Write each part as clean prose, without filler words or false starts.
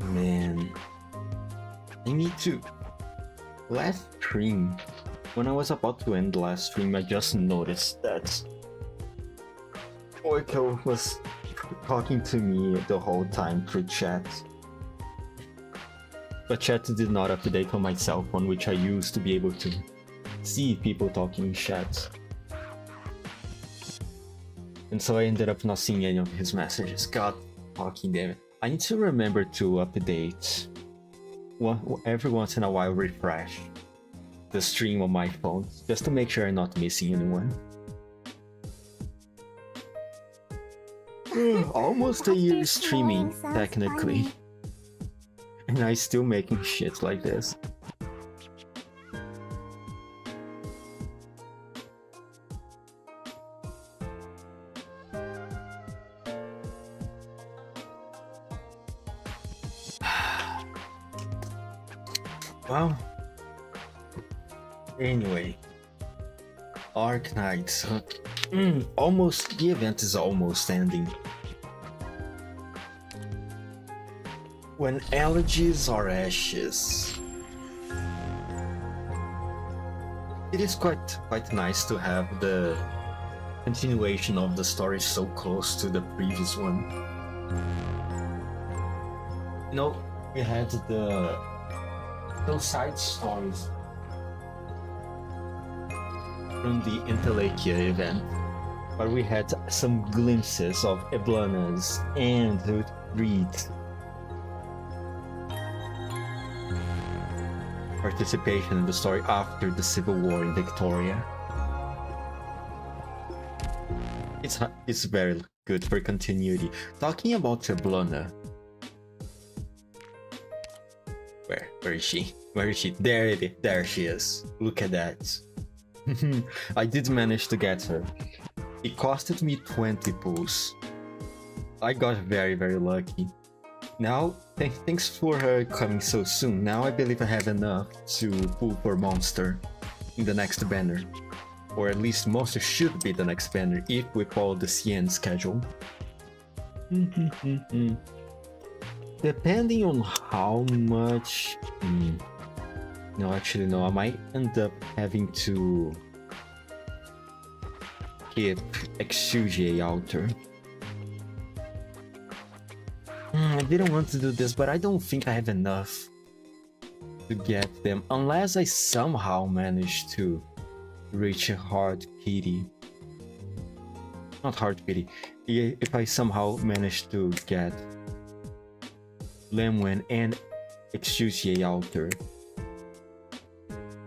Man, I need to. Last stream, when I was about to end the last stream, I just noticed that Oiko was talking to me the whole time through chat. But chat did not update on my cell phone, which I used to be able to see people talking in chat. And so I ended up not seeing any of his messages. God fucking damn it. I need to remember to update every once in a while, refresh the stream on my phone just to make sure I'm not missing anyone. Almost a year streaming, technically. And I'm still making shit like this. Well, anyway, Arknights. Almost, the event is almost ending. When Elegies are ashes. It is quite nice to have the continuation of the story so close to the previous one. You know, we had those side stories from the Intelequia event, where we had some glimpses of Eblana's and Reed's participation in the story after the Civil War in Victoria. It's very good for continuity. Talking about Eblana. Where is she? Where is she? There she is. Look at that. I did manage to get her. It costed me 20 pulls. I got very lucky. Now, thanks for her coming so soon. Now I believe I have enough to pull for Monster in the next banner. Or at least Monster should be the next banner if we follow the CN schedule. Depending on how much... No, actually no, I might end up having to keep Exugie Altar. I didn't want to do this, but I don't think I have enough to get them, unless I somehow manage to reach a Hard Pity. Not Hard Pity, if I somehow manage to get Lemwen and Exugie Altar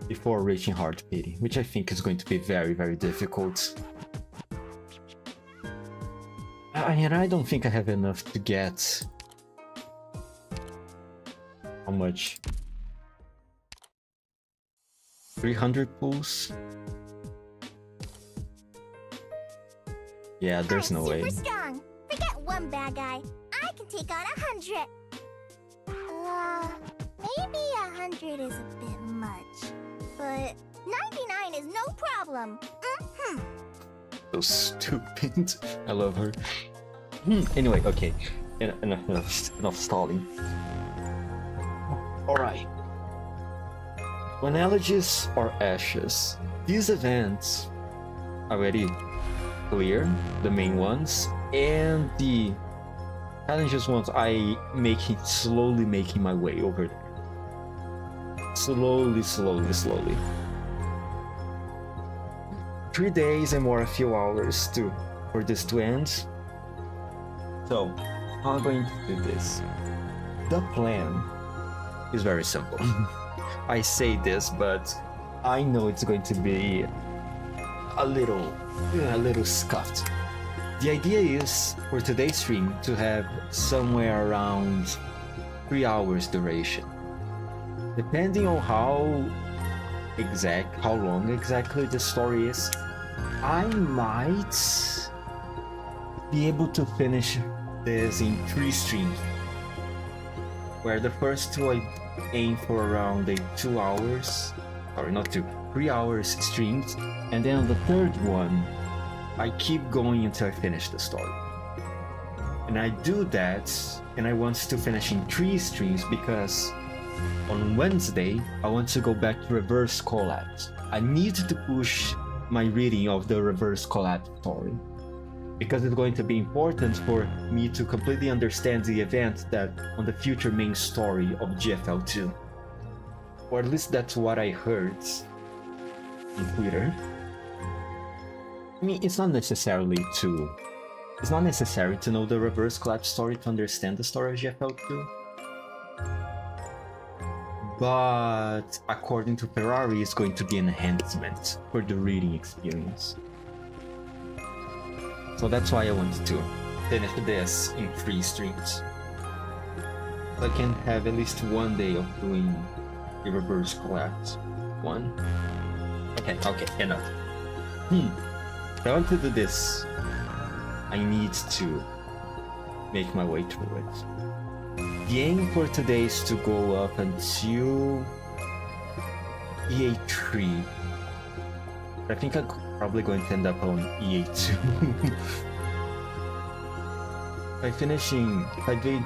before reaching Hard Pity, which I think is going to be very difficult. And I don't think I have enough to get... How much? 300 pulls? Yeah, there's no way. Super strong. Forget one bad guy. I can take on 100. Maybe 100 is a bit much, but 99 is no problem. So stupid. I love her. Anyway, okay. Enough stalling. Alright. When Elegies are ashes, these events already clear, the main ones, and the challenges ones slowly making my way over there. Slowly. 3 days and more a few hours for this to end. So, how am I going to do this? The plan is very simple. I say this, but I know it's going to be a little scuffed. The idea is for today's stream to have somewhere around 3 hours duration. Depending on how long exactly the story is, I might be able to finish this in 3 streams, where the first 2 I aim for around 2 hours, or not 2, 3 hours streams, and then on the third one I keep going until I finish the story. And I do that, and I want to finish in 3 streams because on Wednesday, I want to go back to Reverse Collapse. I need to push my reading of the Reverse Collapse story because it's going to be important for me to completely understand the event that on the future main story of GFL2. Or at least that's what I heard on Twitter. I mean, it's not necessary to know the Reverse Collapse story to understand the story of GFL2. But according to Ferrari, it's going to be an enhancement for the reading experience. So that's why I wanted to finish this in 3 streams. So I can have at least 1 day of doing the Reverse Collapse. 1. Okay, enough. If I want to do this, I need to make my way through it. The aim for today is to go up until EA3. I think I'm probably going to end up on EA2. If I do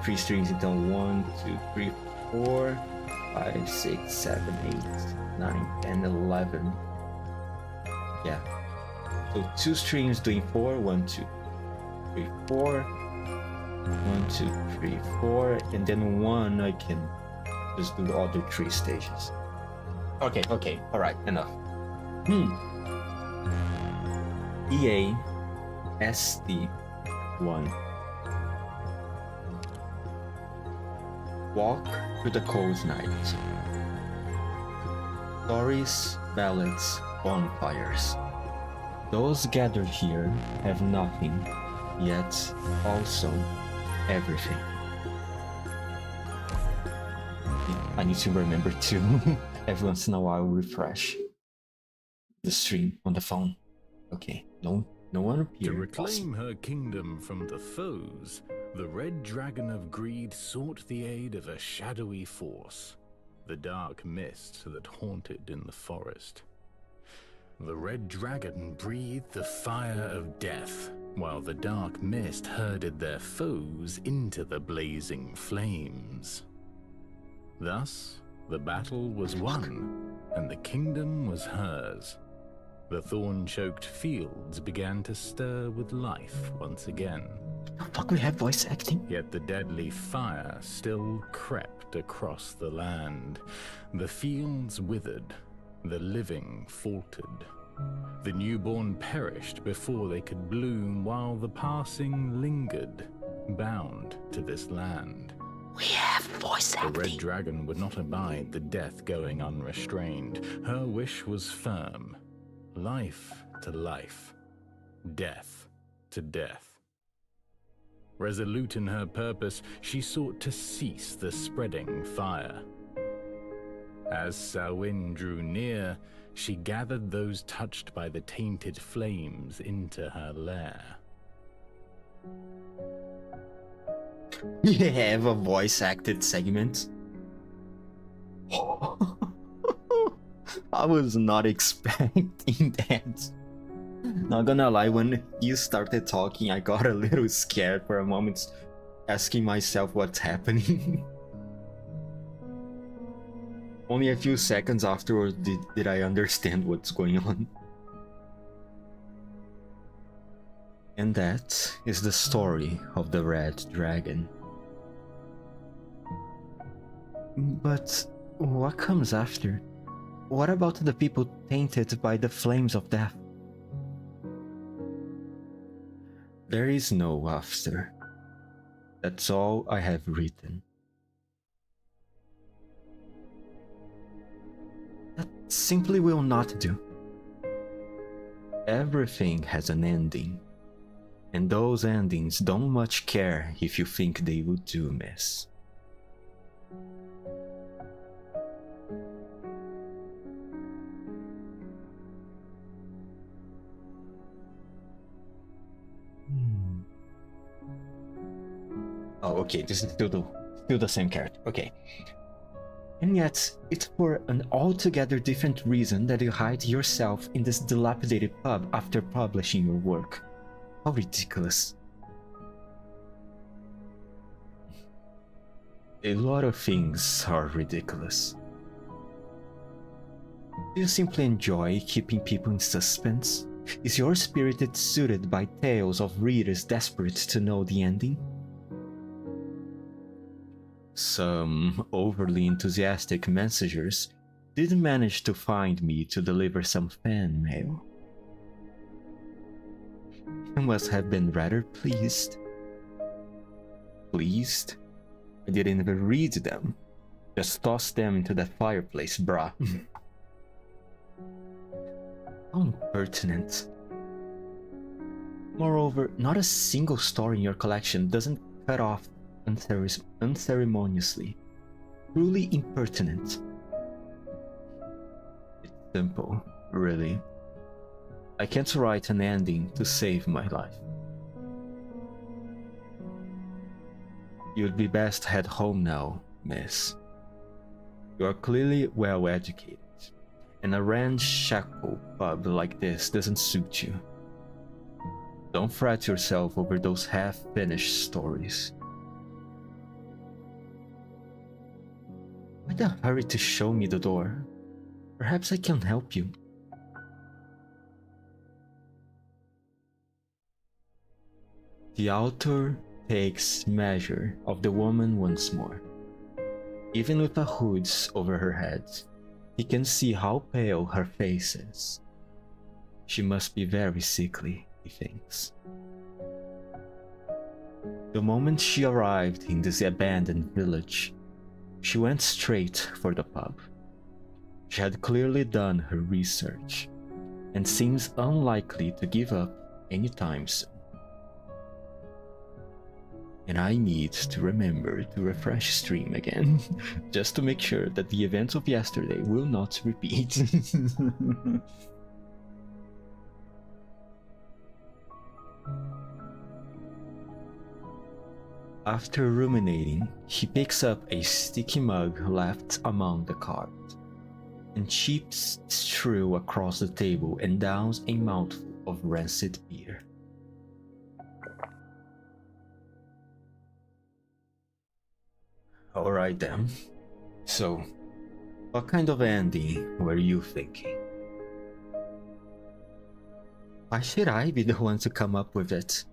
3 streams until 1, 2, 3, 4, 5, 6, 7, 8, 9, 10, 11. Yeah. So 2 streams doing 4, 1, 2, 3, 4. 1, 2, 3, 4, and then 1 I can just do the other 3 stages. Okay, alright, enough. EA ST1. Walk through the cold night. Stories, ballads, bonfires. Those gathered here have nothing, yet also everything. I need to remember to every once in a while refresh the stream on the phone. Okay, no one appeared. To reclaim her kingdom from the foes, the Red Dragon of Greed sought the aid of a shadowy force, the dark mist that haunted in the forest. The Red Dragon breathed the fire of death, while the dark mist herded their foes into the blazing flames. Thus, the battle was won, and the kingdom was hers. The thorn-choked fields began to stir with life once again. Fuck, we have voice acting? Yet the deadly fire still crept across the land. The fields withered, the living faltered. The newborn perished before they could bloom, while the passing lingered, bound to this land. We have voice acting. The Red Dragon would not abide the death going unrestrained. Her wish was firm. Life to life. Death to death. Resolute in her purpose, she sought to cease the spreading fire. As Samhain drew near, she gathered those touched by the tainted flames into her lair. We have a voice-acted segment. I was not expecting that. Not gonna lie, when you started talking, I got a little scared for a moment, asking myself what's happening. Only a few seconds afterwards did I understand what's going on. And that is the story of the Red Dragon. But what comes after? What about the people tainted by the flames of death? There is no after. That's all I have written. That simply will not do. Everything has an ending, and those endings don't much care if you think they would do, miss. Oh, okay, this is still the same character. Okay. And yet, it's for an altogether different reason that you hide yourself in this dilapidated pub after publishing your work. How ridiculous. A lot of things are ridiculous. Do you simply enjoy keeping people in suspense? Is your spirit suited by tales of readers desperate to know the ending? Some overly enthusiastic messengers did manage to find me to deliver some fan mail. You must have been rather pleased. Pleased? I didn't even read them. Just tossed them into that fireplace, brah. How impertinent. Moreover, not a single story in your collection doesn't cut off unceremoniously. Truly impertinent. It's simple, really. I can't write an ending to save my life. You'd be best head home now, miss. You are clearly well educated, and a ramshackle pub like this doesn't suit you. Don't fret yourself over those half-finished stories. Why the hurry to show me the door? Perhaps I can help you. The author takes measure of the woman once more. Even with a hood over her head, he can see how pale her face is. She must be very sickly, he thinks. The moment she arrived in this abandoned village, she went straight for the pub. She had clearly done her research, and seems unlikely to give up anytime soon. And I need to remember to refresh stream again, just to make sure that the events of yesterday will not repeat. After ruminating, he picks up a sticky mug left among the cards, and chips strew across the table and downs a mouthful of rancid beer. Alright then. So, what kind of ending were you thinking? Why should I be the one to come up with it?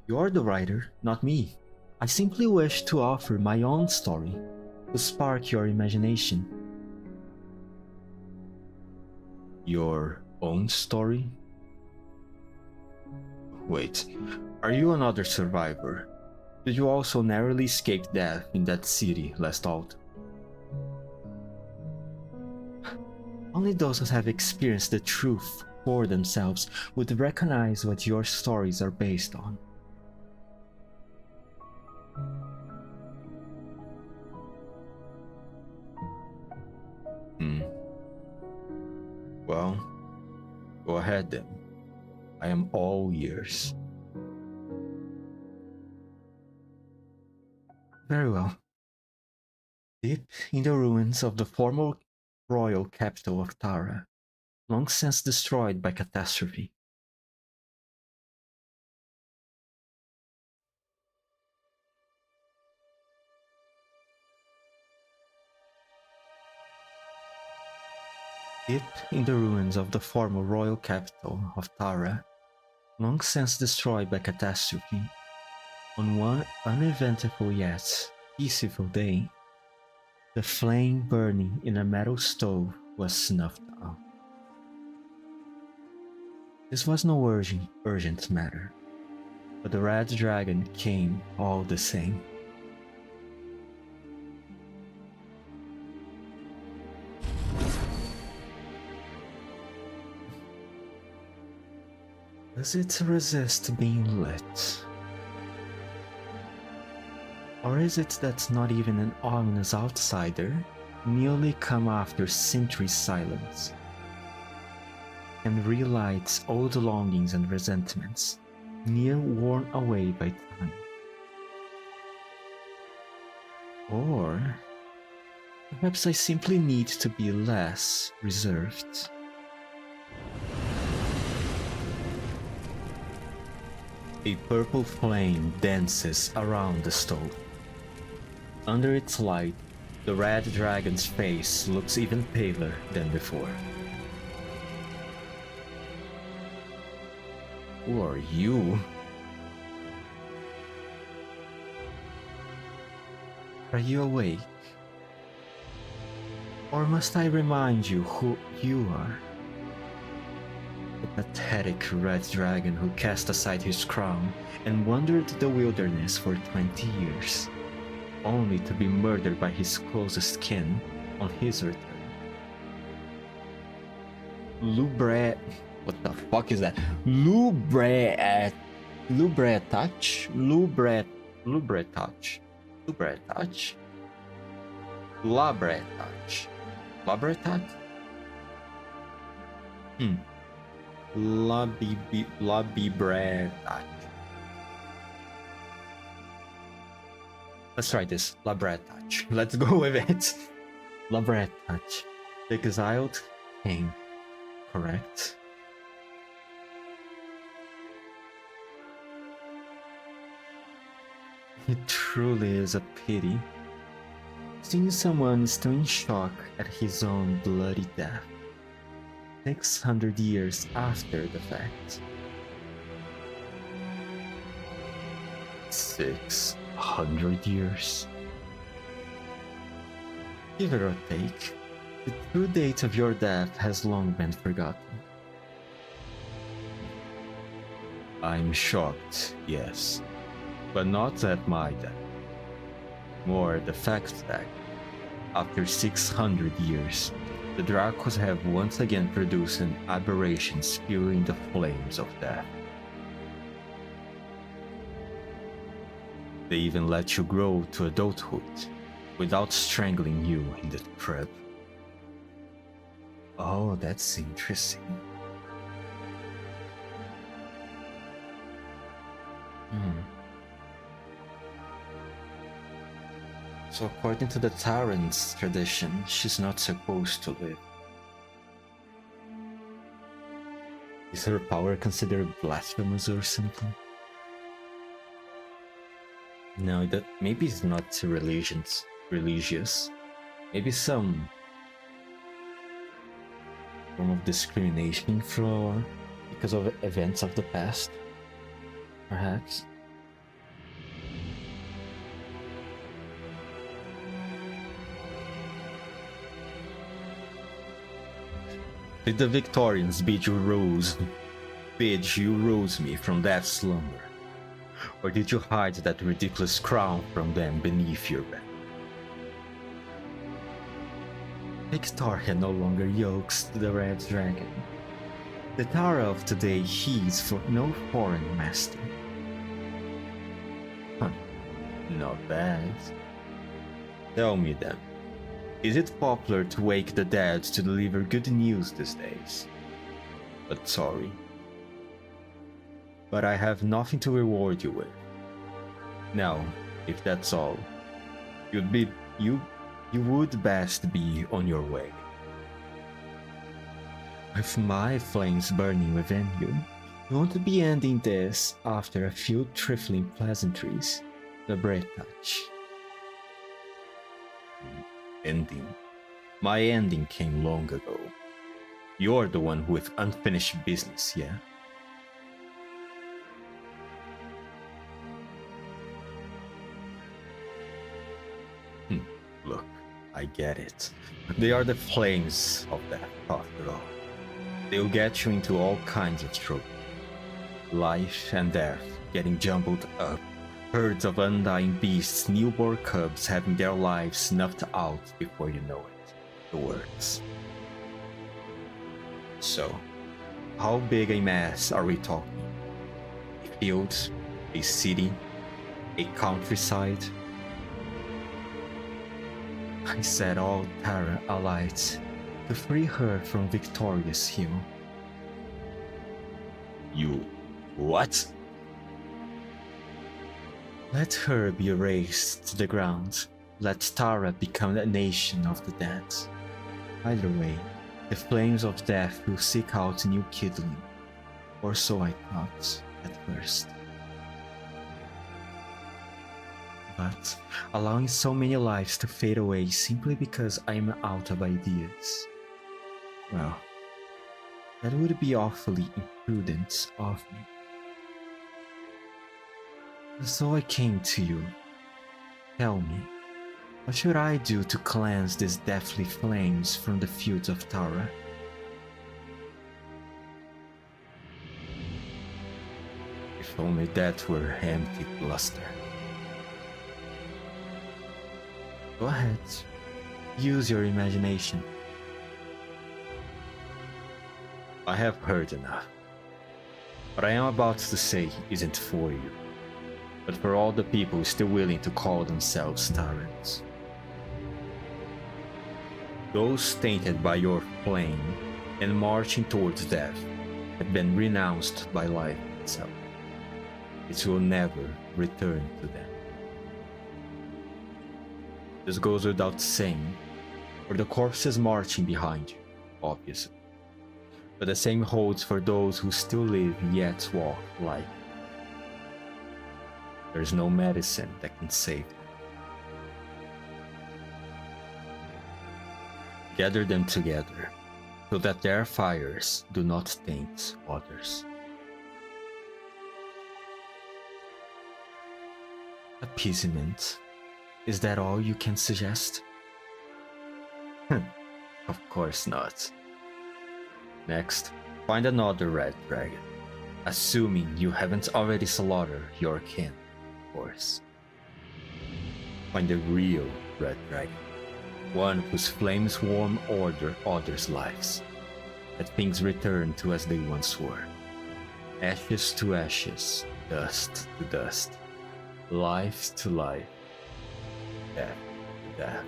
You're the writer, not me. I simply wish to offer my own story, to spark your imagination. Your own story? Wait, are you another survivor? Did you also narrowly escape death in that city last autumn? Only those who have experienced the truth for themselves would recognize what your stories are based on. Well, go ahead then. I am all ears. Very well. Deep in the ruins of the former royal capital of Tara, long since destroyed by catastrophe. Deep in the ruins of the former royal capital of Tara, long since destroyed by catastrophe, on one uneventful yet peaceful day, the flame burning in a metal stove was snuffed out. This was no urgent matter, but the red dragon came all the same. Does it resist being lit? Or is it that not even an ominous outsider, merely come after centuries' silence, and relights old longings and resentments, near worn away by time? Or perhaps I simply need to be less reserved. A purple flame dances around the stove, Under its light, the red dragon's face looks even paler than before. Who are you? Are you awake? Or must I remind you who you are? The pathetic red dragon who cast aside his crown and wandered the wilderness for 20 years, only to be murdered by his closest kin on his return. Lubret... What the fuck is that? Lubretouch? Labretouch? Labibretouch. Let's try this. Labretouch. Let's go with it. Labretouch. The exiled king. Correct? It truly is a pity. Seeing someone still in shock at his own bloody death. 600 years after the fact. 600 years. Give it or take, the true date of your death has long been forgotten. I'm shocked, yes, but not at my death. More the fact that, after 600 years, the Dracos have once again produced an aberration spewing the flames of death. They even let you grow to adulthood without strangling you in the crib. Oh, that's interesting. So according to the Tyrant's tradition, she's not supposed to live. Is her power considered blasphemous or something? No, that maybe it's not religious. Maybe some form of discrimination because of events of the past, perhaps. Did the Victorians bid you rose me from that slumber? Or did you hide that ridiculous crown from them beneath your bed? Victoria no longer yokes the red dragon. The Tara of today heeds for no foreign master. Huh, not bad. Tell me then, is it popular to wake the dead to deliver good news these days? But sorry. But I have nothing to reward you with. Now, if that's all, you would best be on your way. With my flames burning within you, you won't be ending this after a few trifling pleasantries. The Labretouch. Ending. My ending came long ago. You're the one with unfinished business, yeah? Look, I get it. They are the flames of death, after all. They'll get you into all kinds of trouble. Life and death getting jumbled up. Herds of undying beasts, newborn cubs having their lives snuffed out before you know it. The works. So, how big a mess are we talking? A field? A city? A countryside? I set all Tara alight to free her from Victoria's heel. You... what? Let her be razed to the ground. Let Tara become a nation of the dead. Either way, the flames of death will seek out new kindling. Or so I thought at first. but allowing so many lives to fade away simply because I'm out of ideas. Well, that would be awfully imprudent of me. So I came to you. Tell me, what should I do to cleanse these deathly flames from the fields of Tara? If only that were empty bluster. Go ahead, use your imagination. I have heard enough. What I am about to say isn't for you, but for all the people still willing to call themselves tyrants. Those tainted by your flame and marching towards death have been renounced by life itself. It will never return to them. This goes without saying, for the corpses marching behind you, obviously. But the same holds for those who still live yet walk light. There's no medicine that can save them. Gather them together, so that their fires do not taint others. Appeasement. Is that all you can suggest? Of course not. Next, find another red dragon. Assuming you haven't already slaughtered your kin, of course. Find a real red dragon. One whose flames warm others' lives. That things return to as they once were. Ashes to ashes, dust to dust. Life to life. Death to death.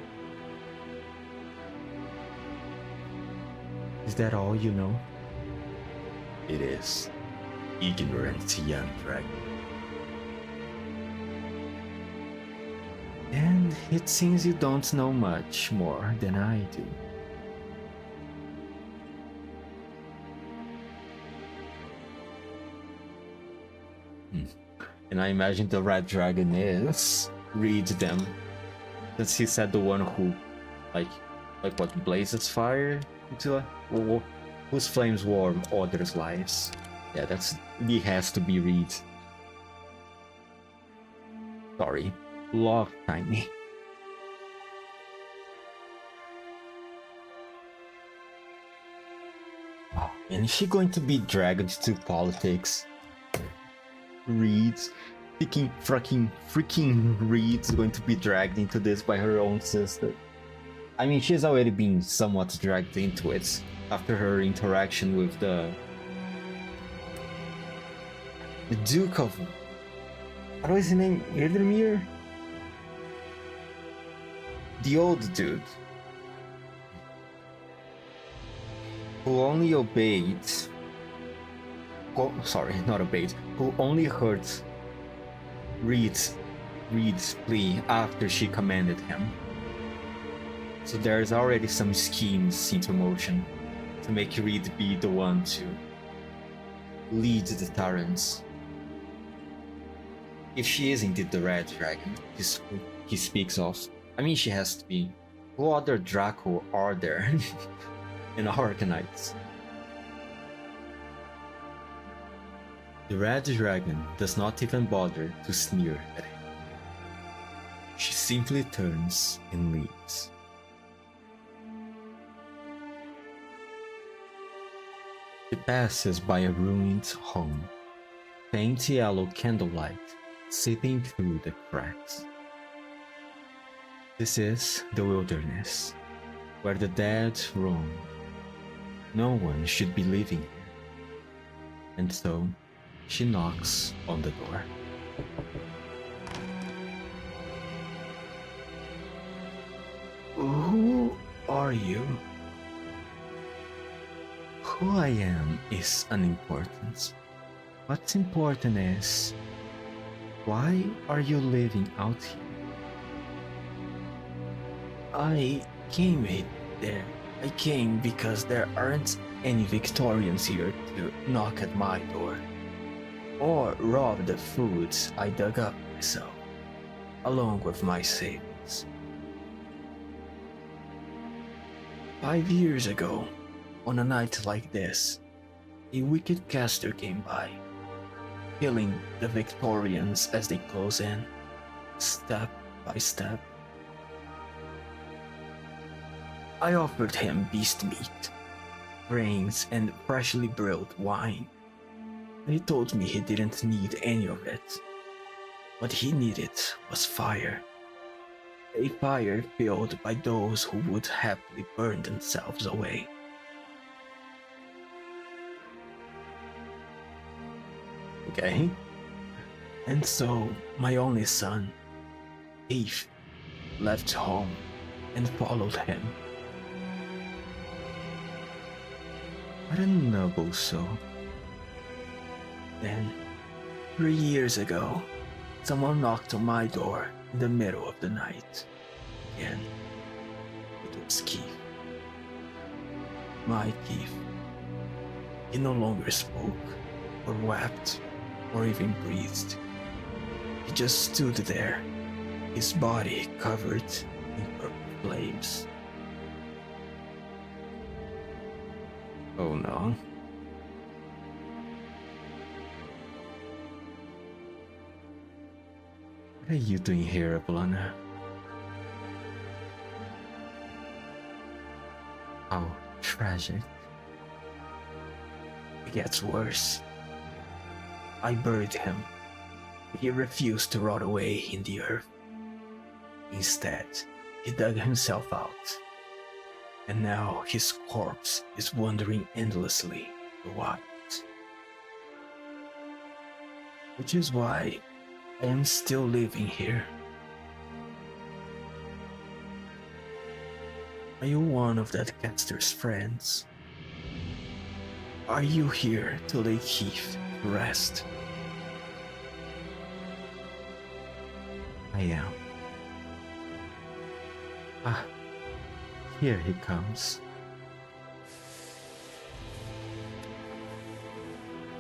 Is that all you know? It is. Ignorant young dragon. And it seems you don't know much more than I do. And I imagine the red dragon is read them. Since he said the one who like what blazes fire into whose flames warm others' lives. Yeah, he has to be read. Sorry. Love Tiny. Oh, and is she going to be dragged to politics? Reed's freaking Reed's going to be dragged into this by her own sister. I mean, she's already been somewhat dragged into it after her interaction with the Duke of... what was his name? Edemir? The old dude. Who only obeyed... sorry, not obeyed. Who only heard Reed's plea after she commanded him. So there's already some schemes into motion to make Reed be the one to lead the Tyrants. If she is indeed the Red Dragon he speaks of, I mean, she has to be. Who other Draco are there in Arknights? The Red Dragon does not even bother to sneer at him. She simply turns and leaves. She passes by a ruined home, faint yellow candlelight seeping through the cracks. This is the wilderness, where the dead roam. No one should be living here. And so, she knocks on the door. Who are you? Who I am is unimportant. What's important is, why are you living out here? I came because there aren't any Victorians here to knock at my door, or rob the foods I dug up myself. along with my savings. 5 years ago, on a night like this, a wicked caster came by, killing the Victorians as they close in, step by step. I offered him beast meat, brains, and freshly brewed wine. He told me he didn't need any of it. What he needed was fire. A fire fueled by those who would happily burn themselves away. Okay? And so, my only son, Eve, left home and followed him. What a noble soul. Then, 3 years ago, someone knocked on my door in the middle of the night. Again, it was Keith. My Keith. He no longer spoke, or wept, or even breathed. He just stood there, his body covered in purple flames. Oh no. What are you doing here, Ablana? How tragic. It gets worse. I buried him. He refused to rot away in the earth. Instead, he dug himself out. And now his corpse is wandering endlessly the wilds. Which is why I am still living here. Are you one of that caster's friends? Are you here to lay Keith to rest? I am. Ah, here he comes.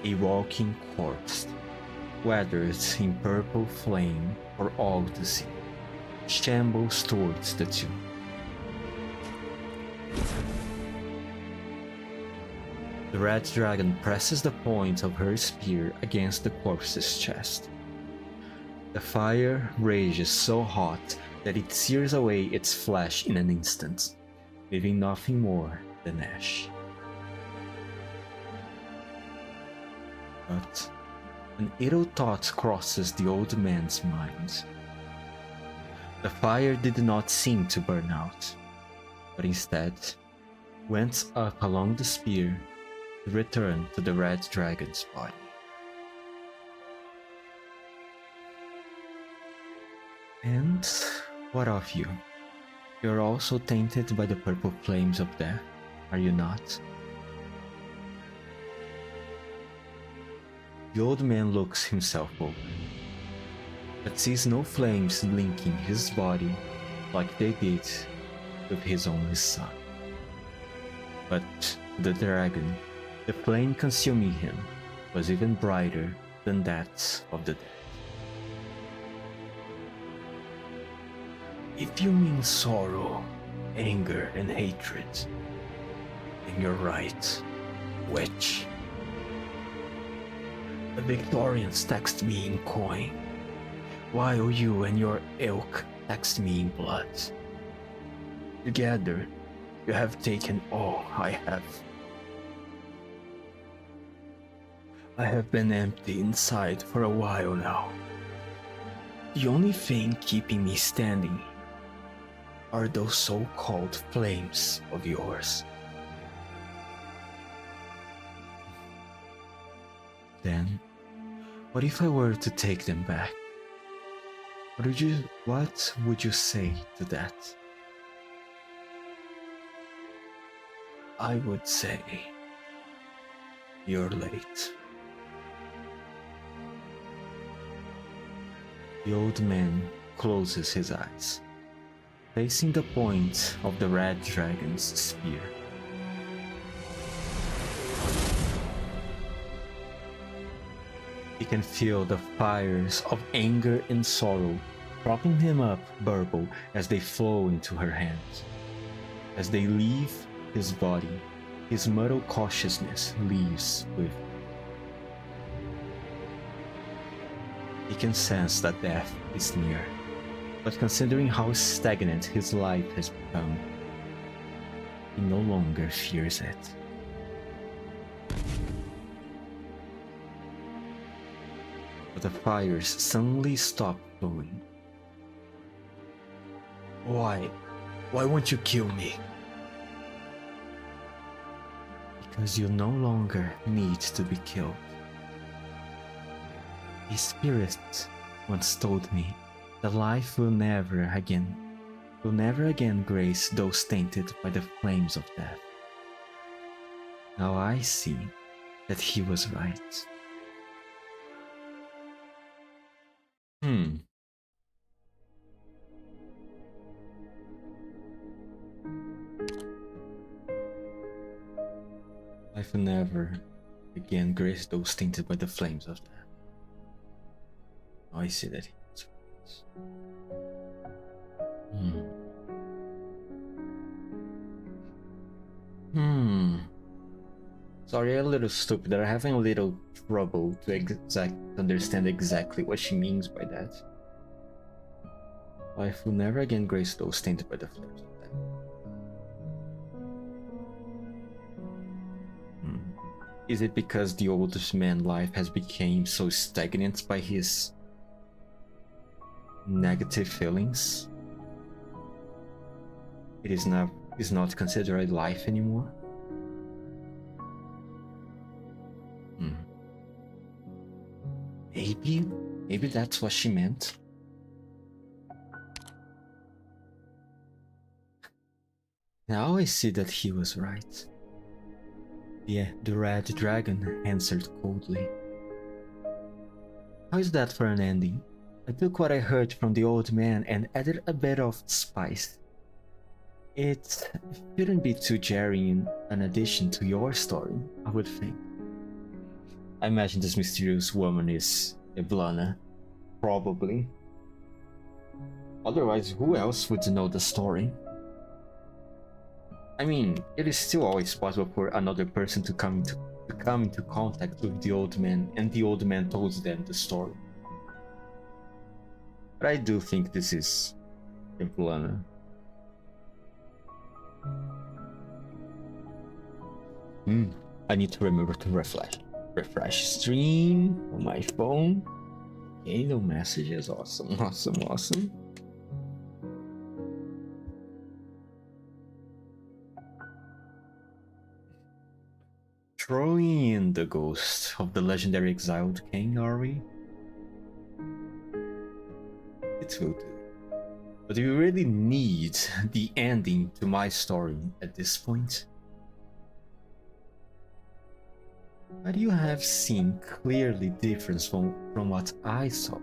A walking corpse, weathered in purple flame for all to see, shambles towards the tomb. The red dragon presses the point of her spear against the corpse's chest. The fire rages so hot that it sears away its flesh in an instant, leaving nothing more than ash. But an evil thought crosses the old man's mind. The fire did not seem to burn out, but instead went up along the spear to return to the red dragon's body. And what of you? You're also tainted by the purple flames of death, are you not? The old man looks himself over, but sees no flames linking his body like they did with his only son. But the dragon, the flame consuming him, was even brighter than that of the dead. If you mean sorrow, anger, and hatred, then you're right, witch. The Victorians taxed me in coin, while you and your ilk taxed me in blood. Together, you have taken all I have. I have been empty inside for a while now. The only thing keeping me standing are those so-called flames of yours. Then, what if I were to take them back? What would you say to that? I would say, you're late. The old man closes his eyes, facing the point of the red dragon's spear. He can feel the fires of anger and sorrow propping him up, burble as they flow into her hands. As they leave his body, his muddled consciousness leaves with. He can sense that death is near, but considering how stagnant his life has become, he no longer fears it. But the fires suddenly stop flowing. Why? Why won't you kill me? Because you no longer need to be killed. A spirit once told me that life will never again grace those tainted by the flames of death. Now I see that he was right. Life will never again grace those tainted by the flames of death. I see that he was right. Sorry, I'm a little stupid. I'm having a little trouble to understand exactly what she means by that. Life will never again grace those tainted by the flames of death. Is it because the oldest man's life has become so stagnant by his negative feelings? It is not considered a life anymore? Maybe that's what she meant. Now I see that he was right. Yeah, the red dragon answered coldly. How is that for an ending? I took what I heard from the old man and added a bit of spice. It shouldn't be too jarring an addition to your story, I would think. I imagine this mysterious woman is Eblana. Probably. Otherwise, who else would know the story? I mean, it is still always possible for another person to come into contact with the old man, and the old man told them the story. But I do think this is Eblana. I need to remember to refresh stream on my phone. Okay, no messages. Awesome. Throwing in the ghost of the legendary exiled king, are we? It will do. But do you really need the ending to my story at this point? But you have seen clearly different from what I saw.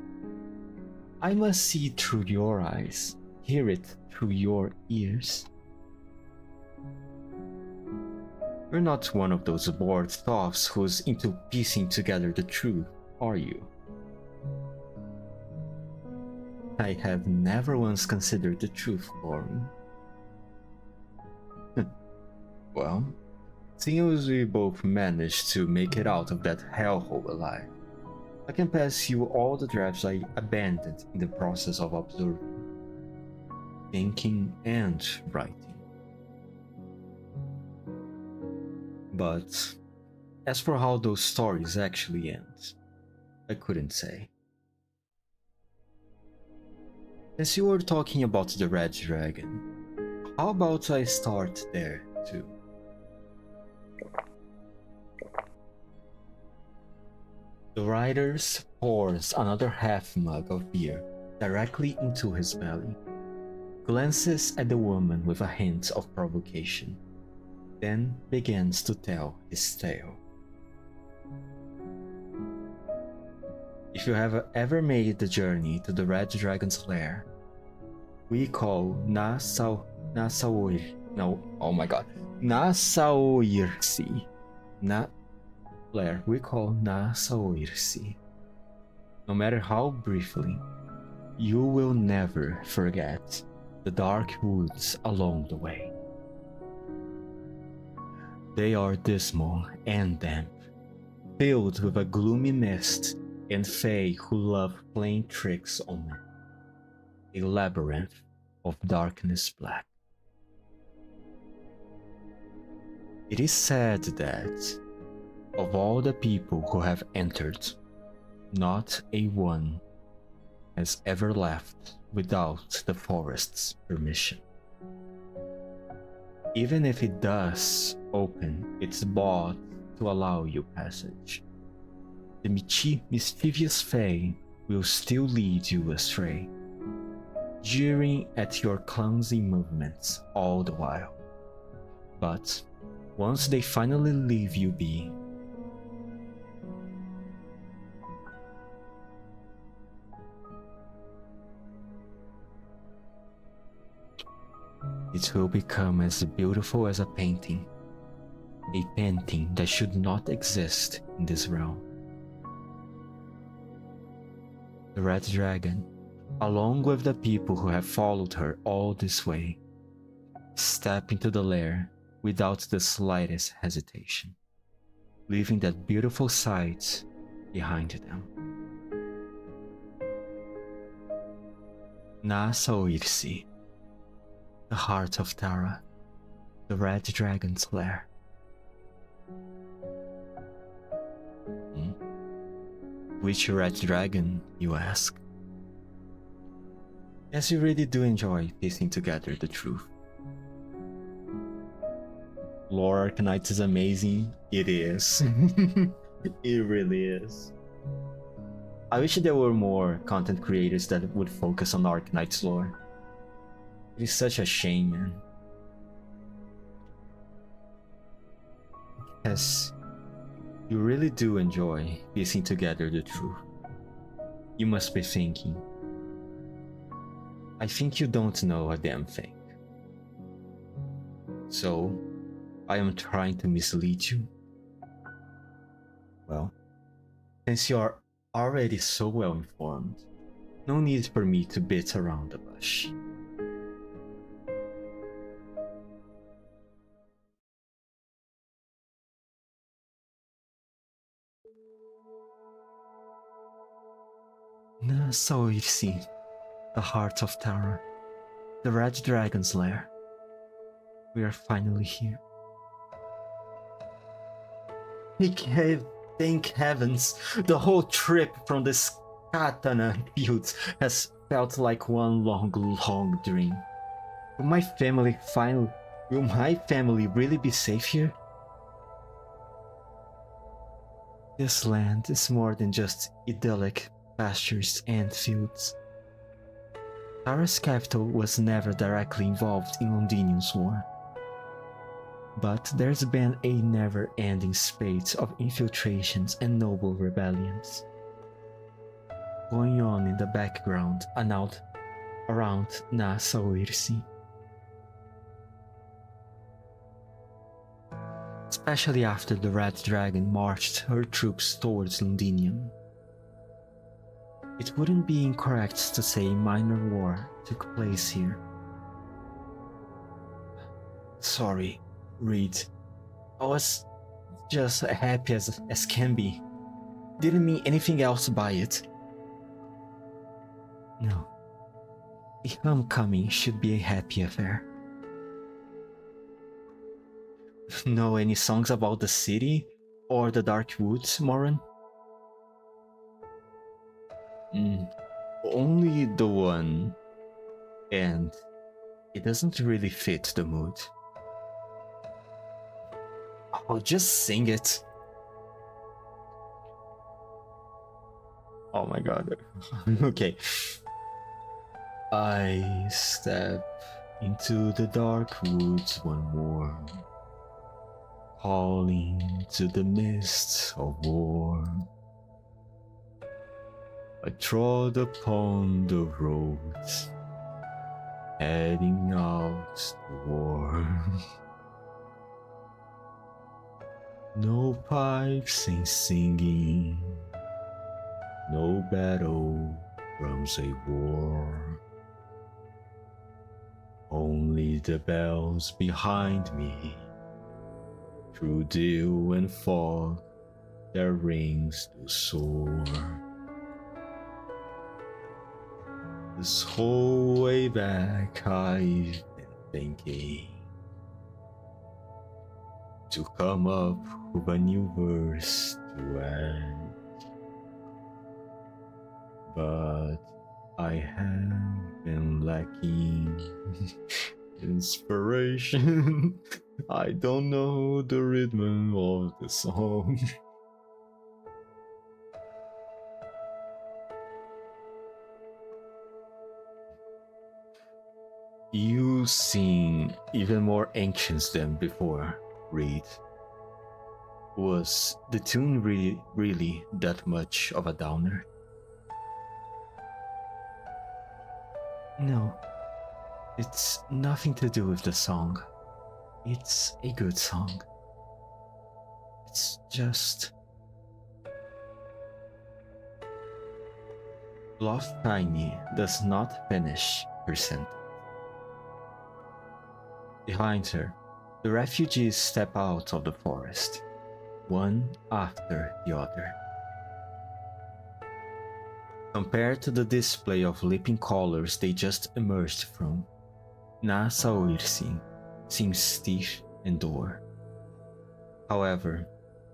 I must see it through your eyes, hear it through your ears. You're not one of those bored thoughts who's into piecing together the truth, are you? I have never once considered the truth, Lauren. Well, seeing as we both managed to make it out of that hellhole alive, I can pass you all the drafts I abandoned in the process of observing, thinking, and writing. But as for how those stories actually end, I couldn't say. Since you were talking about the Red Dragon, how about I start there too? The writer pours another half mug of beer directly into his belly, glances at the woman with a hint of provocation, then begins to tell his tale. If you have ever made the journey to the Red Dragon's lair, we call Nasaoirsi. We call Nasaoirsi. No matter how briefly, You will never forget the dark woods along the way. They are dismal and damp, filled with a gloomy mist and fae who love playing tricks on men. A labyrinth of darkness black. It is said that, of all the people who have entered, not a one has ever left without the forest's permission. Even if it does open its boughs to allow you passage, the mischievous fae will still lead you astray, jeering at your clumsy movements all the while. But once they finally leave you be, it will become as beautiful as a painting that should not exist in this realm. The Red Dragon, along with the people who have followed her all this way, step into the lair without the slightest hesitation, leaving that beautiful sight behind them. Na Saoirsi, the heart of Tara, the Red Dragon's lair. Which Red Dragon, you ask? Yes, you really do enjoy piecing together the truth. Lore Arknights is amazing. It is. It really is. I wish there were more content creators that would focus on Arknights lore. It is such a shame, man. Yes, you really do enjoy piecing together the truth. You must be thinking, I think you don't know a damn thing. So, I am trying to mislead you? Well, since you are already so well informed, no need for me to beat around the bush. Na Saoirsi, the heart of Tara, the Red Dragon's lair. We are finally here. Thank heavens, the whole trip from the Katana fields has felt like one long dream. Will my family really be safe here? This land is more than just idyllic pastures and fields. Tara's capital was never directly involved in Londinium's war. But there's been a never-ending spate of infiltrations and noble rebellions going on in the background and out around Na Saoirsi. Especially after the Red Dragon marched her troops towards Londinium. It wouldn't be incorrect to say minor war took place here. Sorry, Reed. I was just happy as can be. Didn't mean anything else by it. No. The homecoming should be a happy affair. Know any songs about the city or the Dark Woods, Moran? Only the one. And it doesn't really fit the mood. I'll just sing it. Oh my god. Okay. I step into the dark woods one more, calling to the mists of war. I trod upon the roads, heading out to war. No pipes and singing, no battle drums a war. Only the bells behind me, through dew and fog, their rings do soar. This whole way back I've been thinking to come up with a new verse to add, but I have been lacking inspiration. I don't know the rhythm of the song. You seem even more anxious than before, Reed. Was the tune really that much of a downer? No, it's nothing to do with the song. It's a good song. It's just... Lost Tiny does not finish her sentence. Behind her, the refugees step out of the forest, one after the other. Compared to the display of leaping colors they just emerged from, Na Saoirse seems stiff and dour. However,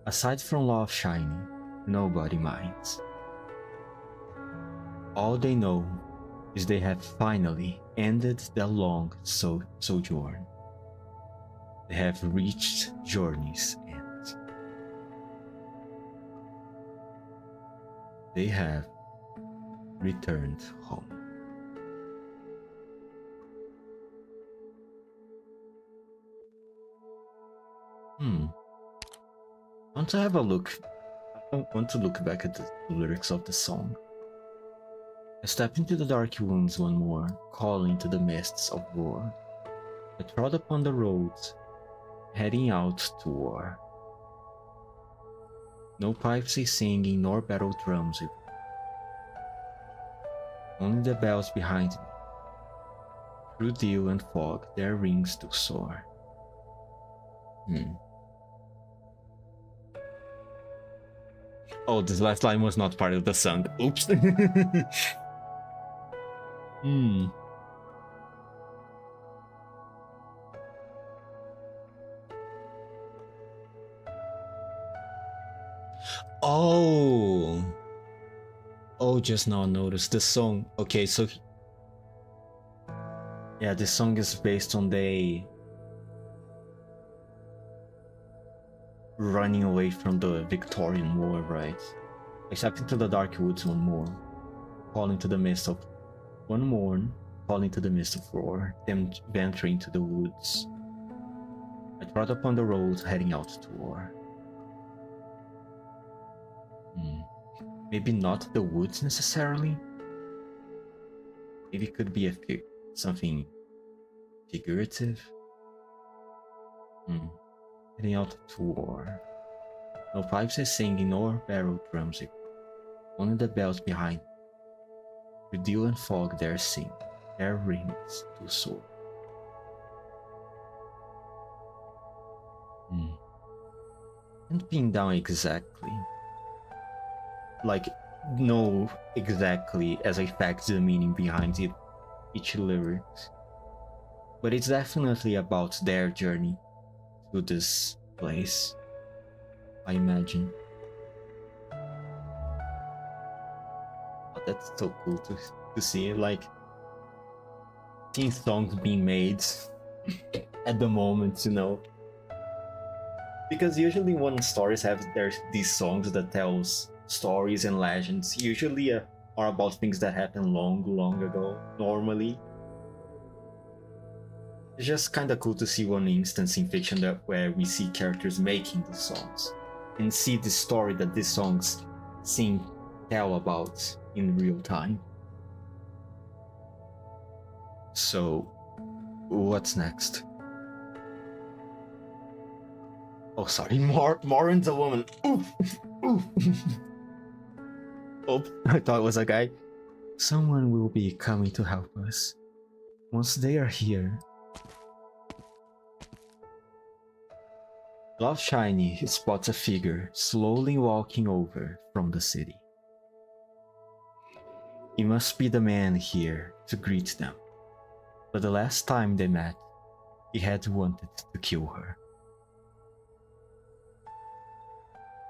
aside from Love Shiny, nobody minds. All they know is they have finally ended their long sojourn. They have reached journey's end. They have returned home. I want to have a look. I want to look back at the lyrics of the song. I step into the dark wounds one more, calling to the mists of war. I trod upon the roads, heading out to war. No pipes a singing, nor battle drums. Only the bells behind me. Through dew and fog, their rings do soar. Oh, this last line was not part of the song. Oops. Oh, just now noticed the song. Okay, so yeah, this song is based on they running away from the Victorian War, right? I stepped into the dark woods one more, calling to the mist of one morn, calling to the mist of roar, then venturing to the woods. I trod upon the road, heading out to war. Maybe not the woods necessarily. Maybe it could be something figurative. Heading out to war. No pipes are singing, nor barrel drums. Only the bells behind. With dew and fog there sing, their rings do soar. And pin down exactly. Like, know exactly as a fact the meaning behind it, each lyrics. But it's definitely about their journey to this place, I imagine. Oh, that's so cool to see, like, seeing songs being made at the moment, you know. Because usually when stories have these songs that tells stories and legends, usually are about things that happened long ago, normally. It's just kinda cool to see one instance in fiction where we see characters making these songs and see the story that these songs tell about in real time. So, what's next? Oh, sorry, Morin's a woman. Oof. Oh, I thought it was a guy. Someone will be coming to help us. Once they are here, Love Shiny spots a figure slowly walking over from the city. He must be the man here to greet them, but the last time they met, he had wanted to kill her.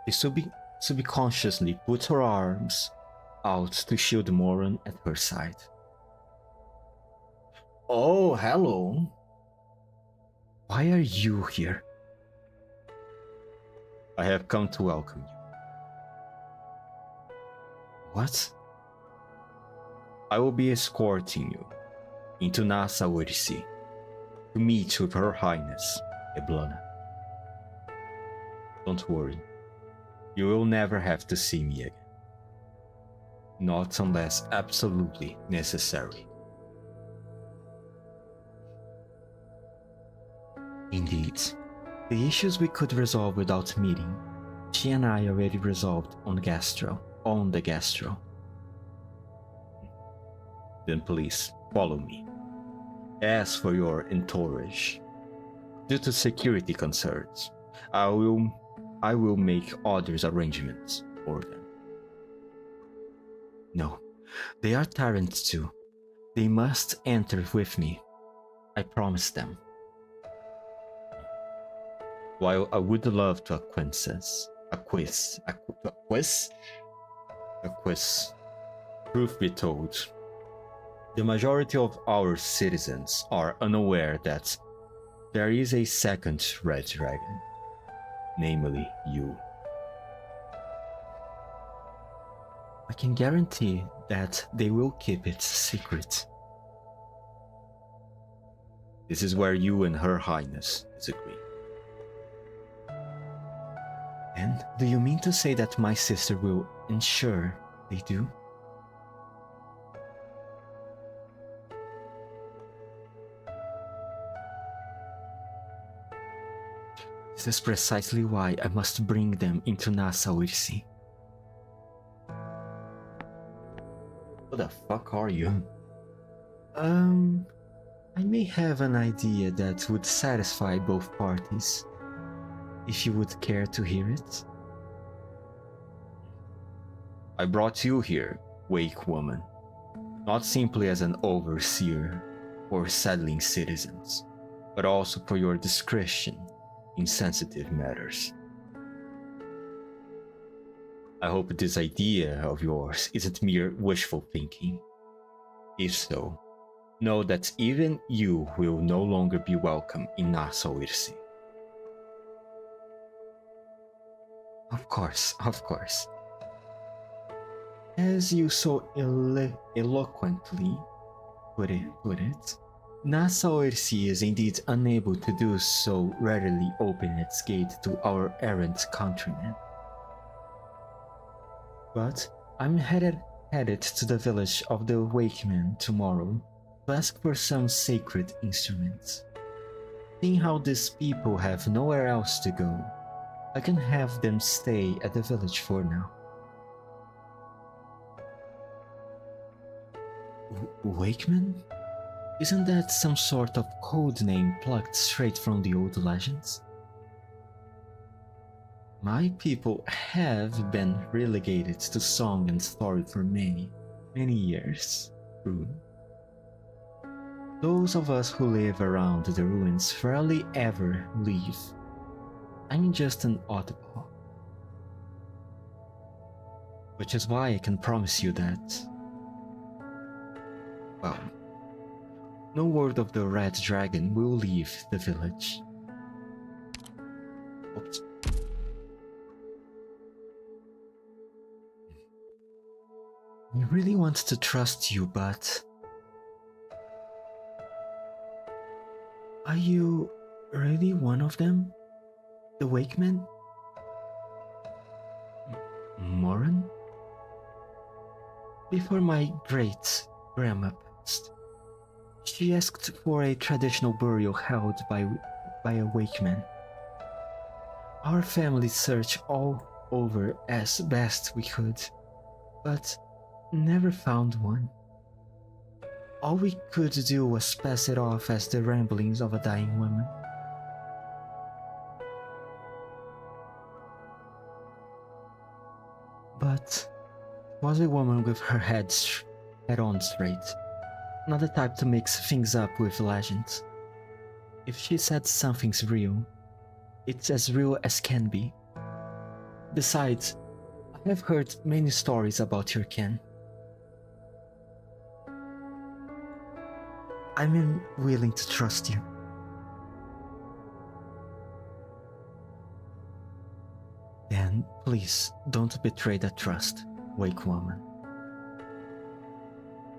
She subconsciously put her arms out to shield Moran at her side. Oh, hello. Why are you here? I have come to welcome you. What? I will be escorting you into Nasa Odyssey to meet with Her Highness, Eblana. Don't worry, you will never have to see me again. Not unless absolutely necessary. Indeed, the issues we could resolve without meeting, she and I already resolved on the Gastro. Then please, follow me. As for your entourage, due to security concerns, I will make others arrangements for them. No, they are tyrants too. They must enter with me. I promise them. While I would love to acquiesce, truth be told, the majority of our citizens are unaware that there is a second red dragon, namely you. I can guarantee that they will keep it secret. This is where you and Her Highness disagree. And do you mean to say that my sister will ensure they do? This is precisely why I must bring them into Nasa Odyssey. Who the fuck are you? I may have an idea that would satisfy both parties. If you would care to hear it. I brought you here, Wake Woman, not simply as an overseer for settling citizens, but also for your discretion in sensitive matters. I hope this idea of yours isn't mere wishful thinking. If so, know that even you will no longer be welcome in Nasa Odyssey. Of course. As you so eloquently put it, Nasa Odyssey is indeed unable to do so readily open its gate to our errant countrymen. But I'm headed to the village of the Wakemen tomorrow to ask for some sacred instruments. Seeing how these people have nowhere else to go, I can have them stay at the village for now. Wakeman? Isn't that some sort of code name plucked straight from the old legends? My people have been relegated to song and story for many years. True. Those of us who live around the ruins rarely ever leave. I'm just an oddball. Which is why I can promise you that... well, no word of the Red Dragon will leave the village. Oops. I really want to trust you, but... are you really one of them? The Wakemen? Moran? Before my great-grandma passed, she asked for a traditional burial held by a Wakeman. Our family searched all over as best we could, but never found one. All we could do was pass it off as the ramblings of a dying woman. But was a woman with her head on straight, not the type to mix things up with legends. If she said something's real, it's as real as can be. Besides, I have heard many stories about your kin. I'm willing to trust you. Then please don't betray that trust, Wake Woman.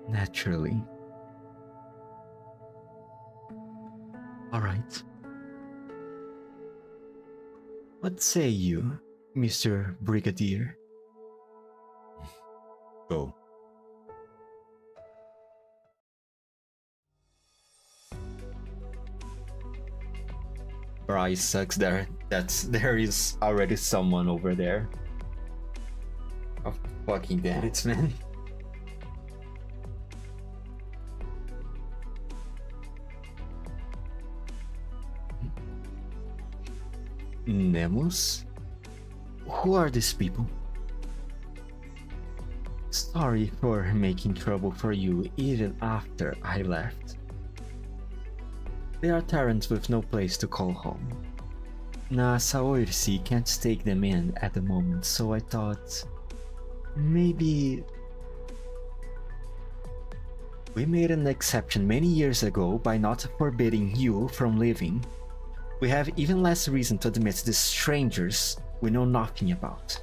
Naturally. Alright. What say you, Mr. Brigadier? Go. Bryce sucks there. There is already someone over there. Oh, fucking damn it, man. Nemus? Who are these people? Sorry for making trouble for you even after I left. They are Terrans with no place to call home. Na Saoirsi can't take them in at the moment, so I thought maybe we made an exception many years ago by not forbidding you from leaving. We have even less reason to admit these strangers we know nothing about.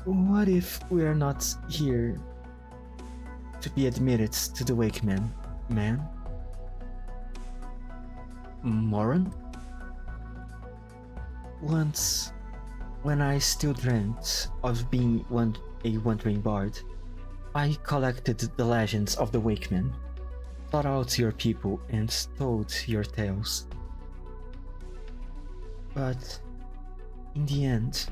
What if we are not here to be admitted to the Wakeman, man? Moran? Once, when I still dreamt of being a wandering bard, I collected the legends of the Wakemen, thought out your people, and told your tales. But in the end,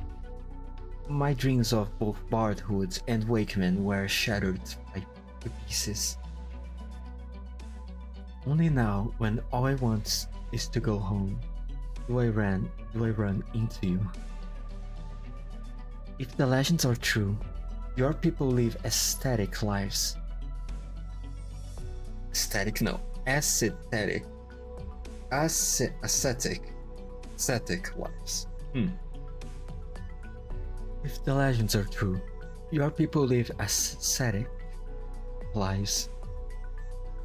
my dreams of both bardhood and Wakemen were shattered to pieces. Only now, when all I want is to go home, do I run into you. If the legends are true, your people live aesthetic lives. Aesthetic? No. Ascetic. Ascetic lives. If the legends are true, your people live ascetic lives.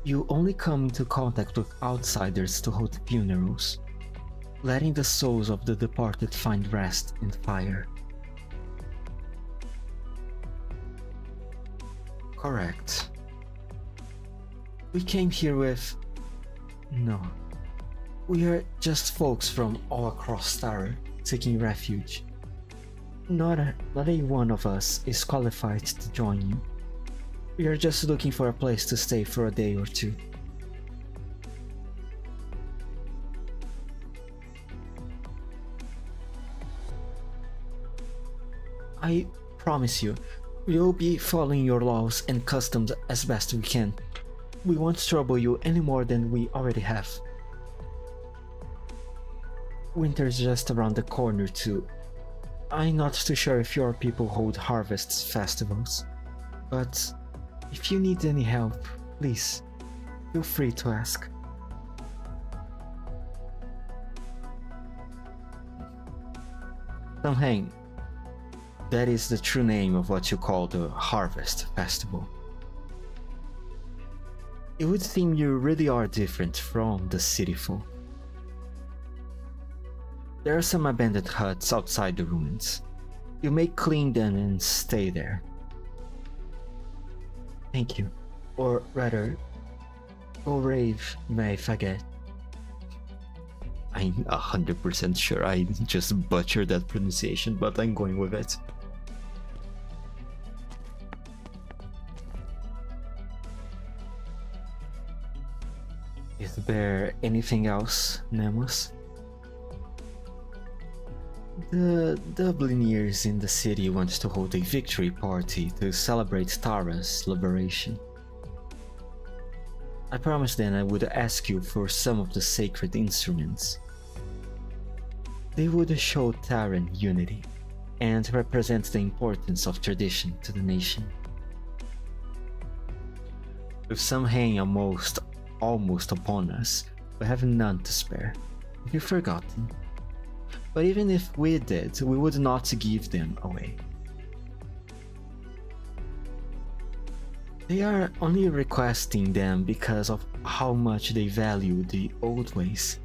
You only come into contact with outsiders to hold funerals, letting the souls of the departed find rest in fire. Correct. We came here with... No. We are just folks from all across Starra, seeking refuge. Not a one of us is qualified to join you. We are just looking for a place to stay for a day or two. I promise you, we'll be following your laws and customs as best we can. We won't trouble you any more than we already have. Winter's just around the corner too. I'm not too sure if your people hold harvest festivals, but if you need any help, please, feel free to ask. Samhain. That is the true name of what you call the Harvest Festival. It would seem you really are different from the city folk. There are some abandoned huts outside the ruins. You may clean them and stay there. Thank you. Or rather, go rave may forget. I'm 100% sure I just butchered that pronunciation, but I'm going with it. Is there anything else, Nemus? The Dubliniers in the city want to hold a victory party to celebrate Tara's liberation. I promised then I would ask you for some of the sacred instruments. They would show Taran unity and represent the importance of tradition to the nation. With some hang almost upon us, we have none to spare. Have you forgotten? But even if we did, we would not give them away. They are only requesting them because of how much they value the old ways.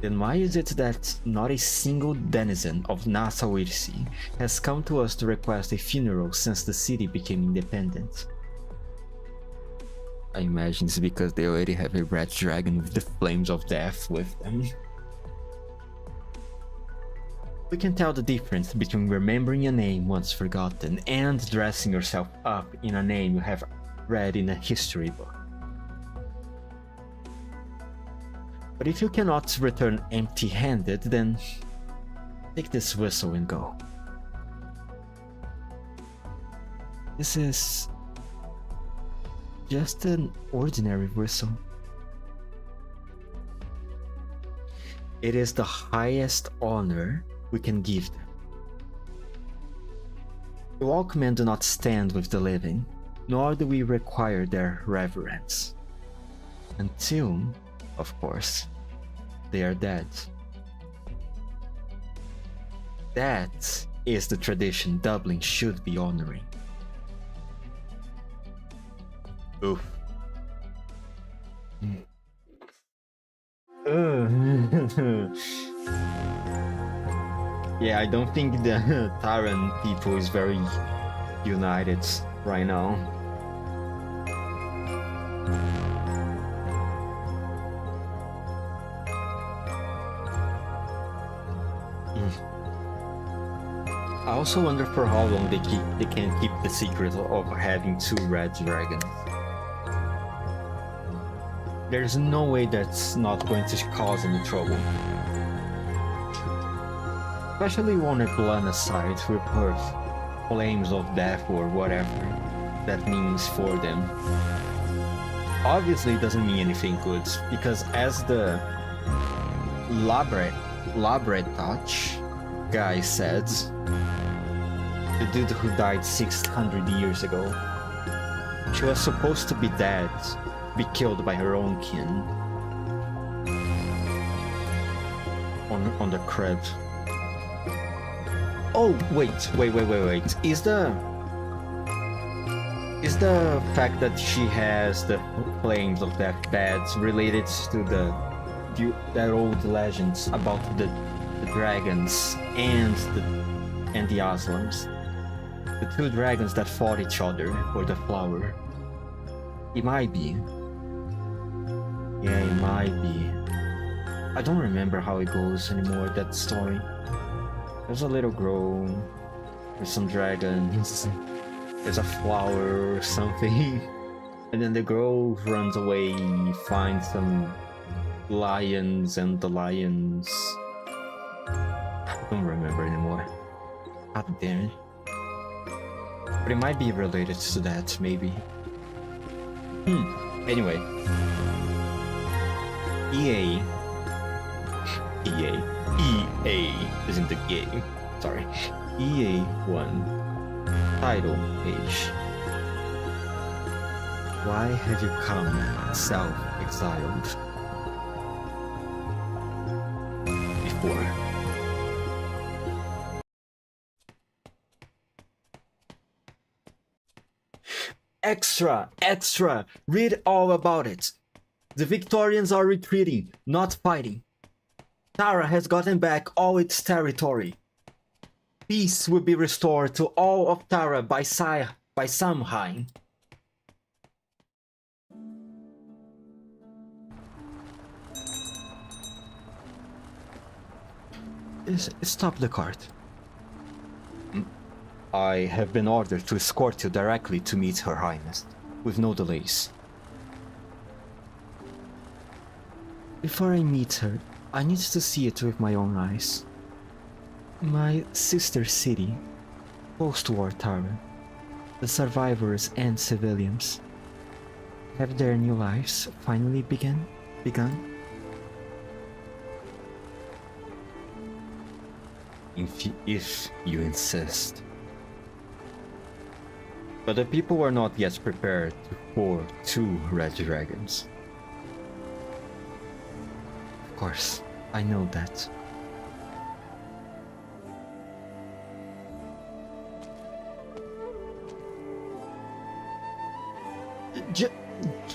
Then why is it that not a single denizen of Nassau-Irsi has come to us to request a funeral since the city became independent? I imagine it's because they already have a red dragon with the flames of death with them. We can tell the difference between remembering a name once forgotten and dressing yourself up in a name you have read in a history book. But if you cannot return empty-handed, then take this whistle and go. This is just an ordinary whistle. It is the highest honor we can give them. The Walkmen do not stand with the living, nor do we require their reverence. Until, of course, they are dead. That is the tradition Dublin should be honoring. Oof. Yeah, I don't think the Taran people is very united right now. I also wonder for how long they can keep the secret of having two red dragons. There's no way that's not going to cause any trouble. Especially on Eplana's side with her flames of death or whatever that means for them. Obviously it doesn't mean anything good, because as the Labretach guy said, the dude who died 600 years ago, she was supposed to be dead, be killed by her own kin on the crib. Oh, wait. Is the fact that she has the flames of death bad related to that old legends about the dragons and the Aslams? The two dragons that fought each other for the flower. It might be. Yeah, it might be. I don't remember how it goes anymore, that story. There's a little girl, there's some dragons, there's a flower or something, and then the girl runs away, finds some lions, and the lions... I don't remember anymore. God damn it. But it might be related to that, maybe. Anyway. EA is in the game. Sorry. EA1 title page. Why have you come self-exiled before? Extra! Read all about it. The Victorians are retreating, not fighting. Tara has gotten back all its territory. Peace will be restored to all of Tara by Samhain. Stop the cart. I have been ordered to escort you directly to meet Her Highness, with no delays. Before I meet her, I need to see it with my own eyes. My sister city, post-war Tara, the survivors and civilians, have their new lives finally begun? If you insist. But the people were not yet prepared for 2 red dragons. Of course, I know that.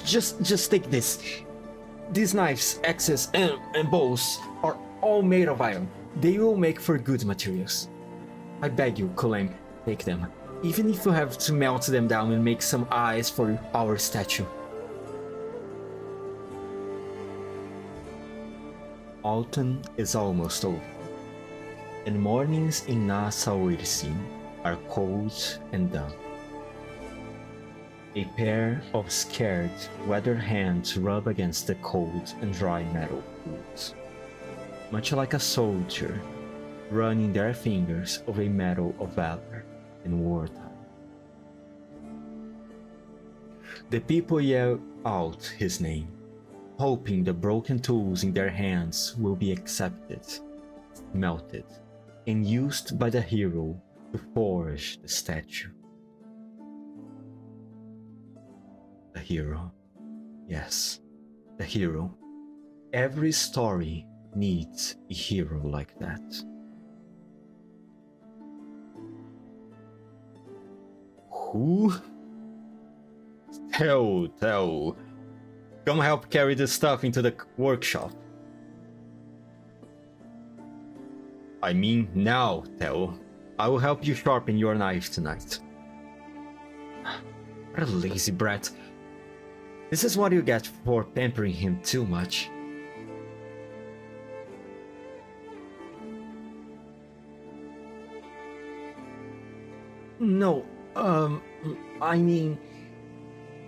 Just take this. These knives, axes, and bows are all made of iron. They will make for good materials. I beg you, Colem, take them. Even if you have to melt them down and make some eyes for our statue. Autumn is almost over, and mornings in Nassau-Irsin are cold and damp. A pair of scared, weathered hands rub against the cold and dry metal woods, much like a soldier running their fingers over a medal of valor in wartime. The people yell out his name, hoping the broken tools in their hands will be accepted, melted, and used by the hero to forge the statue. The hero. Yes, the hero. Every story needs a hero like that. Who? Tell. Come help carry this stuff into the workshop. I mean now, Tell. I will help you sharpen your knife tonight. What a lazy brat. This is what you get for pampering him too much. No, I mean,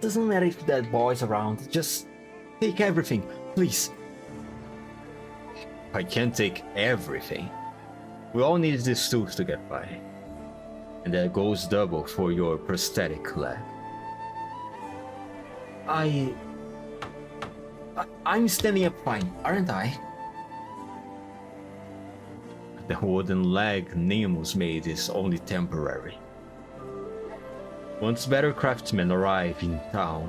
doesn't matter if that boy's around, just take everything, please. I can't take everything. We all need these tools to get by. And that goes double for your prosthetic leg. I'm standing up fine, aren't I? The wooden leg Nemo's made is only temporary. Once better craftsmen arrive in town,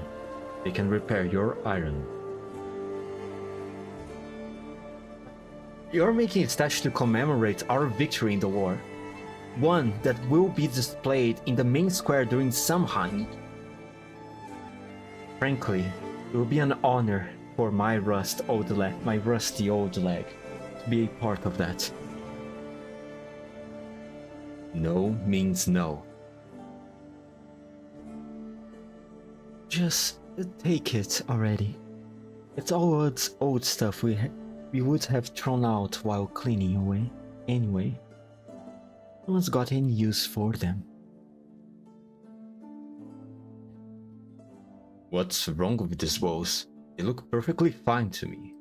they can repair your iron. You're making a statue to commemorate our victory in the war. One that will be displayed in the main square during Samhain. Frankly, it will be an honor for my rusty old leg to be a part of that. No means no. Just take it already. It's all old stuff we would have thrown out while cleaning away anyway. No one's got any use for them. What's wrong with these walls? They look perfectly fine to me.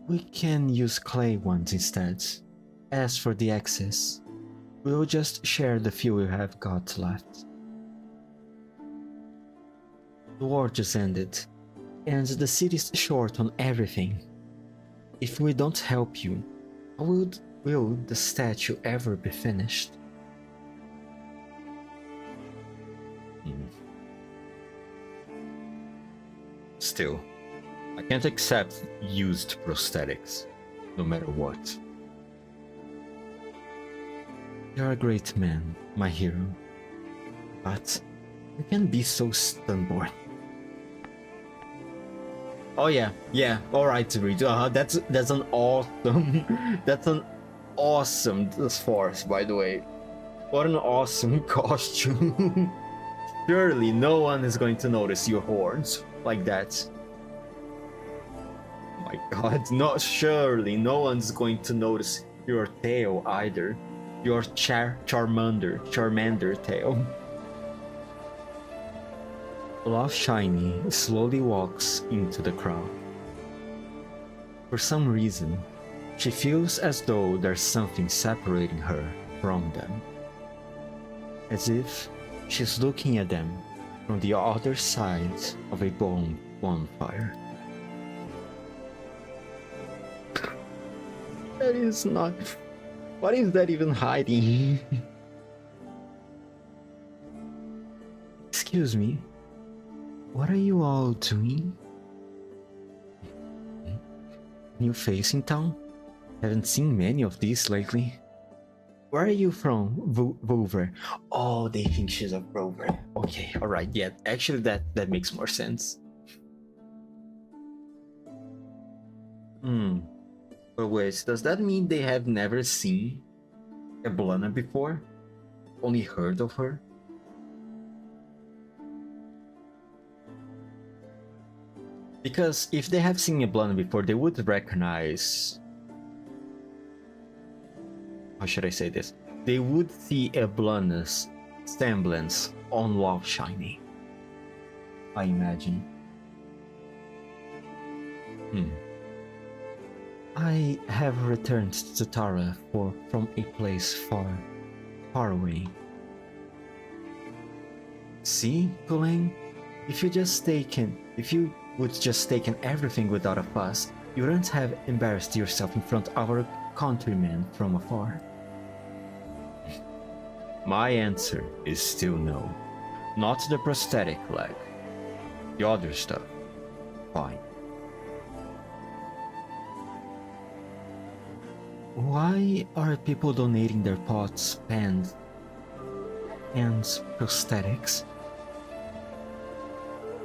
We can use clay ones instead. As for the axes, we'll just share the few we have got left. The war just ended, and the city's short on everything. If we don't help you, how will the statue ever be finished? Still, I can't accept used prosthetics, no matter what. You're a great man, my hero, but you can't be so stubborn. Oh yeah, alright Reed, that's an awesome, that's an awesome force, by the way. What an awesome costume. Surely no one is going to notice your horns like that. Oh my god, surely no one's going to notice your tail either. Your Charmander tail. Olaf Shiny slowly walks into the crowd. For some reason, She feels as though there's something separating her from them. As if she's looking at them from the other side of a bonfire. That is not... What is that even hiding? Excuse me. What are you all doing? New face in town? Haven't seen many of these lately. Where are you from, Vover? Oh, they think she's a Vover. Okay, alright, yeah, actually that makes more sense. But wait, does that mean they have never seen Eblana before? Only heard of her? Because if they have seen Eblana before, they would recognize... How should I say this? They would see Eblana's semblance on Love Shiny, I imagine. I have returned to Tara from a place far away. See, Gulain? If you would just taken everything without a fuss, you wouldn't have embarrassed yourself in front of our countrymen from afar. My answer is still no. Not the prosthetic leg. The other stuff, fine. Why are people donating their pots, pans, and prosthetics?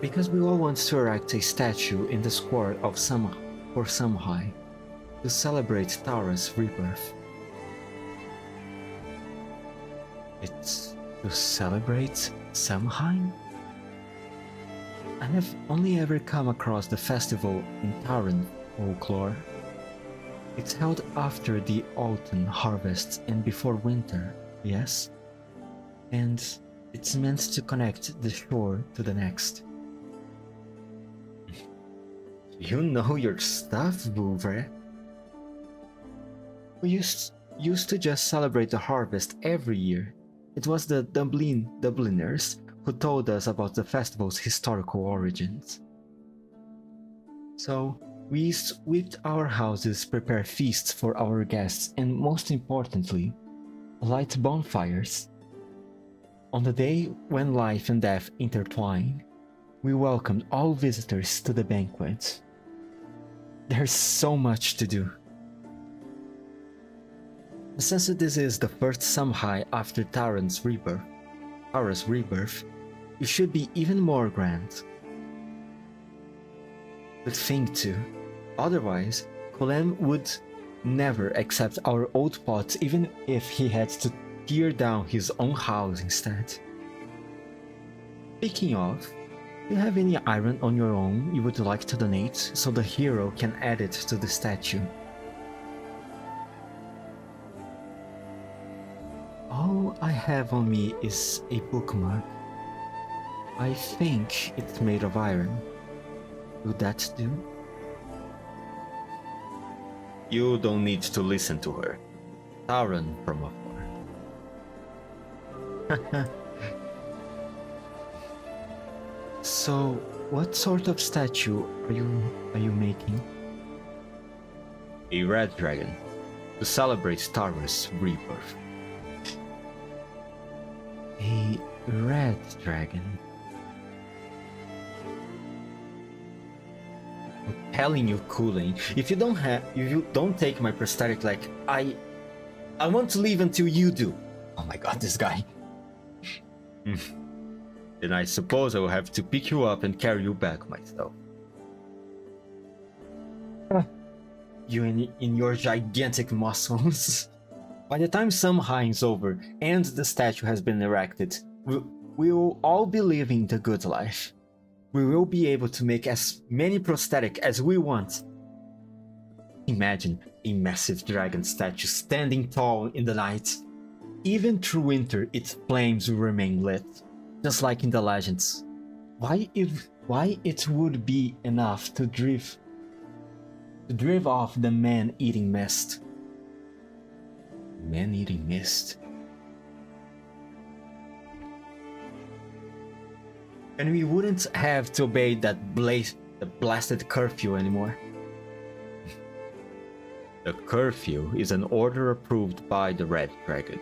Because we all want to erect a statue in the square of Samhai to celebrate Tara's rebirth. It's to celebrate Samhain? I have only ever come across the festival in Taran folklore. It's held after the autumn harvest and before winter, yes? And it's meant to connect the shore to the next. You know your stuff, Boover. We used to just celebrate the harvest every year. It was the Dubliners who told us about the festival's historical origins. So, we swept our houses, prepare feasts for our guests, and most importantly, light bonfires. On the day when life and death intertwine, we welcomed all visitors to the banquet. There's so much to do. Since this is the first Samhai after Tara's rebirth, it should be even more grand. But think too, otherwise, Colem would never accept our old pots even if he had to tear down his own house instead. Speaking of, do you have any iron on your own you would like to donate so the hero can add it to the statue? All I have on me is a bookmark. I think it's made of iron. Would that do? You don't need to listen to her. Taran from afar. So, what sort of statue are you making? A red dragon, to celebrate Tara's rebirth. A red dragon. I'm telling you, Cooling, if you don't take my prosthetic leg, I want to leave until you do. Oh my god, this guy. Then I suppose I will have to pick you up and carry you back myself. You in your gigantic muscles. By the time Samhain is over and the statue has been erected, we will all be living the good life. We will be able to make as many prosthetic as we want. Imagine a massive dragon statue standing tall in the night. Even through winter, its flames will remain lit, just like in the legends. Why it would be enough to drive to drive off the man-eating mist. Man-eating mist? And we wouldn't have to obey the blasted curfew anymore. The curfew is an order approved by the Red Dragon,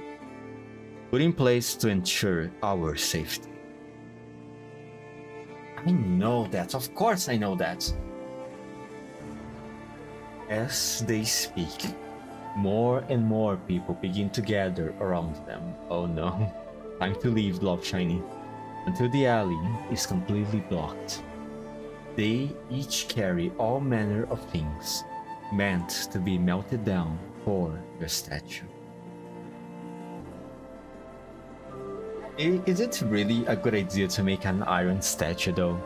put in place to ensure our safety. I know that, of course I know that. As they speak, more and more people begin to gather around them. Oh no, time to leave, Love Shiny, until the alley is completely blocked. They each carry all manner of things meant to be melted down for the statue. Is it really a good idea to make an iron statue though?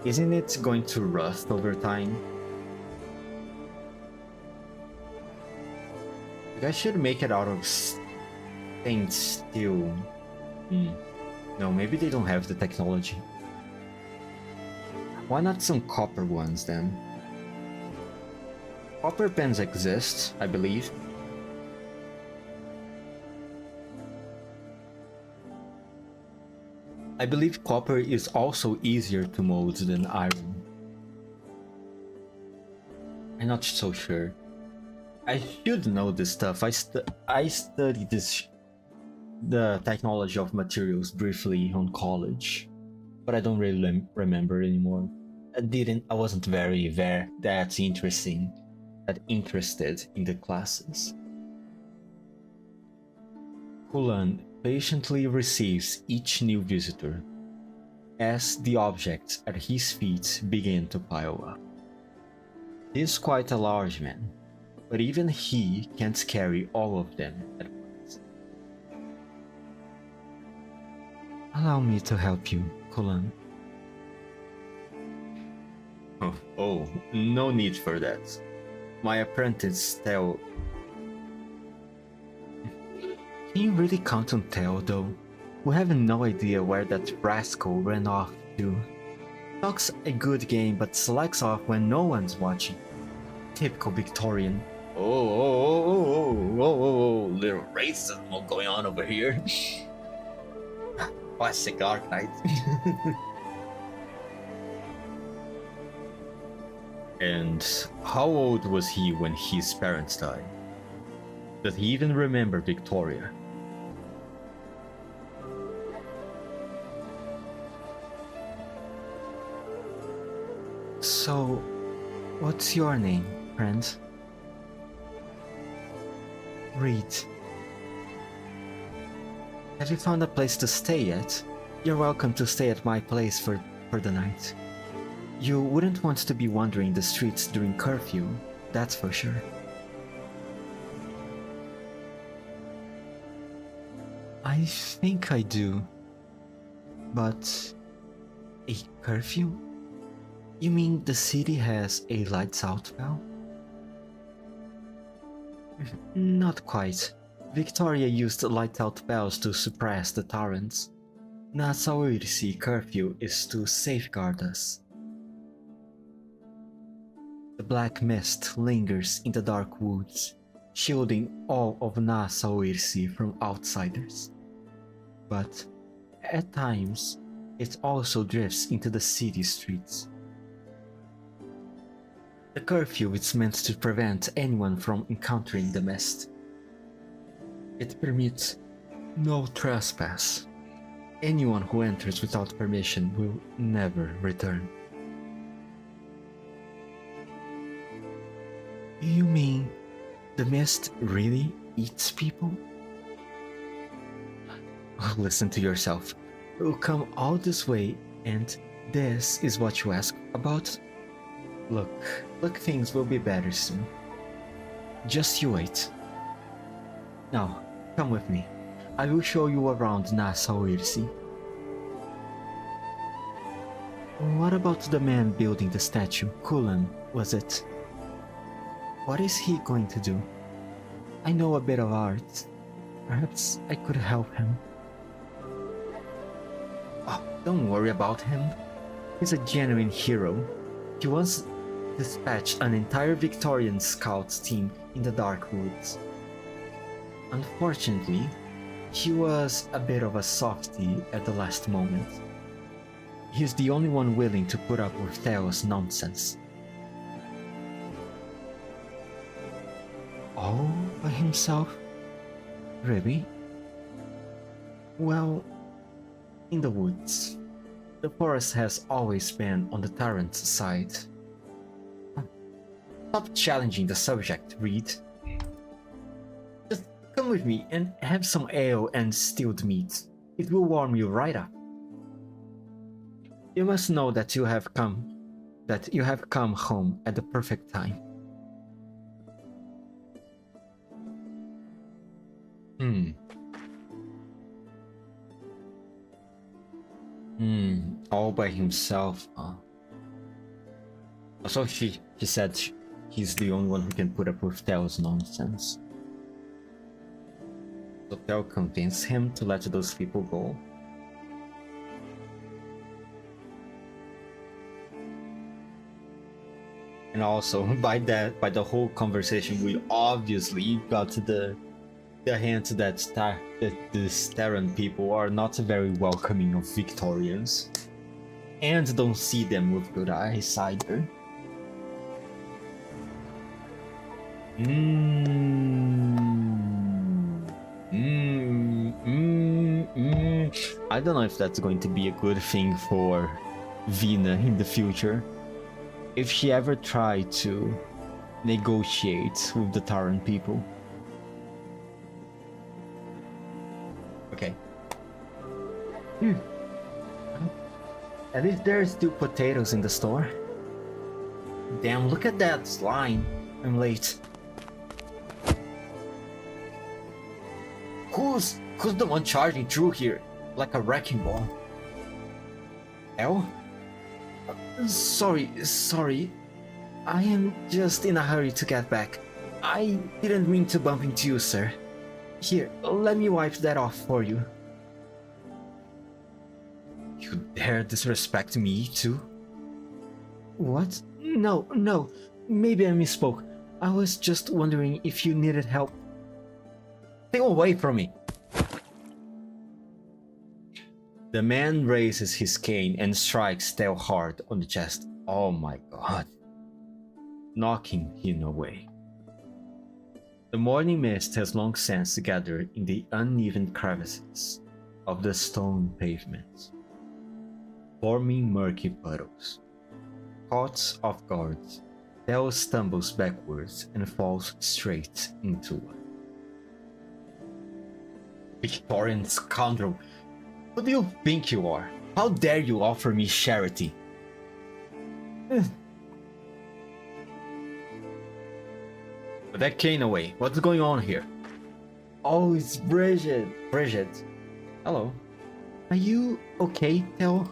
Isn't it going to rust over time? I should make it out of stained steel. No, maybe they don't have the technology. Why not some copper ones then? Copper pens exist, I believe. I believe copper is also easier to mold than iron. I'm not so sure. I should know this stuff. I studied the technology of materials briefly on college, but I don't really remember anymore. I wasn't very that interested in the classes. Kulan patiently receives each new visitor as the objects at his feet begin to pile up. He is quite a large man, but even he can't carry all of them at once. Allow me to help you, Kulan. Oh, no need for that. My apprentice Tell. Can you really count on Tell though? We have no idea where that rascal ran off to. Talks a good game but slacks off when no one's watching. Typical Victorian. Oh, little racism going on over here. Classic Arknights. And how old was he when his parents died? Does he even remember Victoria? So, what's your name, friend? Reed. Have you found a place to stay yet? You're welcome to stay at my place for the night. You wouldn't want to be wandering the streets during curfew, that's for sure. I think I do. But a curfew? You mean the city has a lights out bell? Not quite. Victoria used lights out bells to suppress the torrents. Nasaoirisi curfew is to safeguard us. The black mist lingers in the dark woods, shielding all of Nasaoirisi from outsiders. But at times, it also drifts into the city streets. The curfew is meant to prevent anyone from encountering the mist. It permits no trespass. Anyone who enters without permission will never return. You mean the mist really eats people? Listen to yourself. We'll come all this way and this is what you ask about? Look, things will be better soon. Just you wait. Now, come with me. I will show you around Nasaoirisi. What about the man building the statue? Kulan, was it? What is he going to do? I know a bit of art. Perhaps I could help him. Oh, don't worry about him. He's a genuine hero. He wants dispatch an entire Victorian scouts team in the dark woods. Unfortunately, he was a bit of a softie at the last moment. He's the only one willing to put up with Theo's nonsense. All by himself? Really? Well, in the woods. The forest has always been on the tyrant's side. Stop challenging the subject, Reed. Just come with me and have some ale and stewed meat. It will warm you right up. You must know that you have come home at the perfect time. All by himself. Also, she said he's the only one who can put up with Theo's nonsense. So Theo convinced him to let those people go. And also, by the whole conversation, we obviously got the hint that the Terran people are not very welcoming of Victorians, and don't see them with good eyes either. I don't know if that's going to be a good thing for Vina in the future. If she ever tried to negotiate with the Terran people. Okay. At least there are still potatoes in the store. Damn, look at that line. I'm late. Who's the one charging through here like a wrecking ball? El? Sorry. I am just in a hurry to get back. I didn't mean to bump into you, sir. Here, let me wipe that off for you. You dare disrespect me too? What? No. Maybe I misspoke. I was just wondering if you needed help. Stay away from me! The man raises his cane and strikes Theo hard on the chest. Oh my god. Knocking him away. The morning mist has long since gathered in the uneven crevices of the stone pavement, forming murky puddles. Caught off guard, Theo stumbles backwards and falls straight into one. Victorian scoundrel! Who do you think you are? How dare you offer me charity? Put that cane away. What's going on here? Oh, it's Bridget. Bridget. Hello. Are you okay, Theo?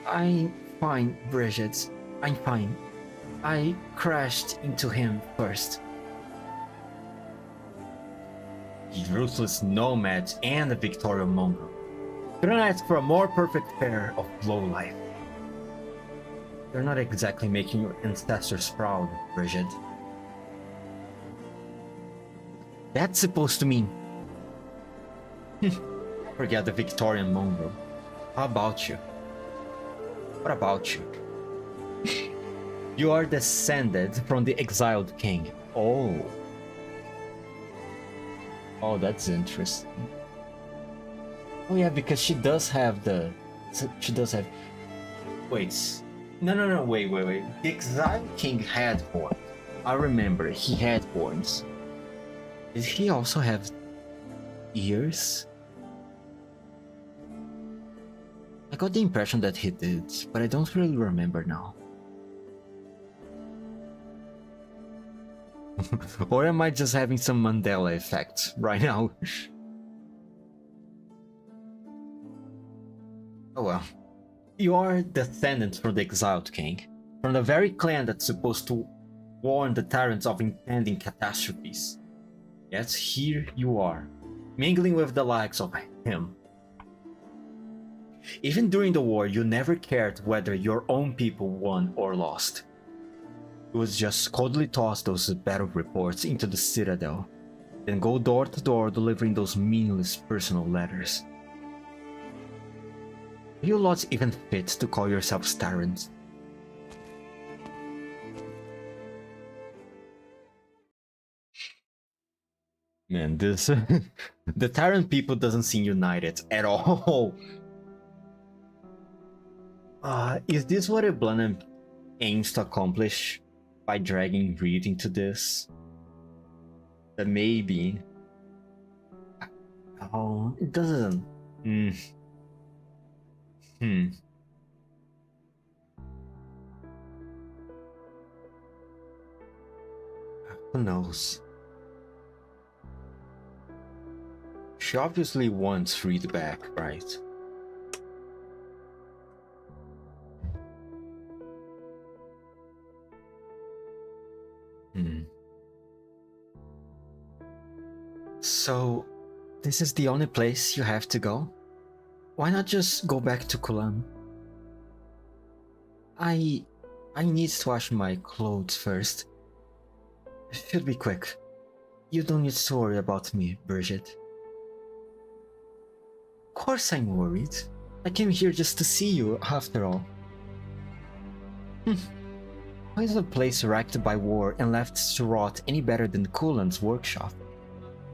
I'm fine, Bridget. I'm fine. I crashed into him first. The ruthless nomad and the Victorian mongrel. Couldn't ask for a more perfect pair of lowlife. You're not exactly making your ancestors proud, Bridget. That's supposed to mean... Forget the Victorian mongrel. How about you? What about you? You are descended from the exiled king. Oh, that's interesting. Oh yeah, because she does have the... Wait. No, wait. The exiled king had horns. I remember, he had horns. Did he also have ears? I got the impression that he did, but I don't really remember now. Or am I just having some Mandela effect right now? Oh well. You are descendants from the exiled king, from the very clan that's supposed to warn the tyrants of impending catastrophes. Yet here you are, mingling with the likes of him. Even during the war, you never cared whether your own people won or lost. You would just coldly toss those battle reports into the citadel, then go door to door delivering those meaningless personal letters. Are you lots even fit to call yourselves tyrants? Man, this the tyrant people doesn't seem united at all. Is this what Blenheim aims to accomplish by dragging Reed into this? That maybe. Oh, it doesn't. Who knows? She obviously wants Reed back, right? So, this is the only place you have to go? Why not just go back to Kulan? I need to wash my clothes first. It should be quick. You don't need to worry about me, Bridget. Of course I'm worried. I came here just to see you, after all. Why is a place wrecked by war and left to rot any better than Kulan's workshop?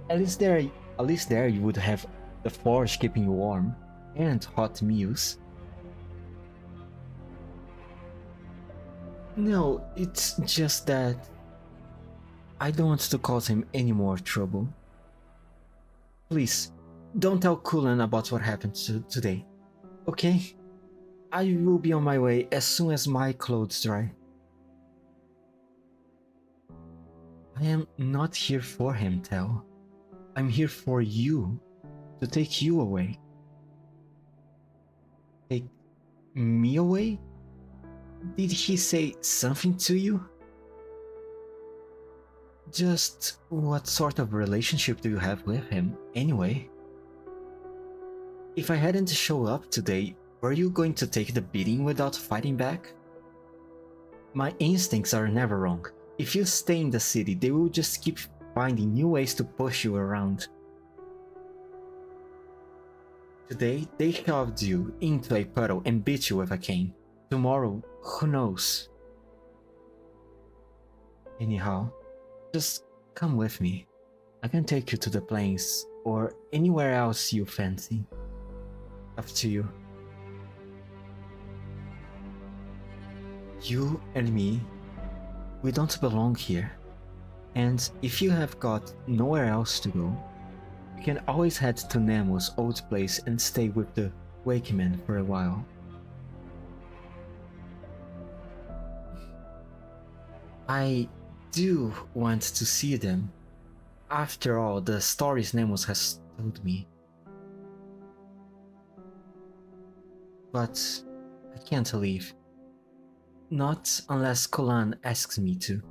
At least there you would have the forge keeping you warm, and hot meals. No, it's just that I don't want to cause him any more trouble. Please, don't tell Kulan about what happened today, okay? I will be on my way as soon as my clothes dry. I am not here for him, Tel. I'm here for you, to take you away. Take me away? Did he say something to you? Just what sort of relationship do you have with him, anyway? If I hadn't shown up today, were you going to take the beating without fighting back? My instincts are never wrong. If you stay in the city, they will just keep finding new ways to push you around. Today, they shoved you into a puddle and beat you with a cane. Tomorrow, who knows? Anyhow, just come with me. I can take you to the plains or anywhere else you fancy. Up to you. You and me, we don't belong here. And if you have got nowhere else to go, you can always head to Nemo's old place and stay with the Wakemen for a while. I do want to see them. After all, the stories Nemos has told me. But I can't leave. Not unless Kulan asks me to.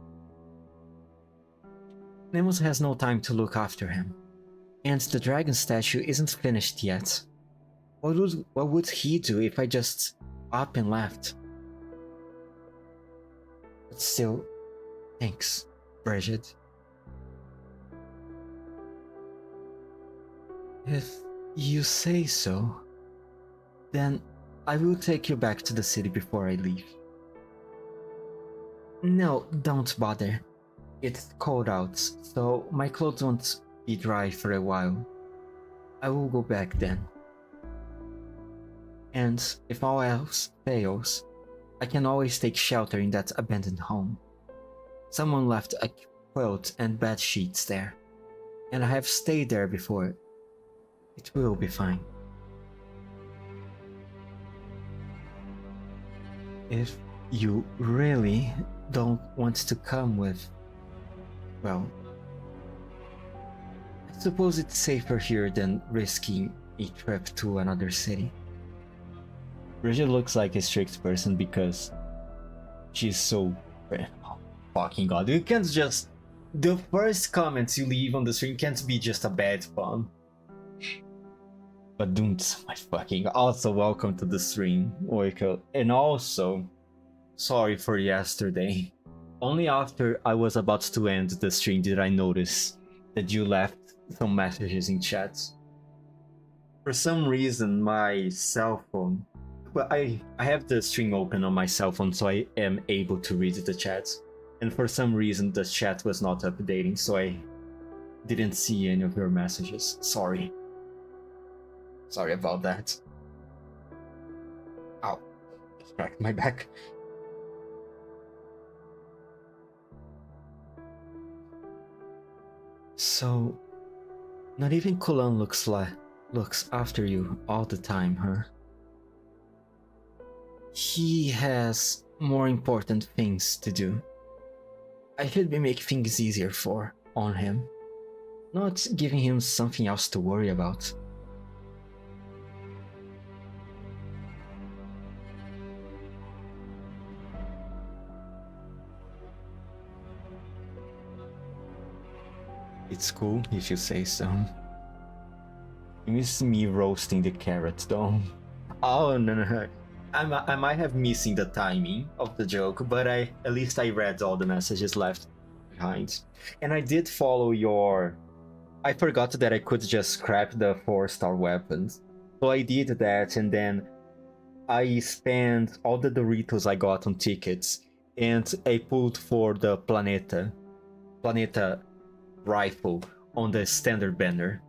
Nemos has no time to look after him. And the dragon statue isn't finished yet. What would he do if I just up and left? But still, thanks, Bridget. If you say so, then I will take you back to the city before I leave. No, don't bother. It's cold out, so my clothes won't be dry for a while. I will go back then. And if all else fails, I can always take shelter in that abandoned home. Someone left a quilt and bed sheets there, and I have stayed there before. It will be fine. If you really don't want to come with, well, I suppose it's safer here than risking a trip to another city. Bridget looks like a strict person because she's so... Oh, fucking god, you can't just... The first comments you leave on the stream can't be just a bad pun. But don't my fucking also welcome to the stream, Oiko. And also, sorry for yesterday. Only after I was about to end the stream did I notice that you left some messages in chat. For some reason, my cell phone... Well, I have the stream open on my cell phone, so I am able to read the chat. And for some reason, the chat was not updating, so I didn't see any of your messages. Sorry. Sorry about that. Ow. Just cracked my back. So, not even Kulan looks after you all the time, huh? He has more important things to do. I should be making things easier on him, not giving him something else to worry about. It's cool if you say so. You miss me roasting the carrot though. Oh no. I might have missing the timing of the joke, but at least I read all the messages left behind. And I did follow your... I forgot that I could just scrap the 4-star weapons. So I did that, and then I spent all the Doritos I got on tickets, and I pulled for the Planeta rifle on the standard banner.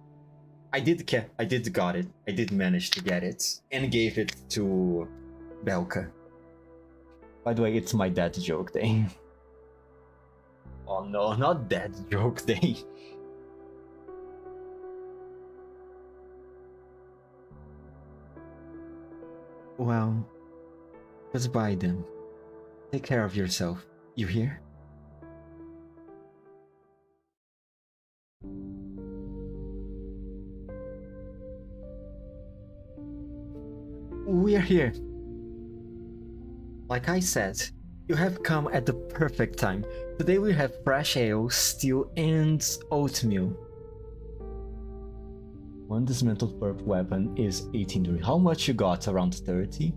I did got it. I did manage to get it and gave it to Belka. By the way, it's my dad joke day. Oh no, not dad joke day. Well, goodbye then. Take care of yourself. You hear? We're here. Like I said, you have come at the perfect time. Today we have fresh ale, stew, and oatmeal. One dismantled purple weapon is 18. How much you got? Around 30?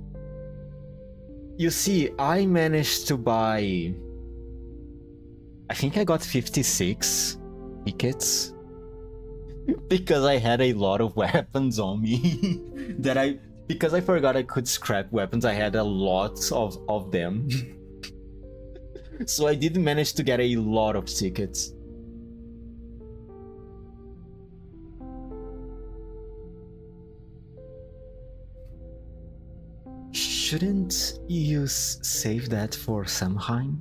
You see, I managed to buy... I think I got 56 tickets. Because I had a lot of weapons on me. Because I forgot I could scrap weapons, I had a lot of them. So I did manage to get a lot of tickets. Shouldn't you save that for Samhain?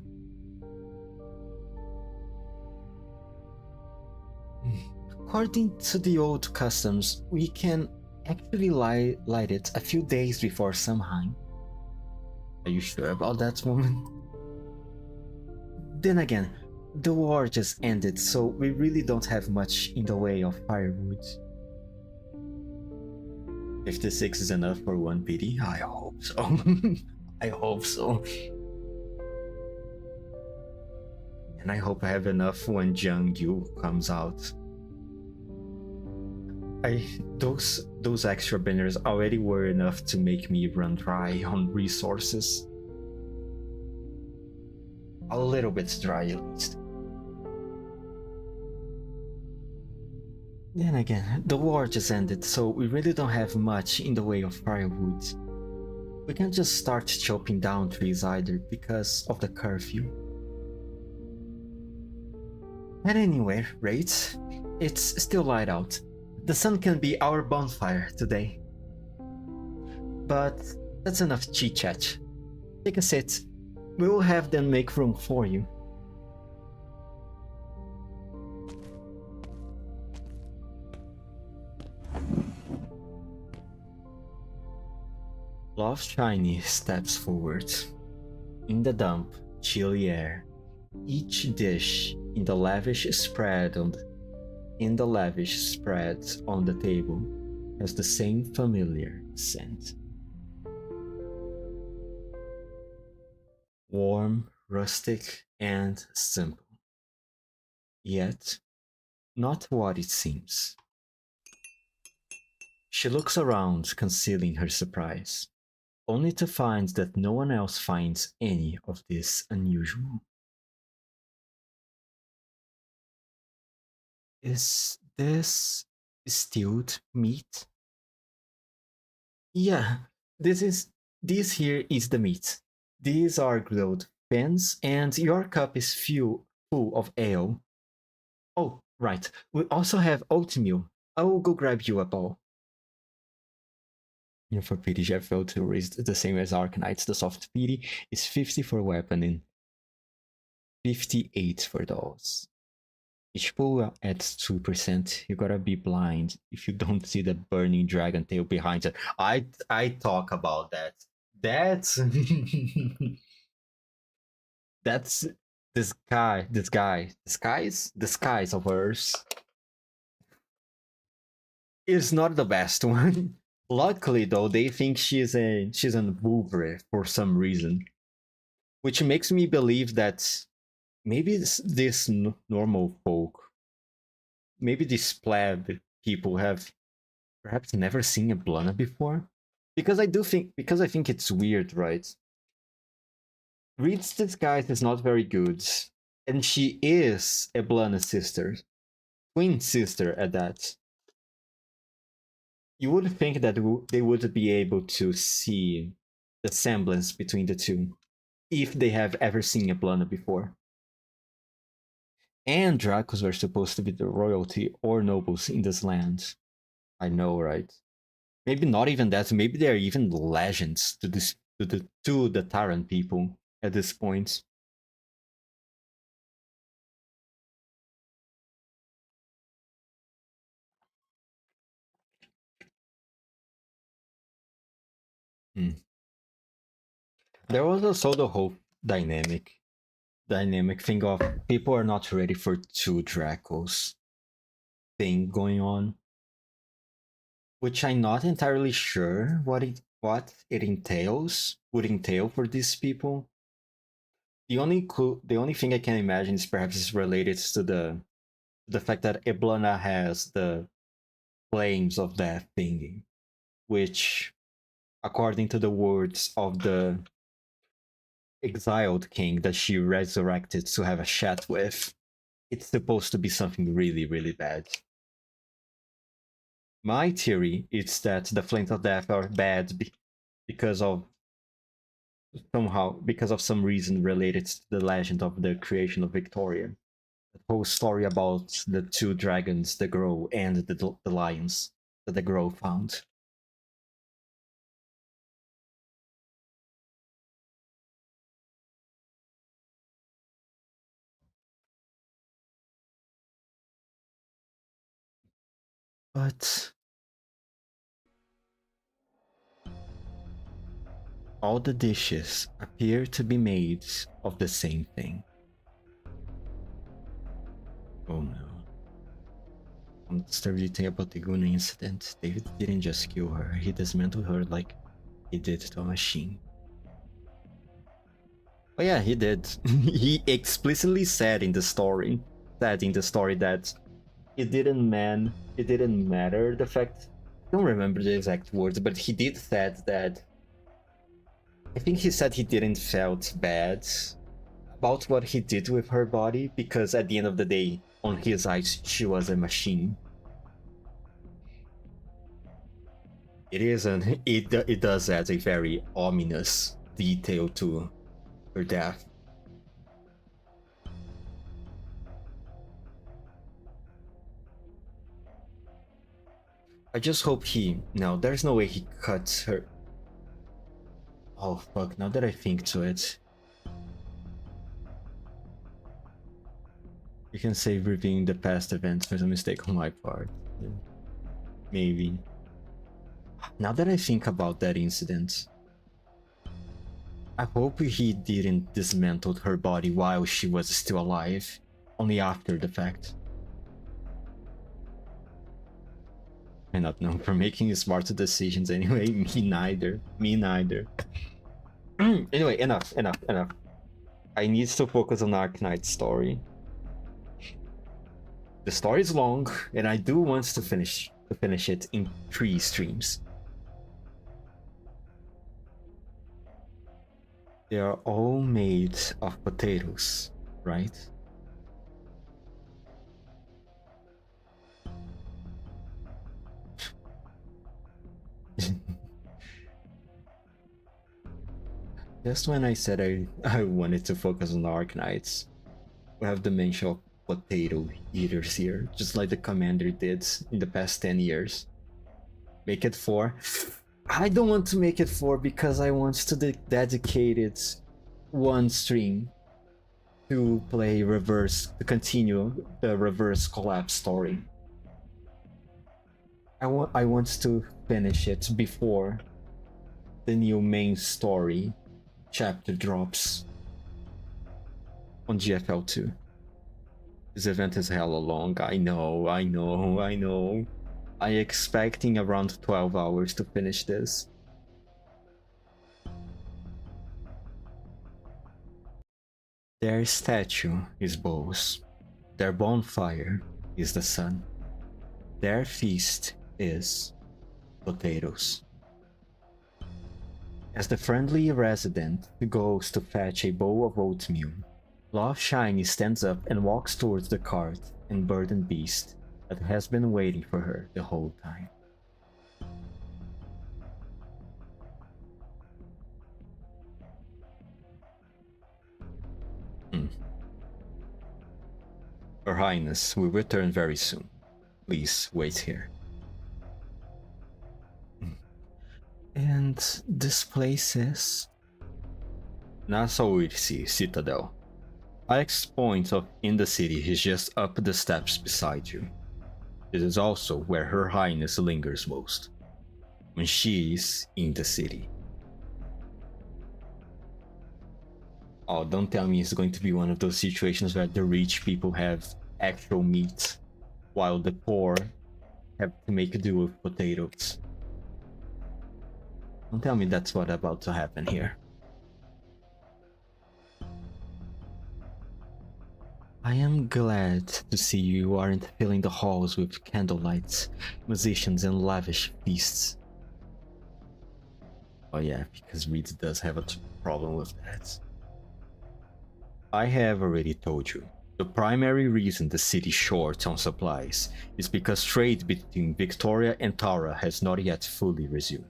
According to the old customs, we can actually light it a few days before Samhain. Are you sure about that, woman? Then again, the war just ended, so we really don't have much in the way of firewood. 56 is enough for one pity? I hope so. I hope so. And I hope I have enough when Jiang Yu comes out. Those extra banners already were enough to make me run dry on resources. A little bit dry at least. Then again, the war just ended, so we really don't have much in the way of firewood. We can't just start chopping down trees either because of the curfew. At any rate, it's still light out. The sun can be our bonfire today. But that's enough chit-chat. Take a sit. We will have them make room for you. Love Shiny steps forward. In the damp, chilly air, each dish in the lavish spread on the table has the same familiar scent. Warm, rustic, and simple. Yet, not what it seems. She looks around, concealing her surprise, only to find that no one else finds any of this unusual. Is this stewed meat? Yeah, this here is the meat. These are grilled pens, and your cup is full of ale. Oh, right. We also have oatmeal. I will go grab you a bowl. For pity, Jeff failed to raise the same as Arknights. The soft pity is 50 for weapon and 58 for dolls. Each pool adds 2%. You gotta be blind if you don't see the burning dragon tail behind it. I talk about that. That's that's this skies of hers is not the best one. Luckily though, they think she's an Bouvre for some reason. Which makes me believe that maybe this normal folk, maybe these pleb people have perhaps never seen a Blana before. Because I think it's weird, right? Reed's disguise is not very good, and she is a Blana sister, twin sister at that. You would think that they would be able to see the semblance between the two if they have ever seen a Blana before. And Dracos were supposed to be the royalty or nobles in this land. I know, right? Maybe not even that. Maybe they're even legends to the Taran people at this point. There was also the whole dynamic thing of people are not ready for two Dracos thing going on, which I'm not entirely sure what it would entail for these people. The only thing I can imagine is perhaps is related to the fact that Iblana has the flames of death thingy, which, according to the words of the exiled king that she resurrected to have a chat with, it's supposed to be something really, really bad. My theory is that the flames of death are bad because of some reason related to the legend of the creation of Victoria. The whole story about the two dragons, the girl and the lions that the girl found. But all the dishes appear to be made of the same thing. Oh no. On the story thing about the Guna incident, David didn't just kill her, he dismantled her like he did to a machine. Oh yeah, he did. He explicitly said in the story that it didn't matter the fact, I don't remember the exact words, but he did said that, I think he said he didn't felt bad about what he did with her body because at the end of the day, on his eyes, she was a machine. It does add a very ominous detail to her death. I just hope no, there's no way he cuts her. Oh fuck, now that I think to it. You can save reviewing the past events was a mistake on my part. Yeah. Maybe. Now that I think about that incident, I hope he didn't dismantle her body while she was still alive, only after the fact. I'm not known for making smart decisions anyway, me neither. Anyway, enough. I need to focus on Arknight's story. The story is long, and I do want to finish to finish it in 3 streams. They are all made of potatoes, right? Just when I said I wanted to focus on the Arknights, we have the mention of potato eaters here, just like the commander did in the past 10 years. Make it 4. I don't want to make it 4 because I want to dedicate it 1 stream to play reverse, to continue the reverse collapse story. I want to finish it before the new main story chapter drops on GFL2. This event is hella long. I know. I'm expecting around 12 hours to finish this. Their statue is bows. Their bonfire is the sun. Their feast is potatoes. As the friendly resident goes to fetch a bowl of oatmeal, Love Shiny stands up and walks towards the cart and burdened beast that has been waiting for her the whole time. Your Highness will return very soon. Please wait here. And this place is Nassauirsi Citadel. Ike's point in the city is just up the steps beside you. This is also where Her Highness lingers most, when she is in the city. Oh, don't tell me it's going to be one of those situations where the rich people have actual meat, while the poor have to make do with potatoes. Don't tell me that's what's about to happen here. I am glad to see you aren't filling the halls with candlelights, musicians, and lavish feasts. Oh yeah, because Reed does have a problem with that. I have already told you, the primary reason the city is short on supplies is because trade between Victoria and Tara has not yet fully resumed.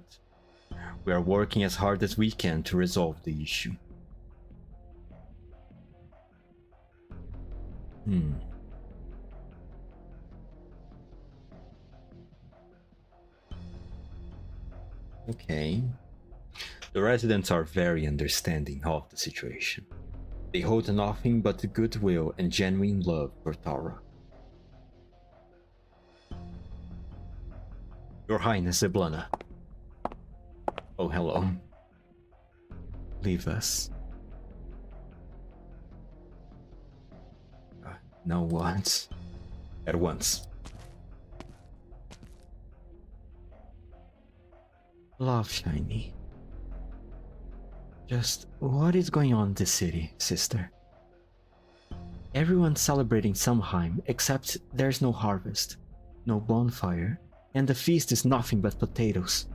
We are working as hard as we can to resolve the issue. Okay. The residents are very understanding of the situation. They hold nothing but goodwill and genuine love for Tara. Your Highness Iblana. Oh, hello. Leave us. No once. At once. Love Shiny. Just what is going on in this city, sister? Everyone's celebrating Samhain, except there's no harvest, no bonfire, and the feast is nothing but potatoes.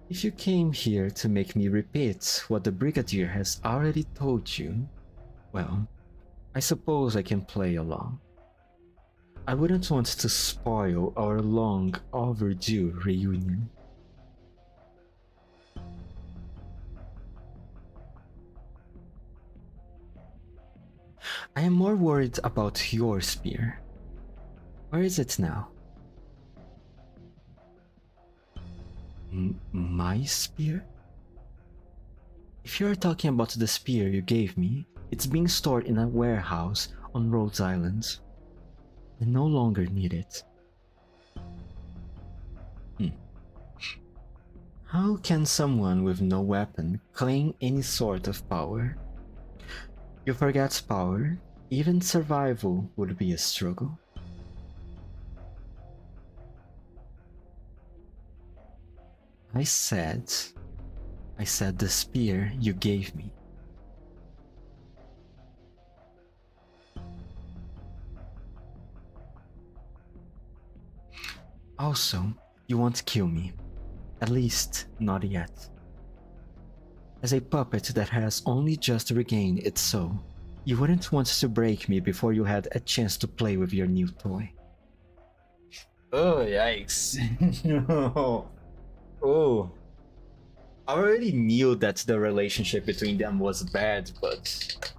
If you came here to make me repeat what the Brigadier has already told you, well, I suppose I can play along. I wouldn't want to spoil our long overdue reunion. I am more worried about your spear. Where is it now? My spear? If you are talking about the spear you gave me, it's being stored in a warehouse on Rhodes Island. I no longer need it. How can someone with no weapon claim any sort of power? You forget power, even survival would be a struggle. I said the spear you gave me. Also, you won't kill me. At least, not yet. As a puppet that has only just regained its soul, you wouldn't want to break me before you had a chance to play with your new toy. Oh, yikes. Oh. I already knew that the relationship between them was bad, but...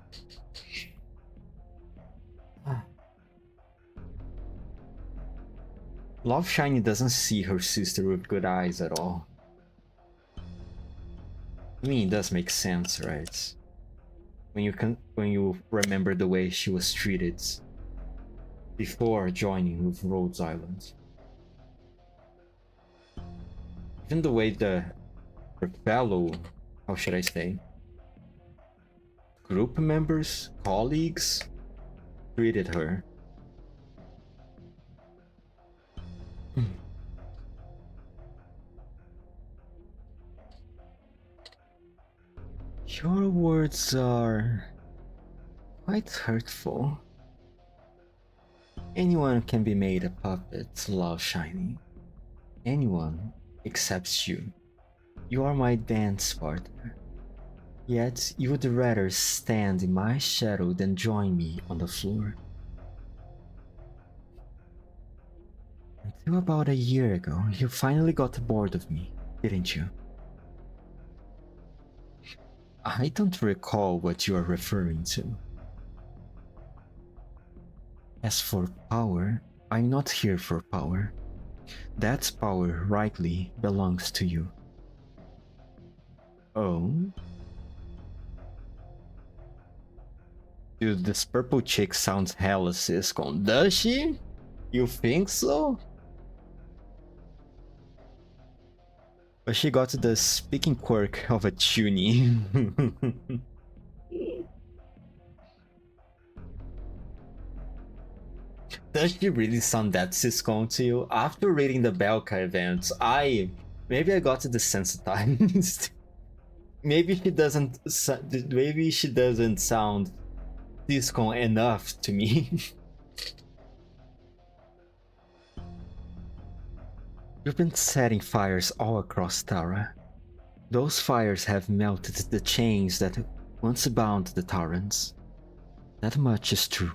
Love Shiny doesn't see her sister with good eyes at all. I mean, it does make sense, right? When you remember the way she was treated before joining with Rhodes Island. Even the way her fellow, how should I say, group members, colleagues treated her. Your words are quite hurtful. Anyone can be made a puppet, Love Shiny. Anyone except you. You are my dance partner. Yet you would rather stand in my shadow than join me on the floor. Until about a year ago, you finally got bored of me, didn't you? I don't recall what you are referring to. As for power, I'm not here for power. That power rightly belongs to you. Oh? Dude, this purple chick sounds hella Siscon. Does she? You think so? But she got the speaking quirk of a tunie. Does she really sound that Siscon to you? After reading the Belka event, maybe I got desensitized. maybe she doesn't sound Siscon enough to me. You've been setting fires all across Tara. Those fires have melted the chains that once bound the Tarans. That much is true.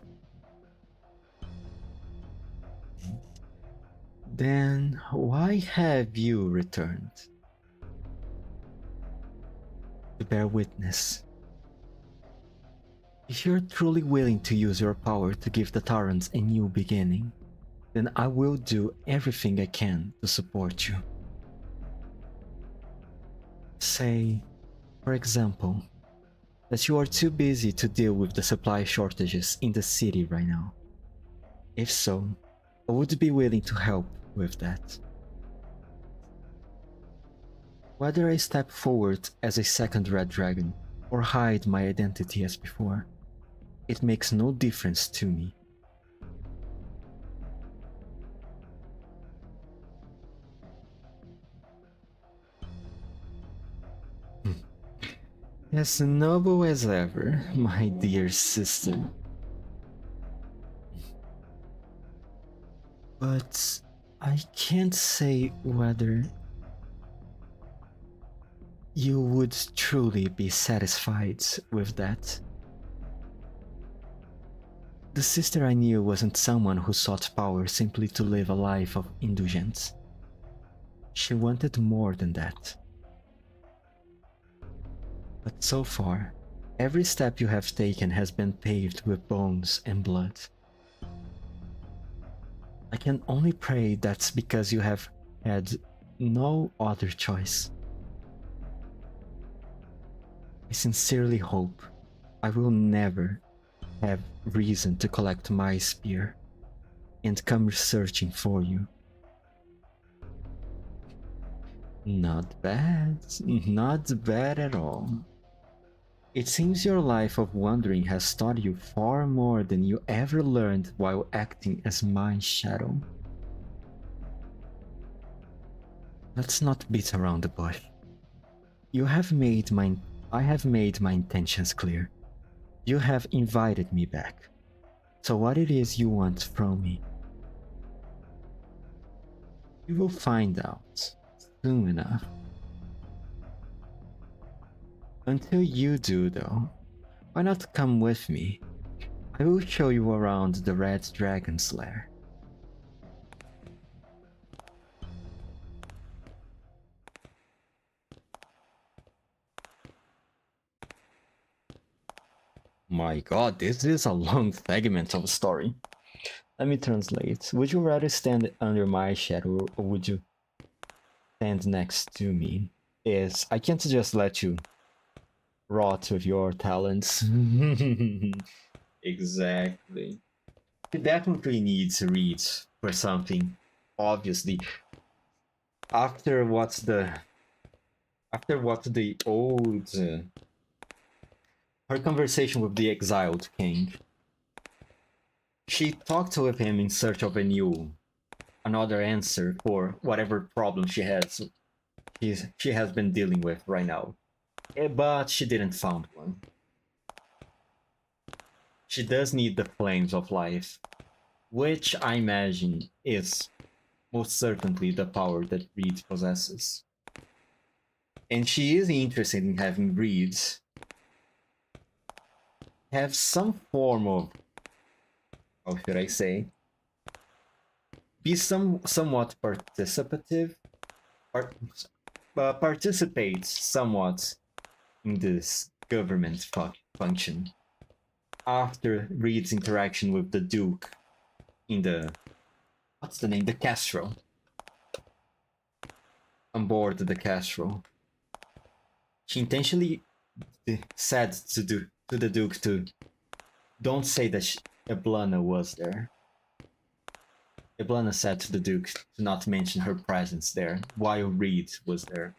Then why have you returned? To bear witness. If you're truly willing to use your power to give the Tarans a new beginning, then I will do everything I can to support you. Say, for example, that you are too busy to deal with the supply shortages in the city right now. If so, I would be willing to help with that. Whether I step forward as a second Red Dragon or hide my identity as before, it makes no difference to me. As noble as ever, my dear sister. But I can't say whether you would truly be satisfied with that. The sister I knew wasn't someone who sought power simply to live a life of indulgence. She wanted more than that. But so far, every step you have taken has been paved with bones and blood. I can only pray that's because you have had no other choice. I sincerely hope I will never have reason to collect my spear and come searching for you. Not bad at all. It seems your life of wandering has taught you far more than you ever learned while acting as my shadow. Let's not beat around the bush. I have made my intentions clear. You have invited me back. So what it is you want from me? You will find out soon enough. Until you do, though, why not come with me? I will show you around the Red Dragon's lair. My god, this is a long segment of a story. Let me translate. Would you rather stand under my shadow or would you stand next to me? Is I can't just let you rot with your talents. Exactly. You definitely need to read for something. Obviously, after what the old her conversation with the exiled king, she talked with him in search of another answer for whatever problem she has been dealing with right now. But she didn't find one. She does need the flames of life, which I imagine is most certainly the power that Reed possesses. And she is interested in having Reed have some form of, how should I say, be somewhat participative, participate somewhat in this government function. After Reed's interaction with the Duke in the, what's the name? The Castro. On board the Castro. She intentionally said to the Duke to don't say that Eblana was there. Eblana said to the Duke to not mention her presence there while Reed was there.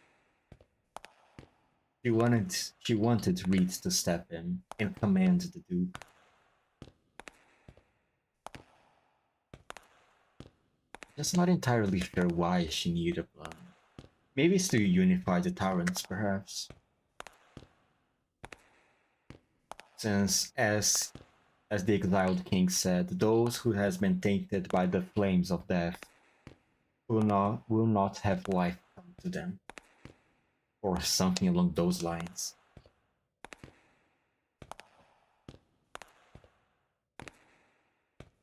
She wanted Reed to step in and command the Duke. Just not entirely sure why she needed Eblana. Maybe it's to unify the tyrants, perhaps. Since, as the exiled king said, those who has been tainted by the flames of death will not have life come to them. Or something along those lines.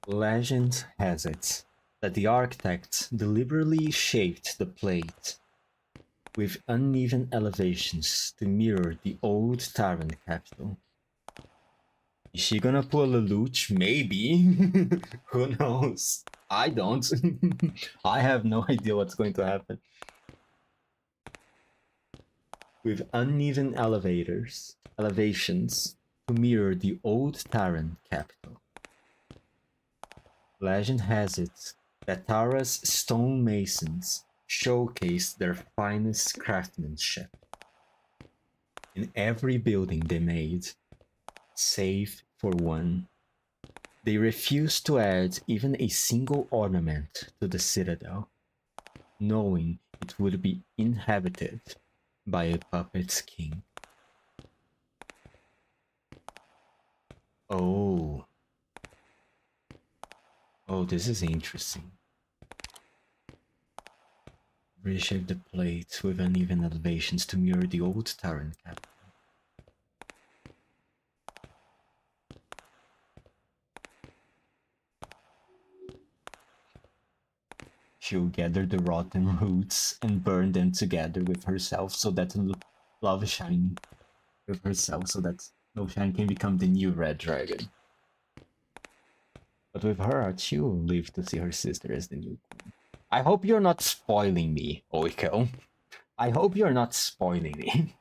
Legend has it that the Arknights deliberately shaped the plate with uneven elevations to mirror the old tyrant capital. Is she gonna pull a Luch? Maybe. Who knows? I don't. I have no idea what's going to happen. With uneven elevations to mirror the old Terran capital. Legend has it that Tara's stonemasons showcased their finest craftsmanship in every building they made, save for one. They refused to add even a single ornament to the citadel, knowing it would be inhabited by a puppet king. Oh, this is interesting. Reshape the plate with uneven elevations to mirror the old Terran capital. She'll gather the rotten roots and burn them together with herself so that love shine with herself so that Love Shine can become the new Red Dragon. But with her heart, she will live to see her sister as the new queen. I hope you're not spoiling me, Oiko. I hope you're not spoiling me.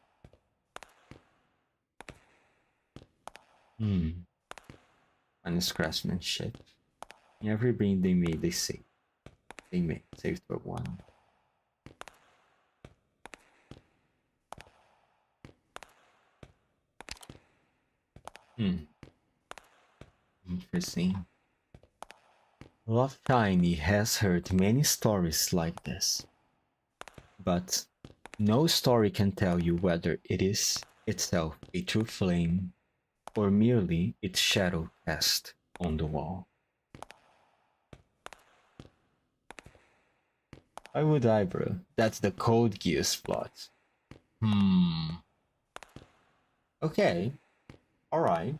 Honest craftsmanship. In every brain they made, they saved. They made, saved but one. Interesting. Love Shiny has heard many stories like this, but no story can tell you whether it is itself a true flame or merely its shadow cast on the wall. Why would I, bro? That's the Code Geass plot. Okay. Alright.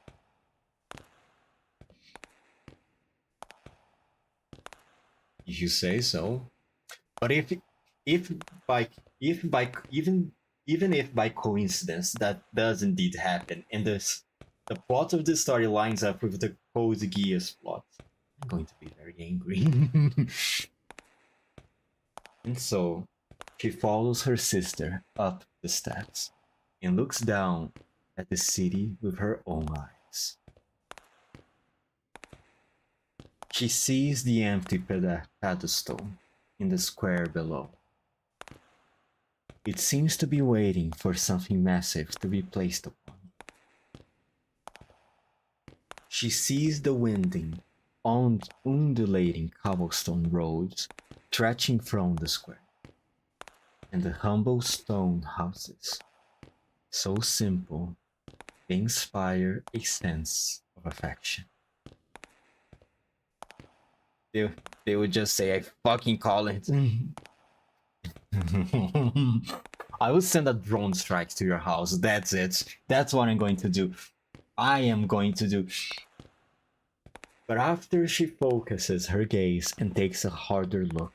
If you say so. But if by if by even if by coincidence that does indeed happen, and the plot of the story lines up with the Code Geass plot, I'm going to be very angry. And so she follows her sister up the steps and looks down at the city with her own eyes. She sees the empty pedestal in the square below. It seems to be waiting for something massive to be placed upon. She sees the winding, undulating cobblestone roads stretching from the square, and the humble stone houses, so simple, they inspire a sense of affection. They would just say, I fucking call it. I will send a drone strike to your house. That's it. That's what I'm going to do. I am going to do. But after she focuses her gaze and takes a harder look,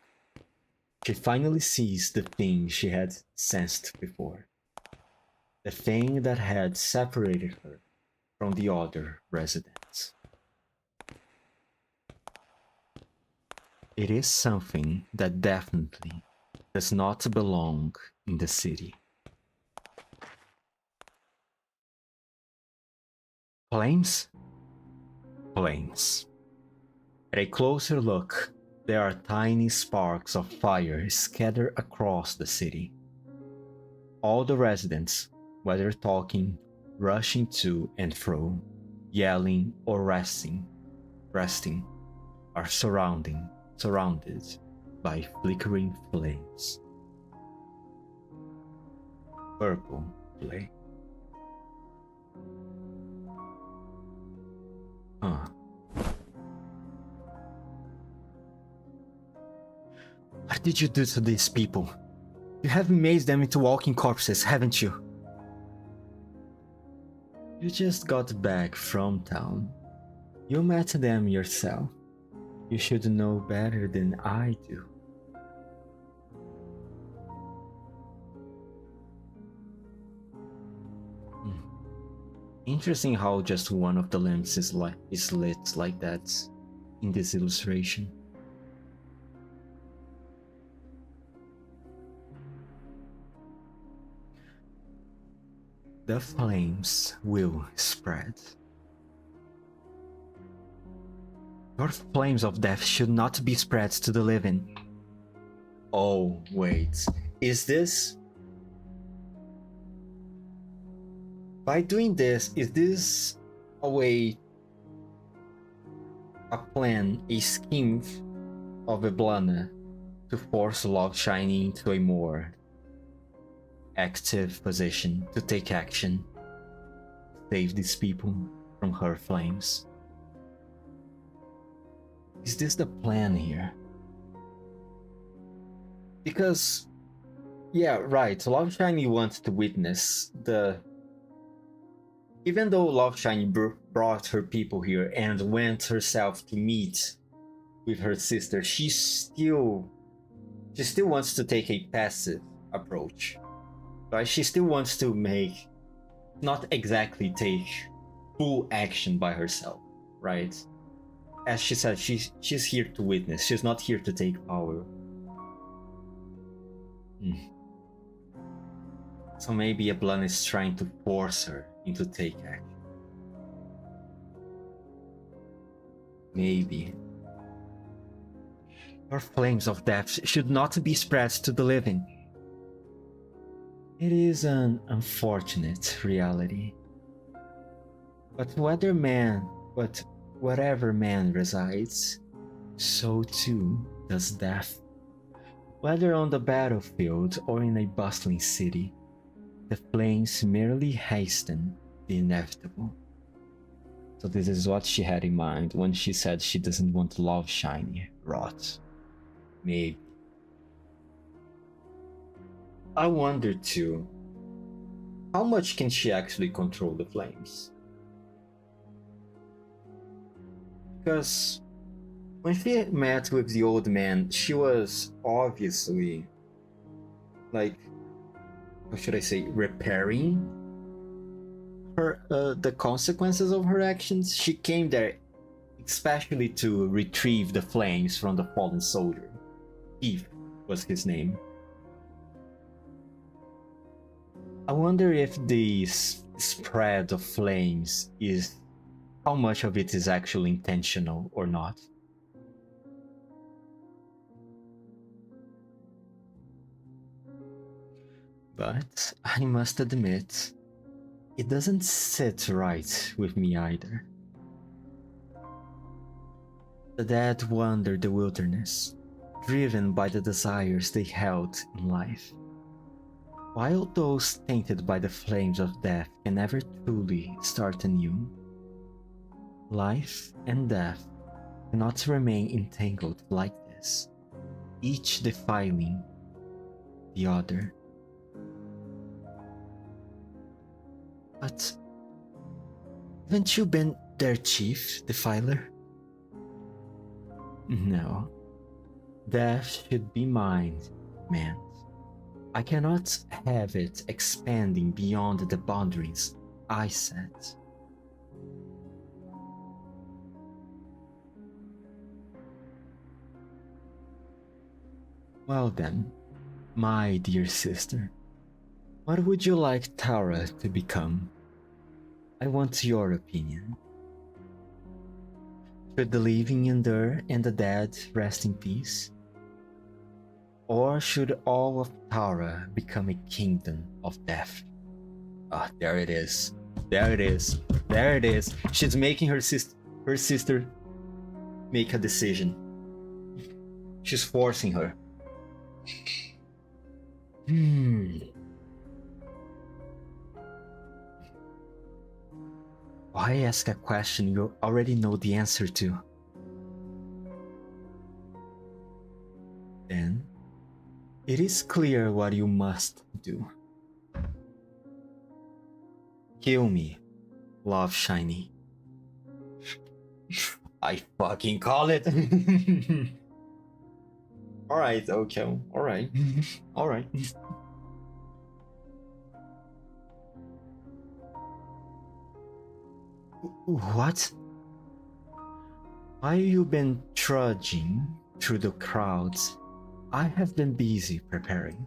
she finally sees the thing she had sensed before. The thing that had separated her from the other residents. It is something that definitely does not belong in the city. Flames? Flames. At a closer look, there are tiny sparks of fire scattered across the city. All the residents, whether talking, rushing to and fro, yelling or resting, are surrounded by flickering flames. Purple flame. What did you do to these people? You have made them into walking corpses, haven't you? You just got back from town. You met them yourself. You should know better than I do. Interesting how just one of the lamps is lit like that in this illustration. The flames will spread. Your flames of death should not be spread to the living. Oh, wait. Is this... By doing this, is this a way... a plan, a scheme of Eblana to force Love Shiny into a more active position, to take action, save these people from her flames? Is this the plan here? Because, yeah, right, Love Shiny wants to witness the... Even though Love Shiny brought her people here and went herself to meet with her sister, she still wants to take a passive approach. Right? She still wants to not exactly take full action by herself, right? As she said, she's here to witness. She's not here to take power. So maybe Eblan is trying to force her into take action. Maybe. Your flames of death should not be spread to the living. It is an unfortunate reality. But whatever man resides, so too does death. Whether on the battlefield or in a bustling city, the flames merely hasten the inevitable. So this is what she had in mind when she said she doesn't want Love Shiny rot. Maybe. I wonder too, how much can she actually control the flames? Because when she met with the old man, she was obviously, like, how should I say, repairing her the consequences of her actions. She came there especially to retrieve the flames from the fallen soldier. Eve was his name. I wonder if the spread of flames is, how much of it is actually intentional or not. But I must admit, it doesn't sit right with me either. The dead wandered the wilderness, driven by the desires they held in life. While those tainted by the flames of death can never truly start anew, life and death cannot remain entangled like this, each defiling the other. But haven't you been their chief defiler? No. Death should be mine, man. I cannot have it expanding beyond the boundaries I set. Well then, my dear sister, what would you like Tara to become? I want your opinion. Should the living endure and the dead rest in peace? Or should all of Tara become a kingdom of death? Ah, there it is. There it is. There it is. She's making her sister make a decision. She's forcing her. Why ask a question you already know the answer to? Then, it is clear what you must do. Kill me, Love Shiny. I fucking call it. Alright, okay, alright. Alright. What? Why you been trudging through the crowds? I have been busy preparing.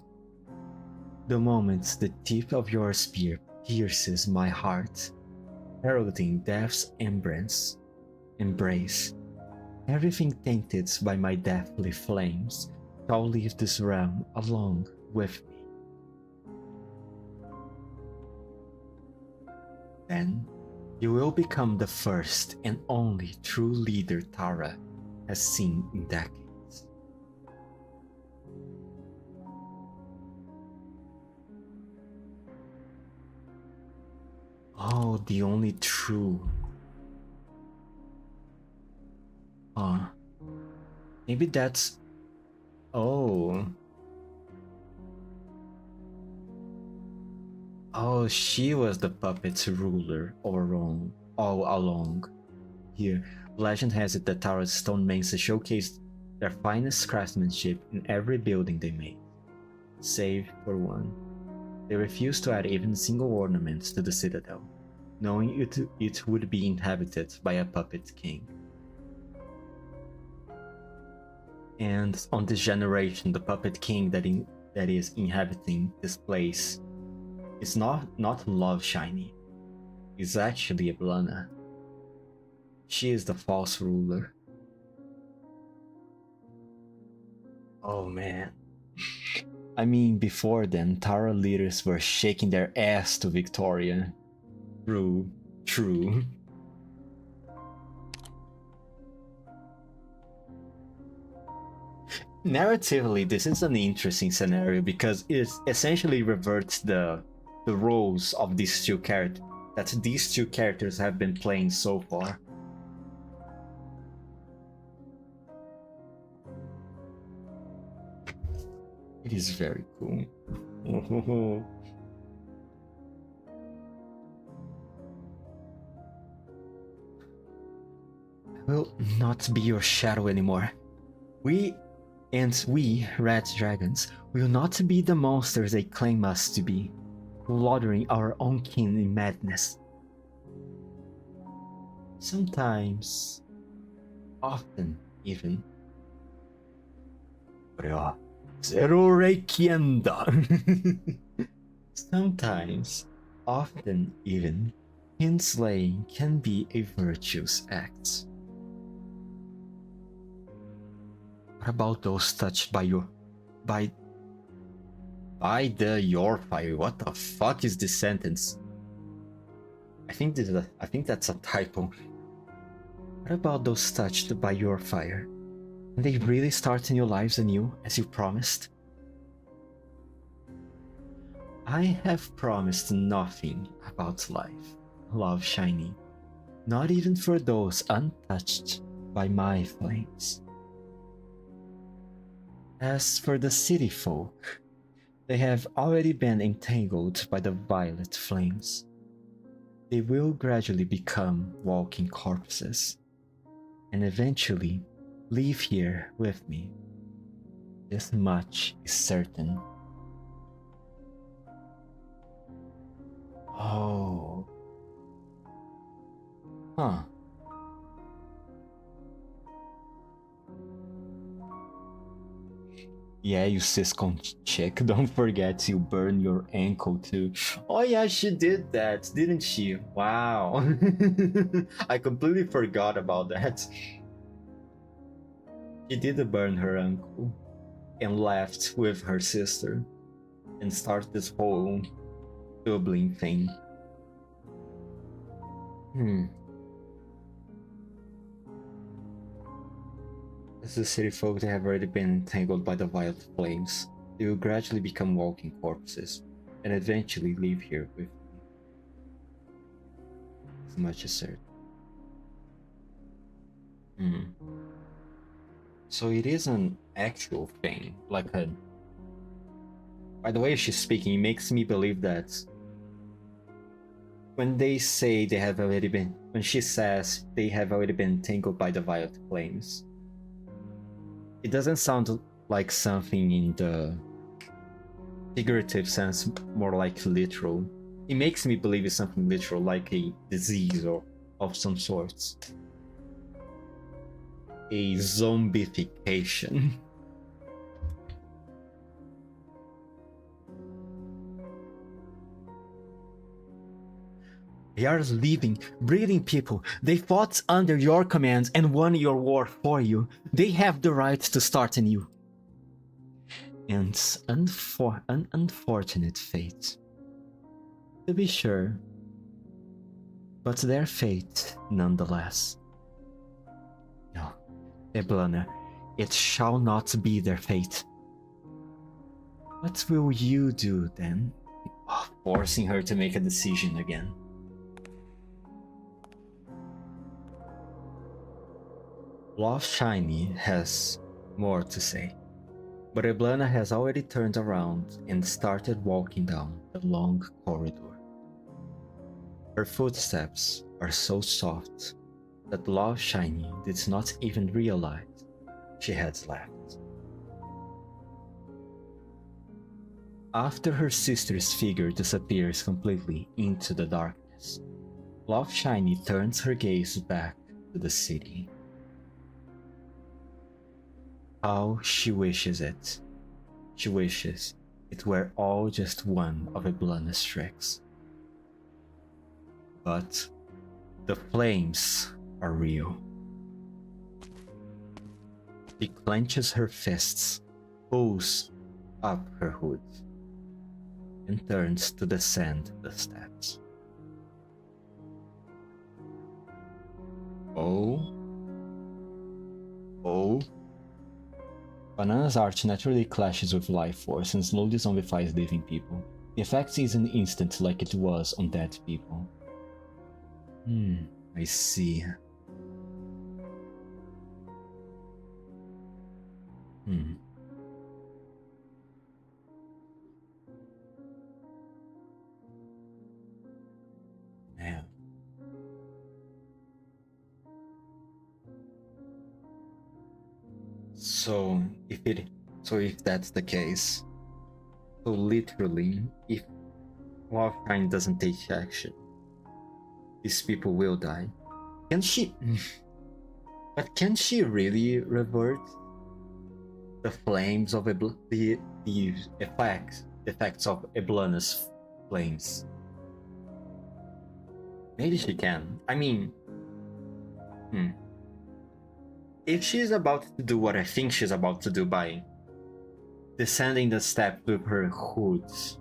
The moment the tip of your spear pierces my heart, heralding death's embrace, everything tainted by my deathly flames shall leave this realm along with me. Then you will become the first and only true leader Tara has seen in decades. Oh, the only true. Maybe that's... Oh. Oh, she was the puppet's ruler all along. Here, legend has it that Tara's stone maces showcased their finest craftsmanship in every building they made, save for one. They refused to add even single ornaments to the citadel, knowing it would be inhabited by a puppet king. And on this generation, the puppet king that is inhabiting this place is not Love Shiny. It's actually Eblana. She is the false ruler. Oh man. I mean, before then, Tara leaders were shaking their ass to Victoria. True. Narratively, this is an interesting scenario because it essentially reverts the roles of these two characters have been playing so far. It is very cool. Will not be your shadow anymore. We, red dragons, will not be the monsters they claim us to be, slaughtering our own kin in madness. Sometimes, often even. これはゼロ歴なんだ。Sometimes, often even, kinslaying can be a virtuous act. What about those touched by your fire? What the fuck is this sentence? I think that's a typo. What about those touched by your fire? Can they really start new lives anew, as you promised? I have promised nothing about life, love shiny, not even for those untouched by my flames. As for the city folk, they have already been entangled by the violet flames. They will gradually become walking corpses, and eventually leave here with me. This much is certain. Oh. Huh. Yeah, you siscon chick, don't forget you burn your ankle too. Oh yeah, she did that, didn't she? Wow. I completely forgot about that. She did burn her ankle and left with her sister and started this whole doubling thing. As the city folk, they have already been entangled by the violet flames. They will gradually become walking corpses, and eventually leave here with me. As much as certain. So it is an actual thing, like a... By the way she's speaking, it makes me believe that when they say they have already been... When she says they have already been entangled by the violet flames, it doesn't sound like something in the figurative sense, more like literal. It makes me believe it's something literal, like a disease or of some sorts. A zombification. They are living, breathing people. They fought under your commands and won your war for you. They have the right to start anew. And an unfortunate fate, to be sure, but their fate nonetheless. No, Eblana, it shall not be their fate. What will you do then? Oh, forcing her to make a decision again. Love Shiny has more to say, but Eblana has already turned around and started walking down the long corridor. Her footsteps are so soft that Love Shiny did not even realize she had left. After her sister's figure disappears completely into the darkness, Love Shiny turns her gaze back to the city. How she wishes it. She wishes it were all just one of Eblana's tricks. But the flames are real. She clenches her fists, pulls up her hood, and turns to descend the steps. Oh. Banana's art naturally clashes with life force and slowly zombifies living people. The effect isn't instant like it was on dead people. I see. So if that's the case, so literally, if Loveshine doesn't take action, these people will die. Can she? But can she really revert the flames of the effects of Eblana's flames? Maybe she can. I mean, if she's about to do what I think she's about to do by descending the steps with her hoods.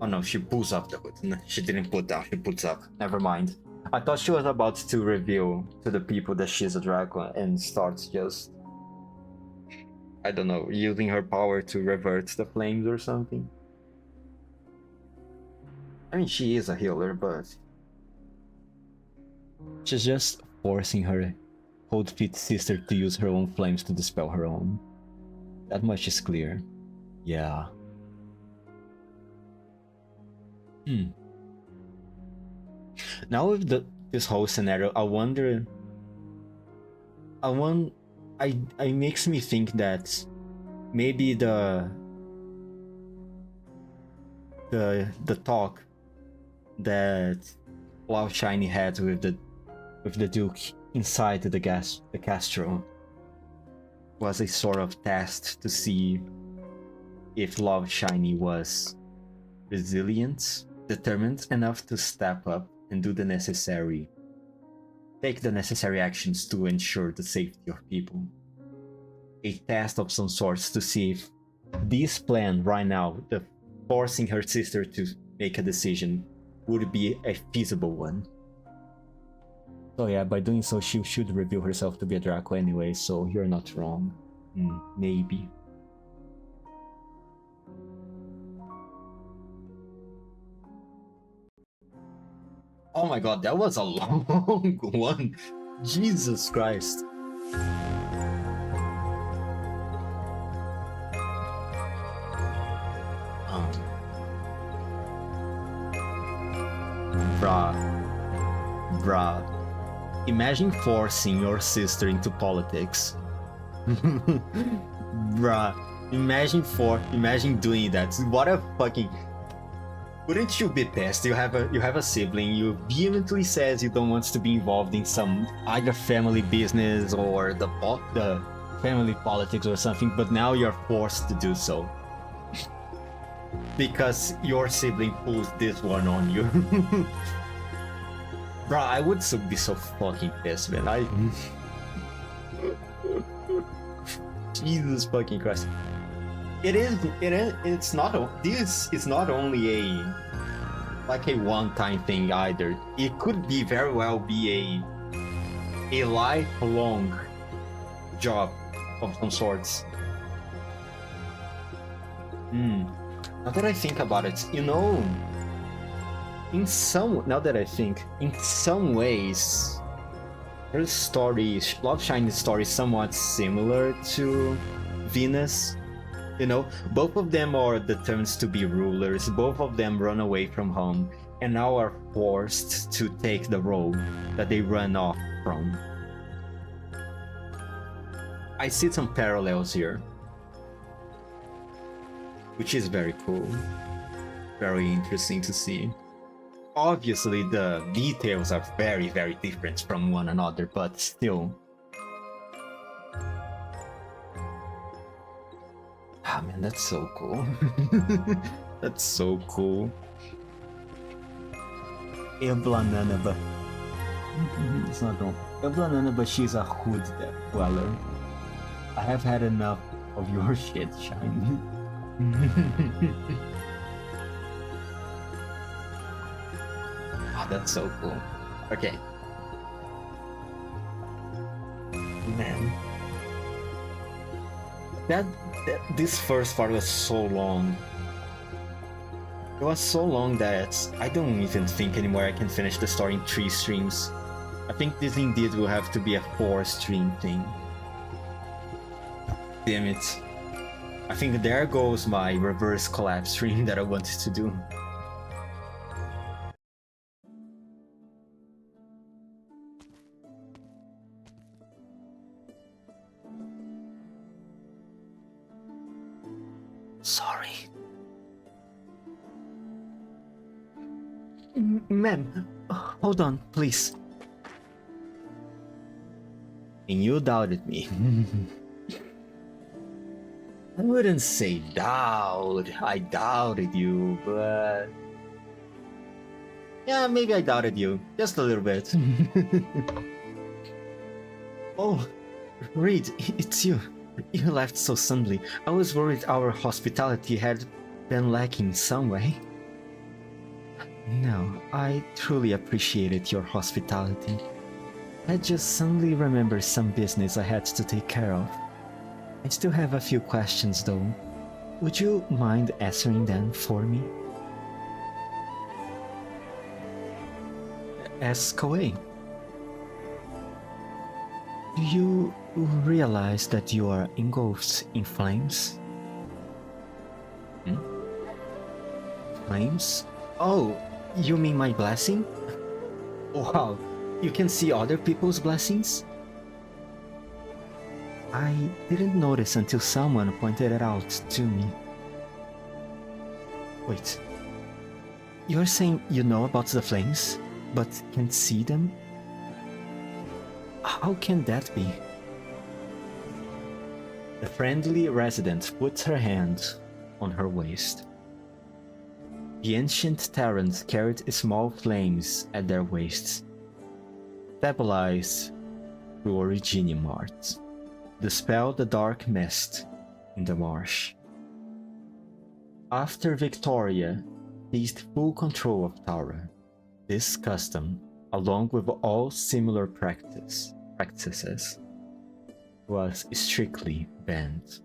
Oh no, she pulls up the hood. No, she didn't put down, she puts up. Never mind. I thought she was about to reveal to the people that she's a dragon and starts just, I don't know, using her power to revert the flames or something. I mean, she is a healer, but she's just forcing her Cold Feet sister to use her own flames to dispel her own. That much is clear. Yeah. Now with this whole scenario, it makes me think that maybe the talk that Lao Shiny had with the Duke inside the Castro was a sort of test to see if Love Shiny was resilient, determined enough to step up and take the necessary actions to ensure the safety of people. A test of some sorts to see if this plan right now, the forcing her sister to make a decision, would be a feasible one. So yeah, by doing so, she should reveal herself to be a Draco anyway, so you're not wrong. Maybe. Oh my god, that was a long one. Jesus Christ. Bruh. Imagine forcing your sister into politics. Bruh. Imagine doing that. What a fucking... Wouldn't you be pissed? You have a sibling, you vehemently says you don't want to be involved in some either family business or the family politics or something, but now you're forced to do so. Because your sibling pulls this one on you. Bruh, I would be so fucking pissed, man. Jesus fucking Christ. It's not only a one-time thing either. It could very well be a lifelong job of some sorts. Now that I think about it, in some ways, her story, Love Shiny's story, is somewhat similar to Venus. Both of them are determined to be rulers, both of them run away from home, and now are forced to take the road that they run off from. I see some parallels here, which is very cool, very interesting to see. Obviously, the details are very, very different from one another, but still. Ah, man, that's so cool. That's so cool. Eblanana, it's not wrong. Eblanana, but she's a hood dweller. I have had enough of your shit, Shiny. That's so cool. Okay. Man. This first part was so long. It was so long that I don't even think anymore I can finish the story in 3 streams. I think this indeed will have to be a 4-stream thing. Damn it. I think there goes my reverse collapse stream that I wanted to do. sorry. Ma'am, hold on, please. And you doubted me. I wouldn't say doubt. I doubted you, but... yeah, maybe I doubted you. Just a little bit. Oh, Reed, it's you. You left so suddenly. I was worried our hospitality had been lacking in some way. No, I truly appreciated your hospitality. I just suddenly remembered some business I had to take care of. I still have a few questions though. Would you mind answering them for me? Ask away. Do you realize that you are engulfed in flames? Flames? Oh, you mean my blessing? Wow, you can see other people's blessings? I didn't notice until someone pointed it out to me. Wait, you're saying you know about the flames, but can't see them? How can that be? The friendly resident puts her hand on her waist. The ancient Terrans carried small flames at their waists, stabilized through Originium arts, dispel the dark mist in the marsh. After Victoria seized full control of Tara, this custom, along with all similar practices, was strictly banned.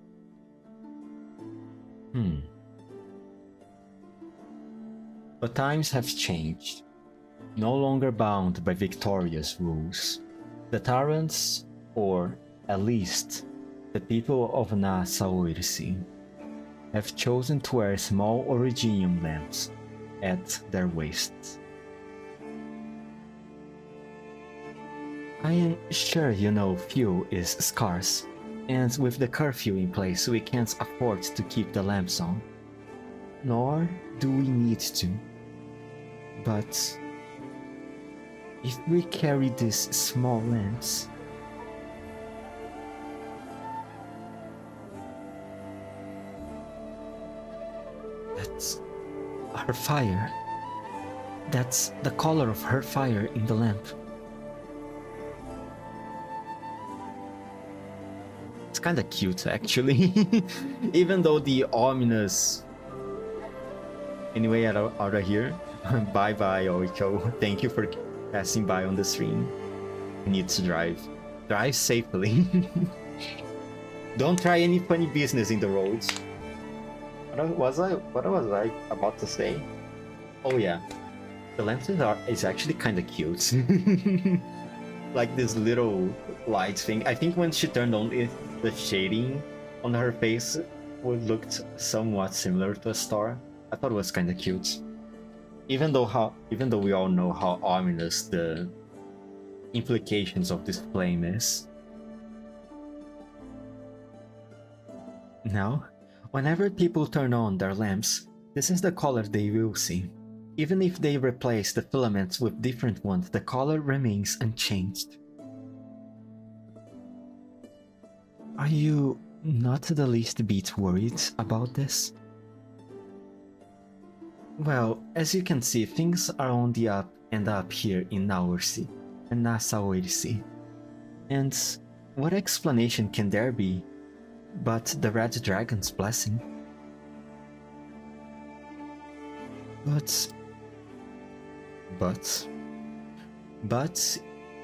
But times have changed. No longer bound by Victoria's rules, the Tarrants, or at least the people of Nassau-Irsi, have chosen to wear small Originium lamps at their waists. I am sure you know fuel is scarce, and with the curfew in place we can't afford to keep the lamps on. Nor do we need to. But if we carry these small lamps, that's her fire. That's the color of her fire in the lamp. It's kinda cute actually, even though the ominous... Anyway, out of here. Bye bye Oiko, thank you for passing by on the stream. I need to drive. Drive safely. Don't try any funny business in the roads. What was I about to say? Oh yeah, the lamp is actually kinda cute. Like this little light thing. I think when she turned on it, the shading on her face looked somewhat similar to a star. I thought it was kinda cute. Even though we all know how ominous the implications of this flame is. Now, whenever people turn on their lamps, this is the color they will see. Even if they replace the filaments with different ones, the color remains unchanged. Are you not the least bit worried about this? Well, as you can see, things are on the up and up here in Nassau-Irsi. And what explanation can there be but the Red Dragon's blessing? But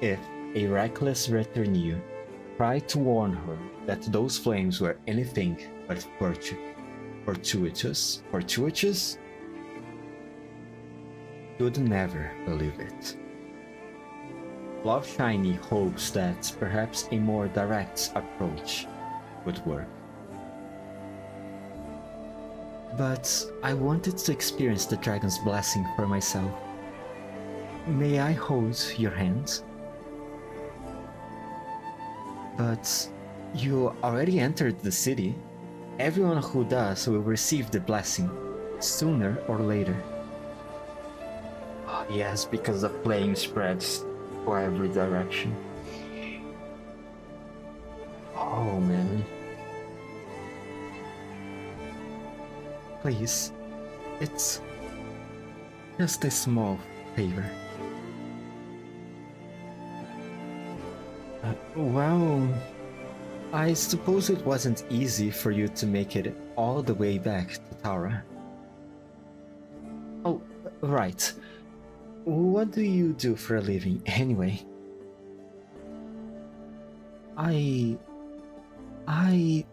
if a reckless retinue tried to warn her that those flames were anything but fortuitous, she would never believe it. Love Shiny hopes that perhaps a more direct approach would work. But I wanted to experience the dragon's blessing for myself. May I hold your hand? But you already entered the city. Everyone who does will receive the blessing, sooner or later. Oh, yes, because the flame spreads to every direction. Oh man. Please, it's just a small favor. Well, I suppose it wasn't easy for you to make it all the way back to Tara. Oh, right. What do you do for a living anyway? I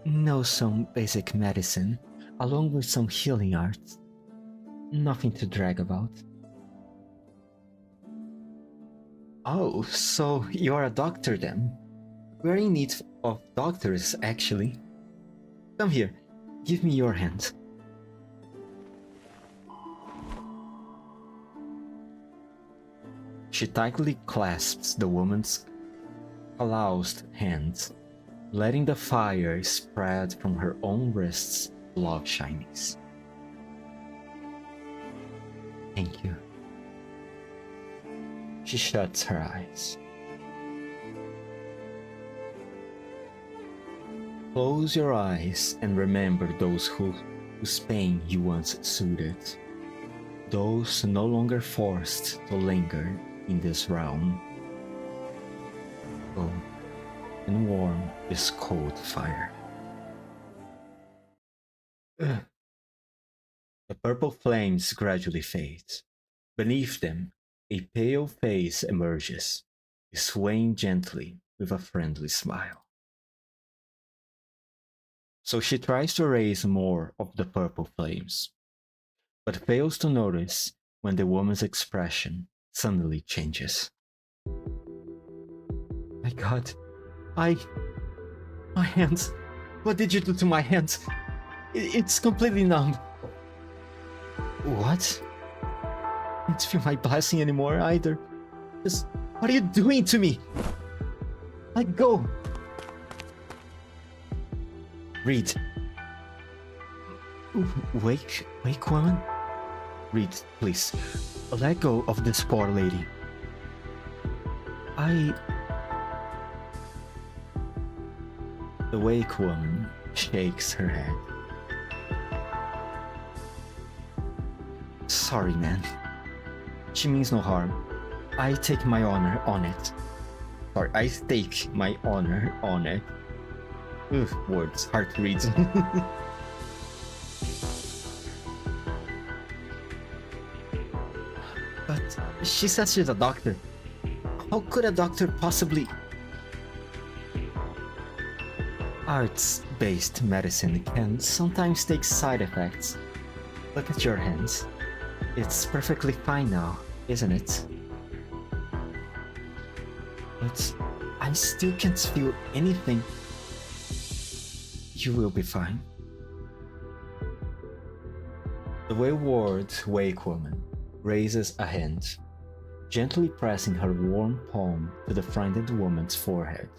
know some basic medicine, along with some healing arts. Nothing to brag about. Oh, so you're a doctor then? We're in need of doctors, actually. Come here, give me your hand. She tightly clasps the woman's calloused hands, letting the fire spread from her own wrists' love shinings. Thank you. She shuts her eyes. Close your eyes and remember those whose pain you once soothed. Those no longer forced to linger in this realm. Go and warm this cold fire. The purple flames gradually fade. Beneath them, a pale face emerges, swaying gently with a friendly smile. So she tries to raise more of the purple flames, but fails to notice when the woman's expression suddenly changes. My God, my hands, what did you do to my hands? It's completely numb. What? I don't feel my blessing anymore either. Just, what are you doing to me? Let go. Reed. Wake, woman? Reed, please. Let go of this poor lady. The wake woman shakes her head. Sorry, man. She means no harm. I take my honor on it. Sorry, I stake my honor on it. Ugh, words, hard to read. But she says she's a doctor. How could a doctor possibly... Arts-based medicine can sometimes take side effects. Look at your hands. It's perfectly fine now, isn't it? But I still can't feel anything. You will be fine. The wayward wake woman raises a hand, gently pressing her warm palm to the frightened woman's forehead.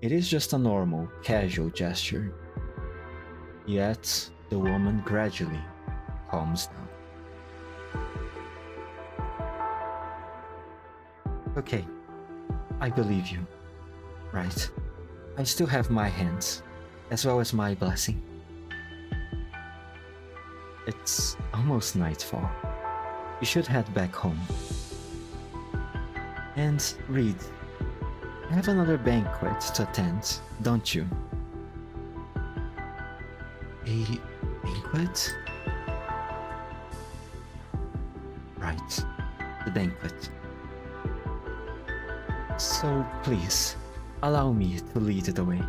It is just a normal, casual gesture. Yet, the woman gradually calms down. Okay, I believe you. Right. I still have my hands, as well as my blessing. It's almost nightfall. You should head back home. And Reed, I have another banquet to attend, don't you? A banquet? Right, the banquet. So please, allow me to lead the way.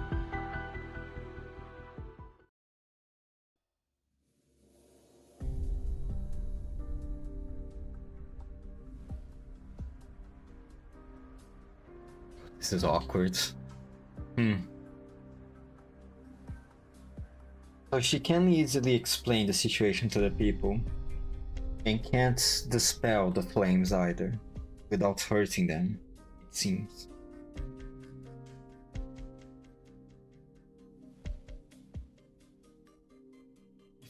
This is awkward. So she can easily explain the situation to the people, and can't dispel the flames either, without hurting them, it seems.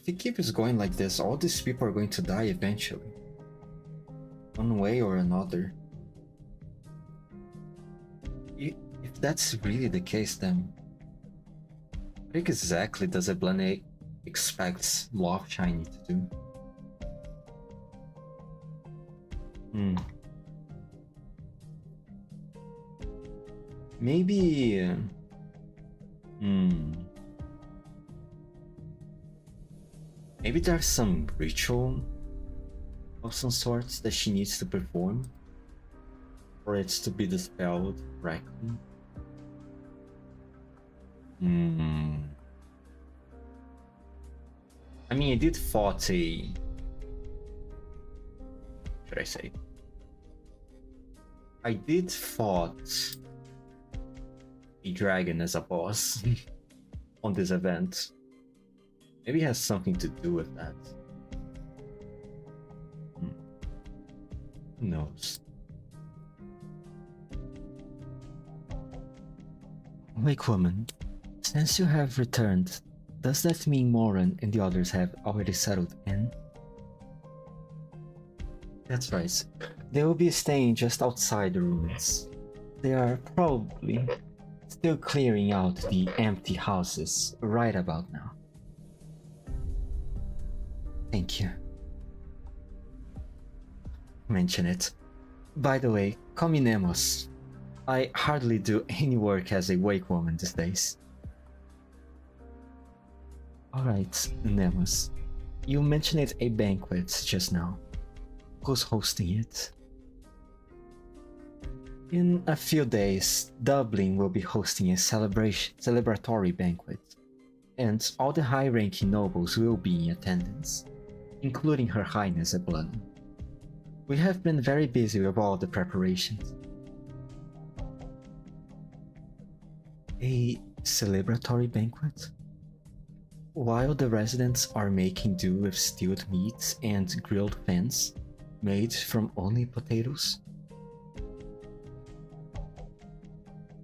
If it keeps going like this, all these people are going to die eventually. One way or another. If that's really the case, then what exactly does a planet expect Love Shiny to do? Maybe... Maybe there's some ritual of some sort that she needs to perform for it to be dispelled correctly. I mean, I did fought a... should I say? I did fought a dragon as a boss on this event. Maybe it has something to do with that. Who knows? Wake woman, since you have returned, does that mean Moran and the others have already settled in? That's right. They will be staying just outside the ruins. They are probably still clearing out the empty houses right about now. Thank you. Mention it. By the way, call me Nemos. I hardly do any work as a wake woman these days. Alright, Nemos. You mentioned a banquet just now. Who's hosting it? In a few days, Dublin will be hosting a celebratory banquet, and all the high-ranking nobles will be in attendance, including Her Highness Eblun. We have been very busy with all the preparations. A celebratory banquet? While the residents are making do with stewed meats and grilled fens made from only potatoes?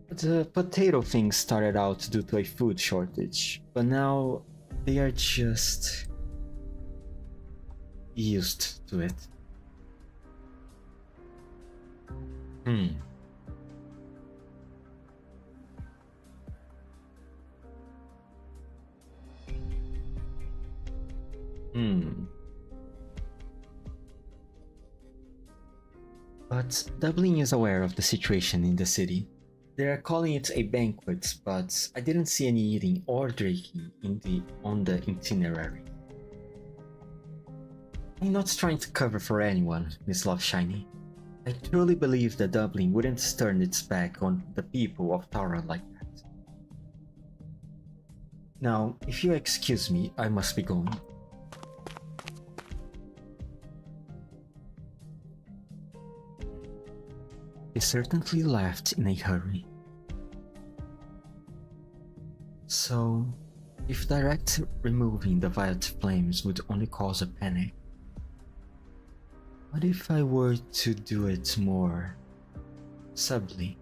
The potato thing started out due to a food shortage, but now they are just used to it. But Dublin is aware of the situation in the city. They are calling it a banquet, but I didn't see any eating or drinking on the itinerary. I'm not trying to cover for anyone, Miss Loveshiny. I truly believe that Dublin wouldn't turn its back on the people of Tara like that. Now, if you excuse me, I must be going. He certainly left in a hurry. So, if direct removing the violet flames would only cause a panic, what if I were to do it more subtly?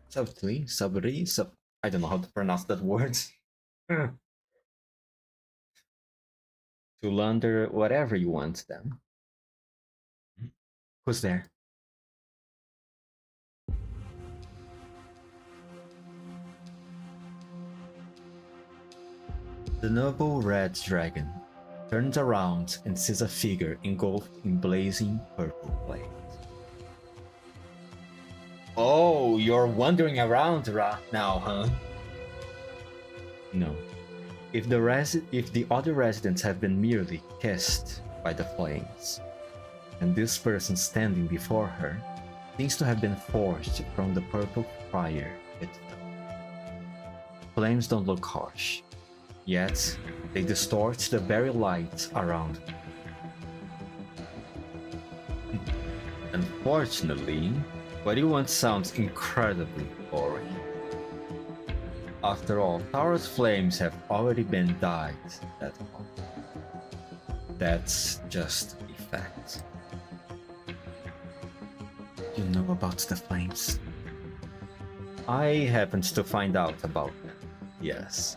Subtly? I don't know how to pronounce that word. To launder whatever you want them. Who's there? The noble red dragon turns around and sees a figure engulfed in blazing purple flames. Oh, you're wandering around now, huh? No. If the other residents have been merely kissed by the flames, and this person standing before her seems to have been forged from the purple fire itself. Flames don't look harsh, yet they distort the very light around them. Unfortunately, what you want sounds incredibly boring. After all, Tara's flames have already been dyed that long. That's just a fact. You know about the flames? I happened to find out about them, yes.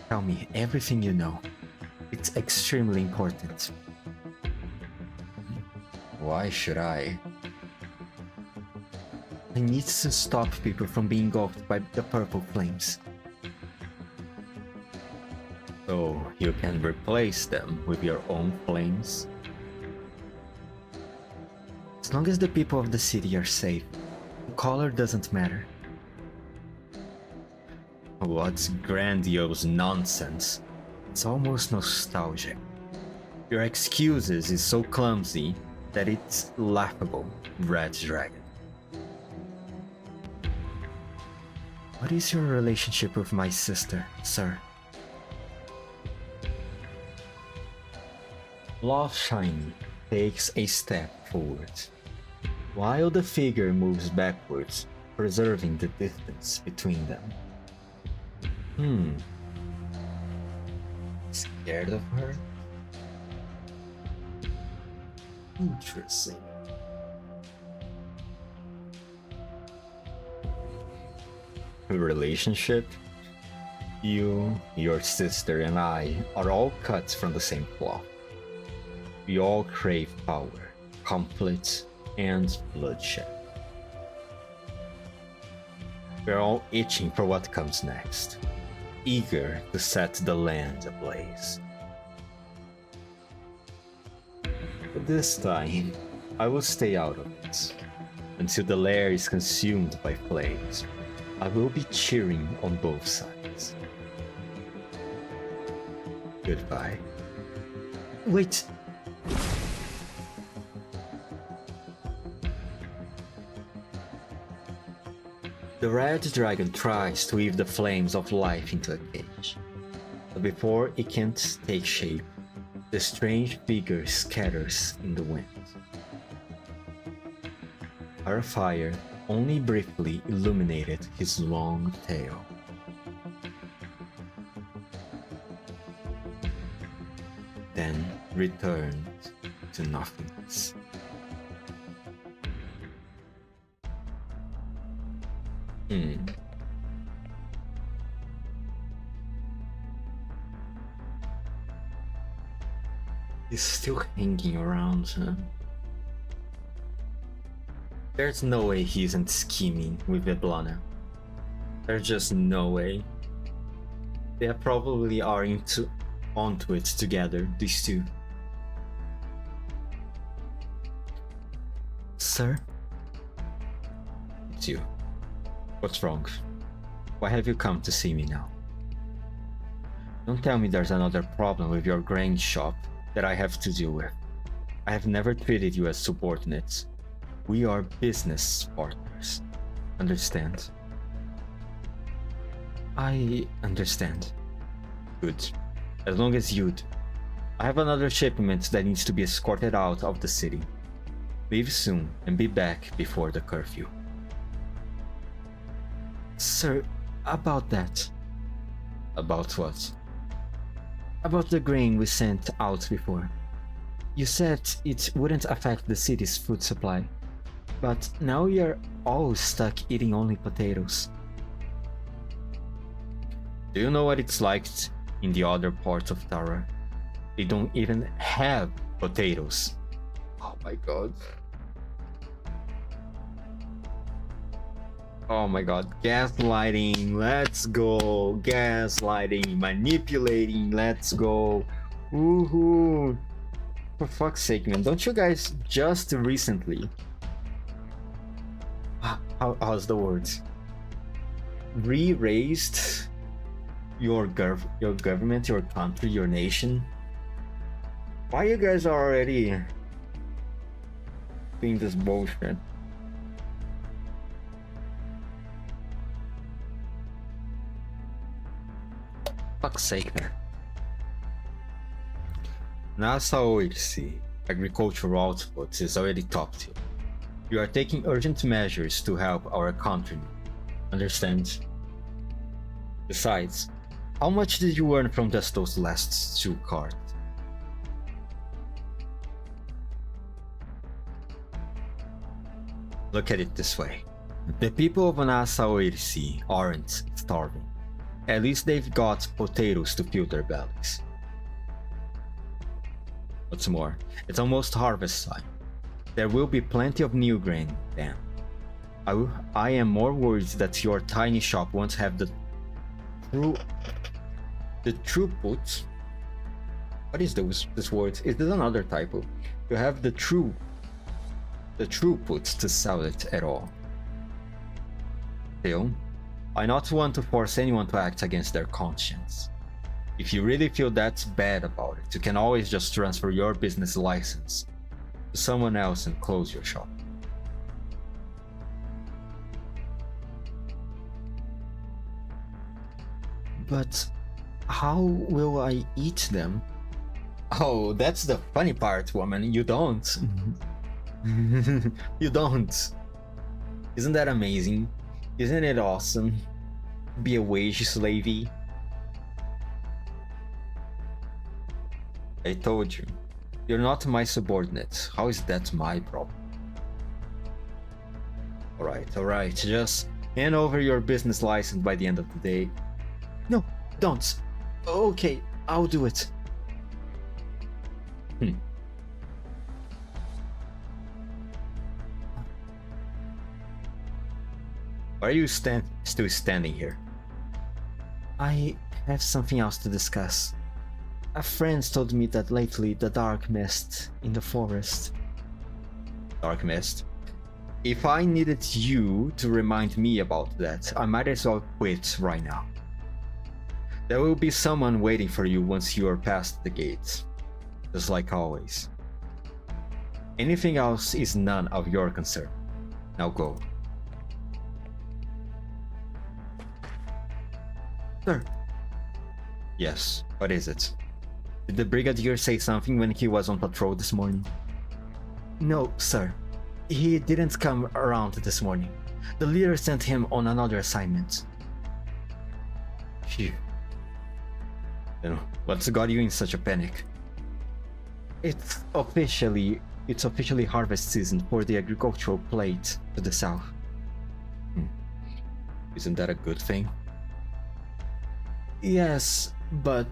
Tell me everything you know. It's extremely important. Why should I? I need to stop people from being engulfed by the purple flames. So you can replace them with your own flames? As long as the people of the city are safe, the color doesn't matter. What grandiose nonsense. It's almost nostalgic. Your excuses is so clumsy that it's laughable, Red Dragon. What is your relationship with my sister, sir? Love Shiny takes a step forward, while the figure moves backwards, preserving the distance between them. Scared of her? Interesting. Relationship? You, your sister, and I are all cut from the same cloth. We all crave power, conflict, and bloodshed. We're all itching for what comes next, eager to set the land ablaze. But this time, I will stay out of it. Until the lair is consumed by flames, I will be cheering on both sides. Goodbye. Wait! The red dragon tries to weave the flames of life into a cage, but before it can take shape, the strange figure scatters in the wind. Her fire only briefly illuminated his long tail. Then returned to nothingness. He's still hanging around, huh? There's no way he isn't scheming with Veblana. There's just no way. They probably are onto it together, these two. Sir? It's you. What's wrong? Why have you come to see me now? Don't tell me there's another problem with your grain shop that I have to deal with. I have never treated you as subordinates. We are business partners. Understand? I understand. Good. As long as you do. I have another shipment that needs to be escorted out of the city. Leave soon and be back before the curfew. Sir, about that. About what? About the grain we sent out before. You said it wouldn't affect the city's food supply, but now we are all stuck eating only potatoes. Do you know what it's like in the other parts of Tara? They don't even have potatoes. Oh my god. Oh my god, gaslighting, let's go. Gaslighting, manipulating, let's go. Woohoo. For fuck's sake, man, don't you guys just recently... How's the words? Re-raised your government, your country, your nation? Why you guys are already doing this bullshit? Fuck's sake, man. NASA OHC agricultural output is already top tier. You are taking urgent measures to help our country. Understand? Besides, how much did you earn from just those last 2 cards? Look at it this way. The people of NASA OHC aren't starving. At least they've got potatoes to fill their bellies. What's more, it's almost harvest time. There will be plenty of new grain then. I am more worried that your tiny shop won't have the throughput. What is this word? Is this another typo? You have the throughput to sell it at all. Still, I not want to force anyone to act against their conscience. If you really feel that bad about it, you can always just transfer your business license to someone else and close your shop. But how will I eat them? Oh, that's the funny part, woman. You don't. You don't. Isn't that amazing? Isn't it awesome? Be a wage slavey. I told you. You're not my subordinate. How is that my problem? Alright. Just hand over your business license by the end of the day. No, don't. Okay, I'll do it. Why are you still standing here? I have something else to discuss. A friend told me that lately the dark mist in the forest. Dark mist? If I needed you to remind me about that, I might as well quit right now. There will be someone waiting for you once you are past the gates. Just like always. Anything else is none of your concern. Now go. Sir. Yes, what is it? Did the Brigadier say something when he was on patrol this morning? No, sir. He didn't come around this morning. The leader sent him on another assignment. Phew. Then what's got you in such a panic? It's officially harvest season for the agricultural plate to the south. Isn't that a good thing? Yes, but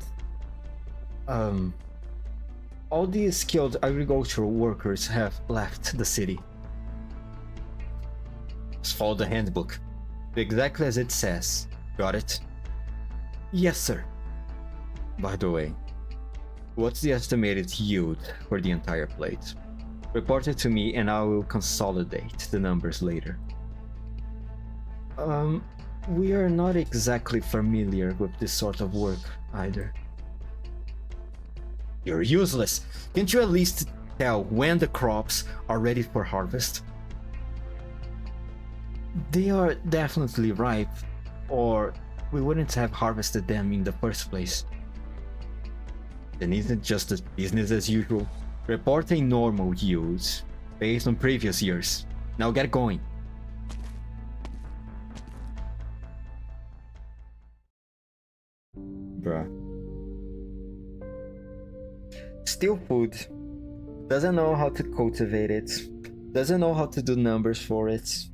all the skilled agricultural workers have left the city. Just follow the handbook. Do exactly as it says. Got it? Yes, sir. By the way, what's the estimated yield for the entire plate? Report it to me and I will consolidate the numbers later. We are not exactly familiar with this sort of work either. You're useless. Can't you at least tell when the crops are ready for harvest? They are definitely ripe, or we wouldn't have harvested them in the first place. Then isn't it just a business as usual? Reporting normal yields based on previous years. Now get going. Bruh. Steal food. Doesn't know how to cultivate it. Doesn't know how to do numbers for it.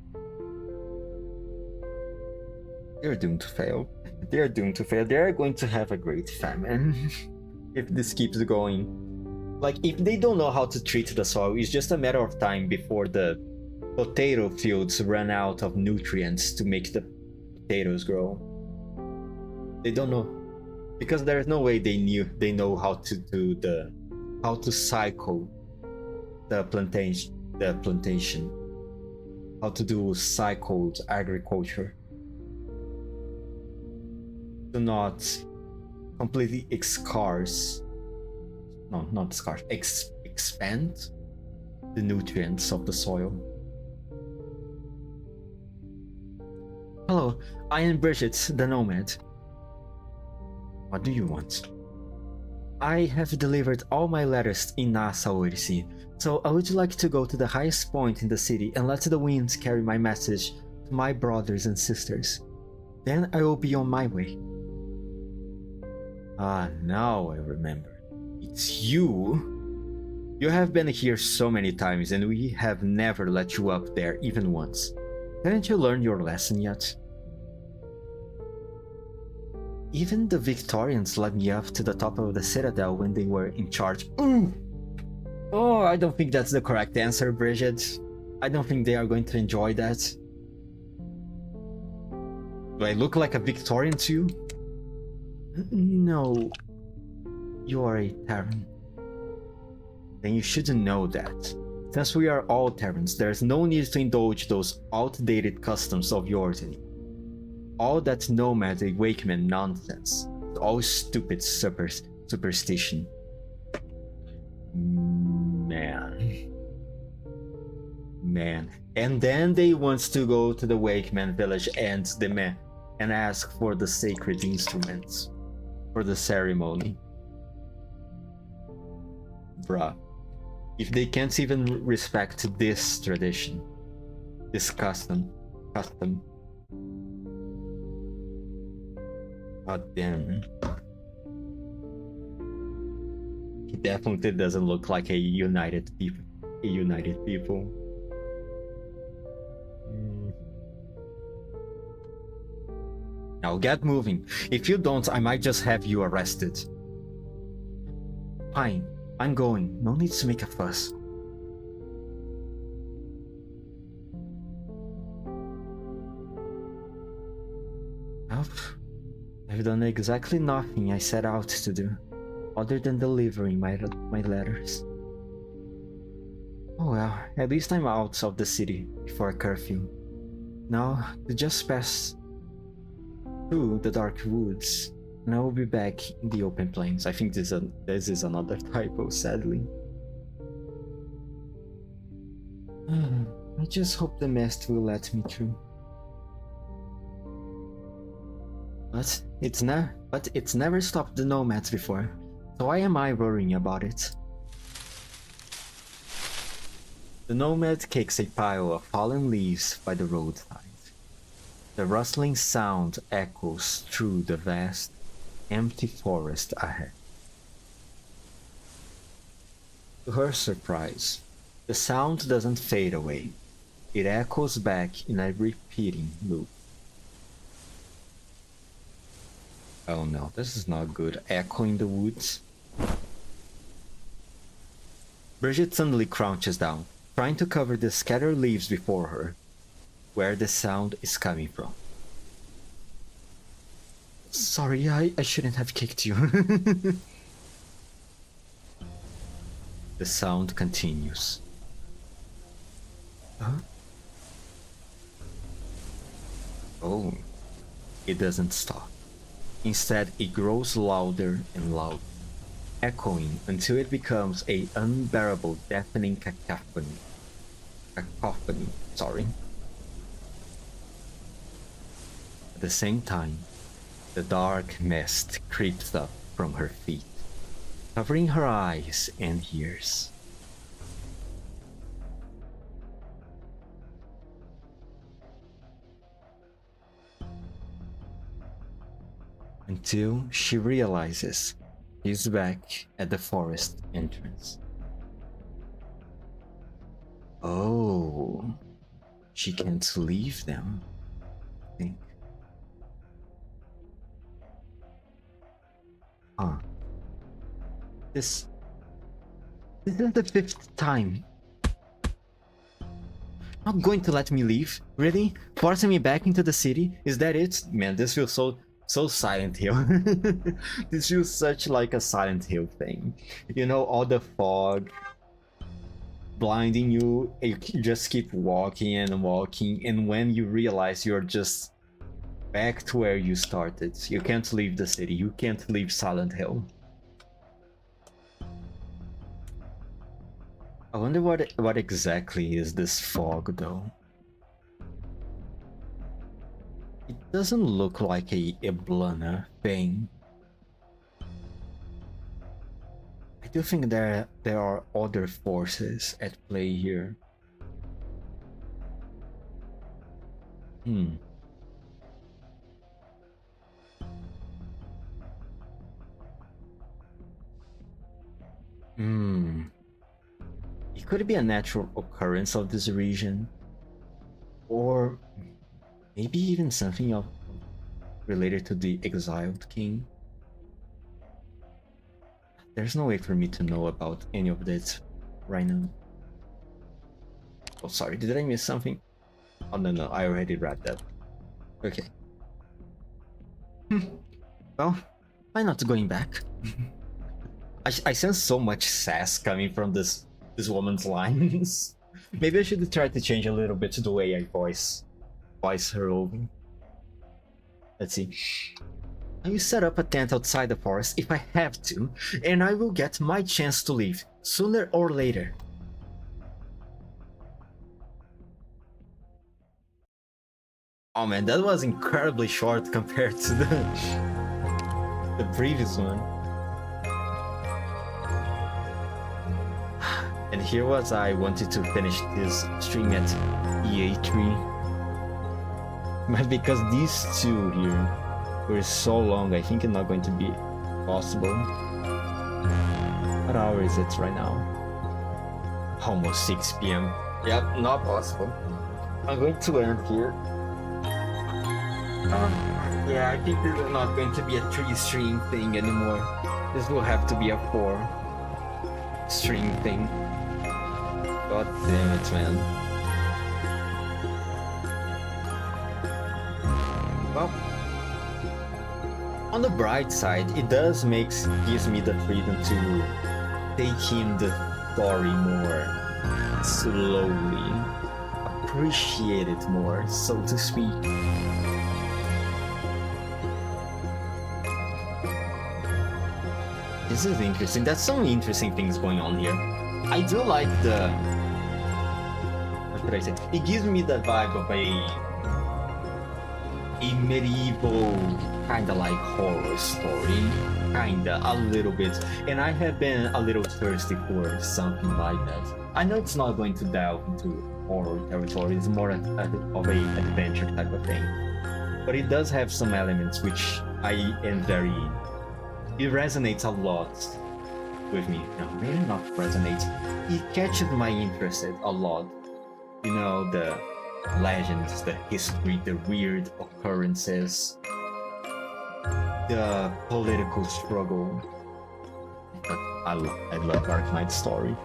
They're doomed to fail. They're doomed to fail. They're going to have a great famine if this keeps going. Like, if they don't know how to treat the soil, it's just a matter of time before the potato fields run out of nutrients to make the potatoes grow. They don't know. Because there's no way they know how to do how to cycle the plantation. How to do cycled agriculture. To not completely expand the nutrients of the soil. Hello, I am Bridget, the Nomad. What do you want? I have delivered all my letters in Nasa Odyssey, so I would like to go to the highest point in the city and let the winds carry my message to my brothers and sisters. Then I will be on my way. Ah, now I remember. It's you? You have been here so many times and we have never let you up there even once. Haven't you learned your lesson yet? Even the Victorians led me up to the top of the citadel when they were in charge. Ooh! Oh, I don't think that's the correct answer, Bridget. I don't think they are going to enjoy that. Do I look like a Victorian to you? No. You are a Terran. Then you shouldn't know that. Since we are all Terrans, there's no need to indulge those outdated customs of yours anymore. All that nomad Wakeman nonsense. It's all stupid superstition. Man. And then they want to go to the Wakeman village and ask for the sacred instruments for the ceremony. Bruh. If they can't even respect this tradition, this custom. God damn. He definitely doesn't look like a united people. Now get moving. If you don't, I might just have you arrested. Fine, I'm going. No need to make a fuss. Well, I've done exactly nothing I set out to do, other than delivering my letters. Oh well, at least I'm out of the city before curfew. Now, to just pass through the dark woods, and I will be back in the open plains. I think this is another typo, sadly. I just hope the mist will let me through. But it's never stopped the nomads before, so why am I worrying about it? The nomad kicks a pile of fallen leaves by the roadside. The rustling sound echoes through the vast, empty forest ahead. To her surprise, the sound doesn't fade away. It echoes back in a repeating loop. Oh no, this is not good. Echo in the woods. Bridget suddenly crouches down, trying to cover the scattered leaves before her, where the sound is coming from. Sorry, I shouldn't have kicked you. The sound continues. Huh? Oh, it doesn't stop. Instead, it grows louder and louder, echoing until it becomes an unbearable, deafening cacophony. At the same time, the dark mist creeps up from her feet, covering her eyes and ears. Until she realizes he's back at the forest entrance. Oh, she can't leave them, I think. Huh. This is the 5th time. Not going to let me leave? Really? Forcing me back into the city? Is that it? Man, this feels so Silent Hill. This feels such like a Silent Hill thing. You know, all the fog blinding you, you just keep walking and walking, and when you realize you're just back to where you started. You can't leave the city, you can't leave Silent Hill. I wonder what exactly is this fog though. It doesn't look like a Iblana thing. I do think there are other forces at play here. It could be a natural occurrence of this region, or maybe even something of related to the exiled king. There's no way for me to know about any of this right now. Oh, sorry, did I miss something? Oh, no, I already read that. Okay. Well, why not going back? I sense so much sass coming from this woman's lines. Maybe I should try to change a little bit the way I voice her over. Let's see. I will set up a tent outside the forest if I have to, and I will get my chance to leave, sooner or later. Oh man, that was incredibly short compared to the previous one. And here was I wanted to finish this stream at EA3. But because these two here were so long, I think it's not going to be possible. What hour is it right now? Almost 6 PM. Yep, not possible. I'm going to end here. Yeah, I think this is not going to be a 3-stream thing anymore. This will have to be a 4-stream thing. God damn it, man. Well, on the bright side, it gives me the freedom to take in the story more slowly, appreciate it more, so to speak. This is interesting. There's some interesting things going on here. I do like the... what should I say? It gives me the vibe of a medieval kinda like horror story. Kinda, a little bit. And I have been a little thirsty for something like that. I know it's not going to delve into horror territory, it's more of a adventure type of thing. But it does have some elements which I am very... it resonates a lot with me. No, maybe not resonates. It catches my interest a lot. You know, the legends, the history, the weird occurrences, the political struggle. I love Arknights' story.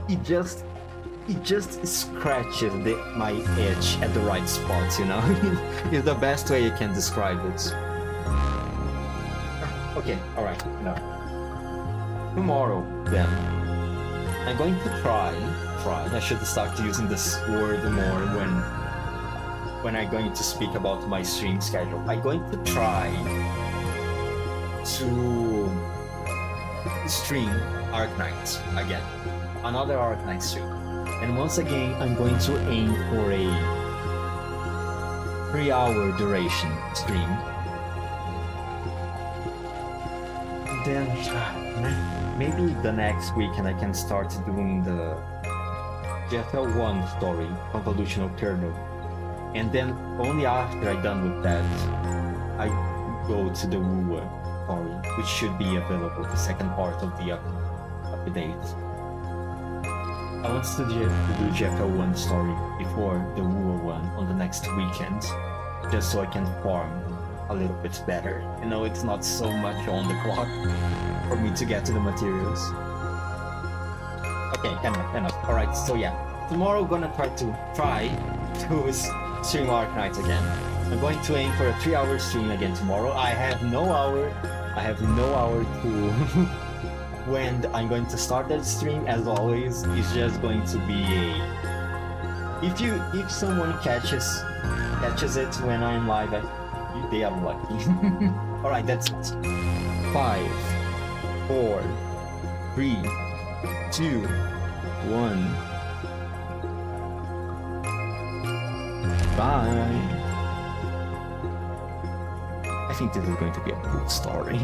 It just scratches my itch at the right spots, you know? It's the best way you can describe it. Okay, alright, no. Tomorrow, then, I'm going to try, I should start using this word more when I'm going to speak about my stream schedule. I'm going to try to stream Arknights again. Another Arknights stream. And once again, I'm going to aim for a 3-hour duration stream. Then maybe the next weekend I can start doing the GFL1 story, Convolutional Kernel. And then only after I'm done with that, I go to the Wooer story, which should be available, the second part of the update. I want to do GFL1 story before the Wooer one on the next weekend, just so I can farm a little bit better. You know, it's not so much on the clock for me to get to the materials. Okay, enough. Alright, so yeah. Tomorrow gonna try to stream Arknights again. I'm going to aim for a 3-hour stream again tomorrow. I have no hour to when I'm going to start that stream. As always, it's just going to be a... If someone catches it when I'm live, they are lucky. Alright, that's it. 5, 4, 3, 2, 1. Bye. I think this is going to be a cool story.